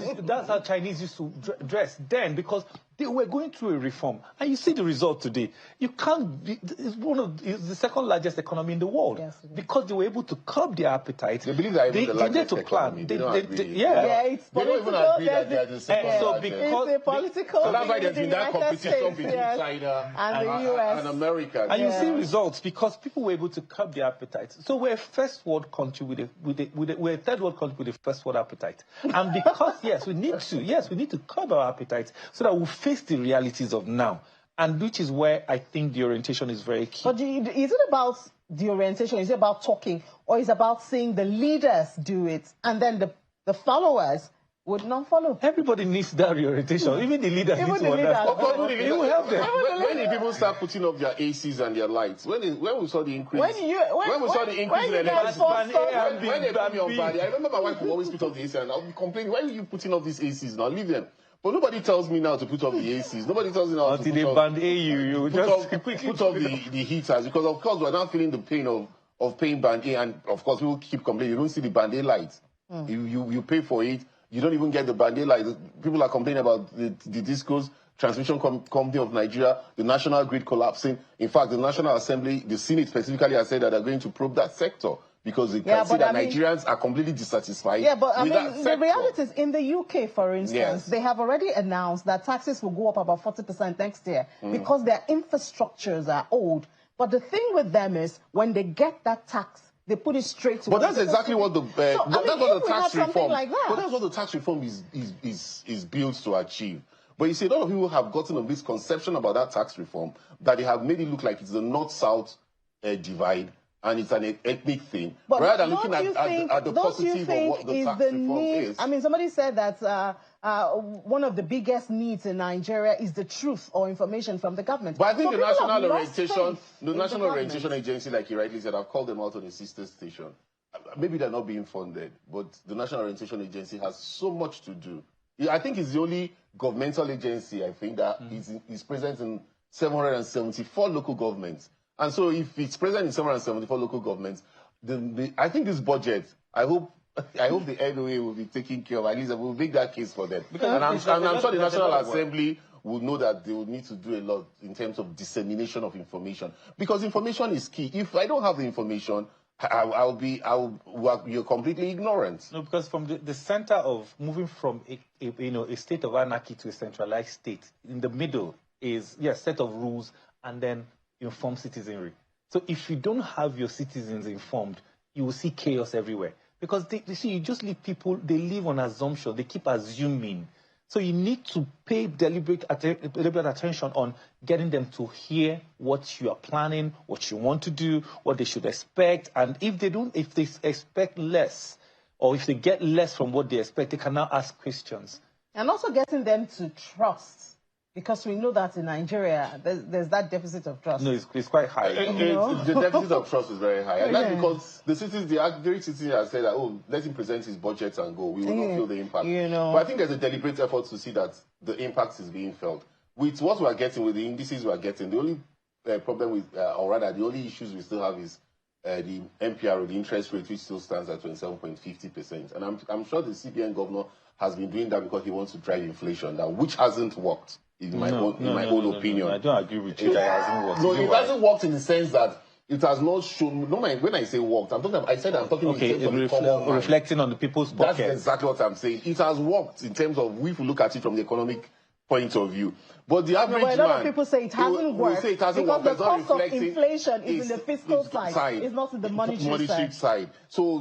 C: to. That's how Chinese used to dress then, because they were going through a reform. And you see the result today. It's the second largest economy in the world. Yes, because they were able to curb their appetite.
B: They believe that even the largest economy. They don't agree.
A: It's political.
B: They don't even agree that they are the second largest.
A: It's political.
B: So that's why there's been that competition between China and the US. And America.
C: And you see results because people were able to curb their appetite. So we're a first world country we're a third world country with a first world appetite. And because, we need to curb our appetite so that we'll face the realities of now. And which is where I think the orientation is very key.
A: But is it about the orientation? Is it about talking? Or is it about seeing the leaders do it and then the followers would not follow?
C: Everybody needs that reorientation. Even the leaders need to understand. It will help them.
B: When did people start putting up their ACs and their lights? When we saw the increase? When we saw the increase in electricity? When they put me on body, I remember my wife would always put up the AC and I'll be complaining, why are you putting up these ACs now? Leave them. But nobody tells me now to put up the ACs. Nobody tells me now to put up the heaters, because of course we're now feeling the pain of of paying Band A, and of course, people keep complaining, you don't see the Band A lights. You pay for it, you don't even get the Band A lights. People are complaining about the Discos, Transmission Company of Nigeria, the national grid collapsing. In fact, the National Assembly, the Senate specifically, has said that they're going to probe that sector because they can see that Nigerians are completely dissatisfied with that sector.
A: The reality is, in the UK, for instance, they have already announced that taxes will go up about 40% next year because their infrastructures are old. But the thing with them is, when they get that tax, they put it straight to.
B: But that's exactly what the that's what the tax reform.
A: Like that.
B: But that's what the tax reform is built to achieve. But you see, a lot of people have gotten a misconception about that tax reform, that they have made it look like it's a north-south divide and it's an ethnic thing,
A: but
B: rather than looking at the positive of what the tax reform is.
A: I mean, somebody said that one of the biggest needs in Nigeria is the truth or information from the government.
B: But I think the National Orientation Agency, like you rightly said, I've called them out on a sister station. Maybe they're not being funded, but the National Orientation Agency has so much to do. I think it's the only governmental agency, I think, that is present in 774 local governments. And so if it's present in 774 local governments, I think this budget, I hope the NOA will be taking care of, at least we'll make that case for them. And I'm sure the National Assembly will know that they will need to do a lot in terms of dissemination of information. Because information is key. If I don't have the information, you're completely ignorant.
C: No, because from the center of moving from a state of anarchy to a centralized state, in the middle is set of rules and then informed citizenry. So if you don't have your citizens informed, you will see chaos everywhere. Because you just leave people, they live on assumption, they keep assuming. So you need to pay deliberate attention on getting them to hear what you are planning, what you want to do, what they should expect. And if they expect less, or if they get less from what they expect, they can now ask questions.
A: And also getting them to trust. Because we know that in Nigeria, there's that deficit of trust.
C: No, it's quite high.
B: The deficit of trust is very high. And that's because the average citizen has said that, let him present his budget and go. We will not feel the impact. But I think there's a deliberate effort to see that the impact is being felt. With what we are getting, with the indices we are getting, the only problem with, or rather, the only issues we still have is the MPR, the interest rate, which still stands at 27.50%. And I'm sure the CBN governor has been doing that because he wants to drive inflation down, which hasn't worked. In my own opinion.
C: I don't agree with you. That hasn't worked.
B: No, it hasn't worked in the sense that it has not shown. No, when I say worked, I'm talking
C: reflecting on the people's pocket.
B: That's exactly what I'm saying. It has worked in terms of if we look at it from the economic point of view. But the average man,
A: a lot of people say it hasn't worked because the cost of inflation is in the fiscal side. It's not in the monetary side.
B: So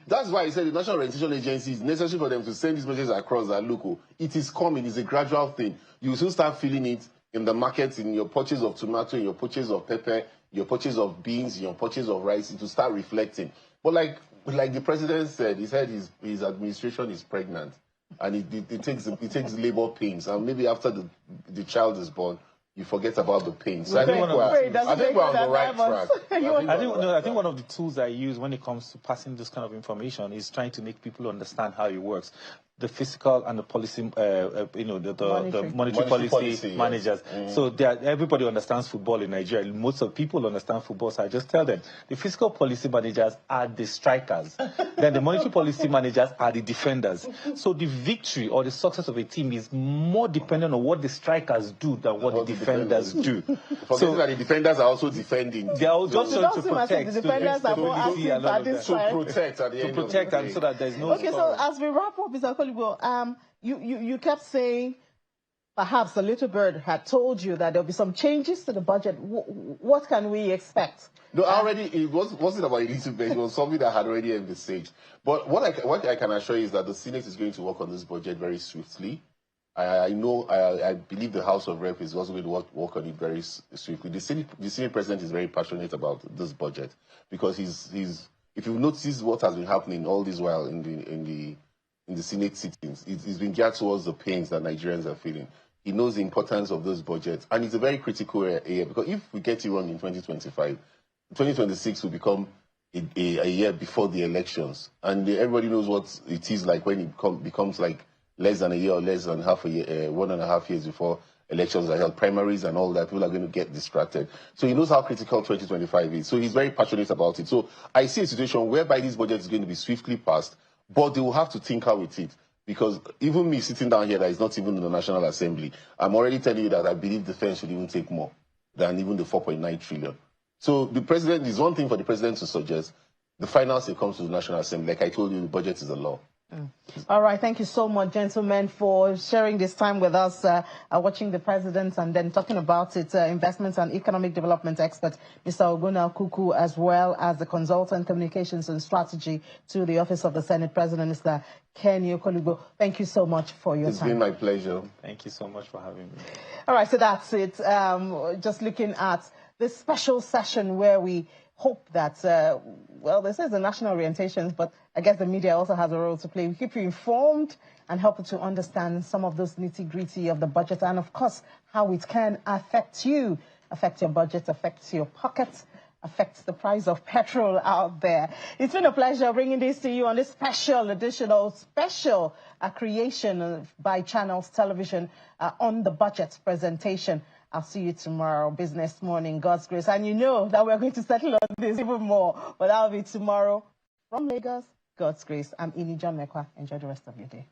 B: that's why I said the National Orientation Agency is necessary for them to send these messages across that local. It is coming. It's a gradual thing. You will soon start feeling it in the markets, in your purchase of tomato, in your purchase of pepper, your purchase of beans, your purchase of rice. It will start reflecting. But like the president said, he said his administration is pregnant. And it takes labor pains, and maybe after the child is born, you forget about the pain. So I think we're on the right track.
C: I think one of the tools I use when it comes to passing this kind of information is trying to make people understand how it works. The fiscal and the policy, the monetary policy managers. Yes. So everybody understands football in Nigeria. Most of people understand football, so I just tell them the fiscal policy managers are the strikers. Then the monetary policy managers are the defenders. So the victory or the success of a team is more dependent on what the strikers do than what the defenders do.
B: So that the defenders are also defending.
C: They are just trying to protect.
A: The defenders are more active at this time.
B: To protect at the end of the day.
C: And so that there's no.
A: Okay, so as we wrap up, Mr. Kolibo, you kept saying perhaps the little bird had told you that there'll be some changes to the budget. What can we expect?
B: No, it wasn't about a little bit. It was something that had already envisaged. But what I can assure you is that the Senate is going to work on this budget very swiftly. I believe the House of Rep is also going to work on it very swiftly. The Senate President is very passionate about this budget because if you notice what has been happening all this while in the Senate sittings, it's been geared towards the pains that Nigerians are feeling. He knows the importance of those budgets, and it's a very critical year because if we get it wrong in 2025, 2026 will become a year before the elections, and everybody knows what it is like when it becomes like less than a year or less than half a year, 1.5 years before elections are held, primaries and all that, people are going to get distracted. So he knows how critical 2025 is. So he's very passionate about it. So I see a situation whereby this budget is going to be swiftly passed, but they will have to tinker with it. Because even me sitting down here that is not even in the National Assembly, I'm already telling you that I believe defense should even take more than even the 4.9 trillion. So the president, is one thing for the president to suggest. The final say comes to the National Assembly. Like I told you, the budget is a law.
A: All right. Thank you so much, gentlemen, for sharing this time with us, watching the president and then talking about it. Investments and economic development expert, Mr. Oguna Kuku, as well as the consultant communications and strategy to the Office of the Senate President, Mr. Kenny Okolugo. Thank you so much for your time.
B: It's been my pleasure.
C: Thank you so much for having me.
A: All right. So that's it. Just looking at this special session where we hope that, well, this is the national orientations, but I guess the media also has a role to play. We keep you informed and help you to understand some of those nitty-gritty of the budget and, of course, how it can affect you, affect your budget, affect your pockets, affect the price of petrol out there. It's been a pleasure bringing this to you on this special creation by Channels Television on the budget presentation. I'll see you tomorrow, Business Morning, God's grace. And you know that we're going to settle on this even more, but that'll be tomorrow from Lagos, God's grace. I'm Ini John Mekwa. Enjoy the rest of your day.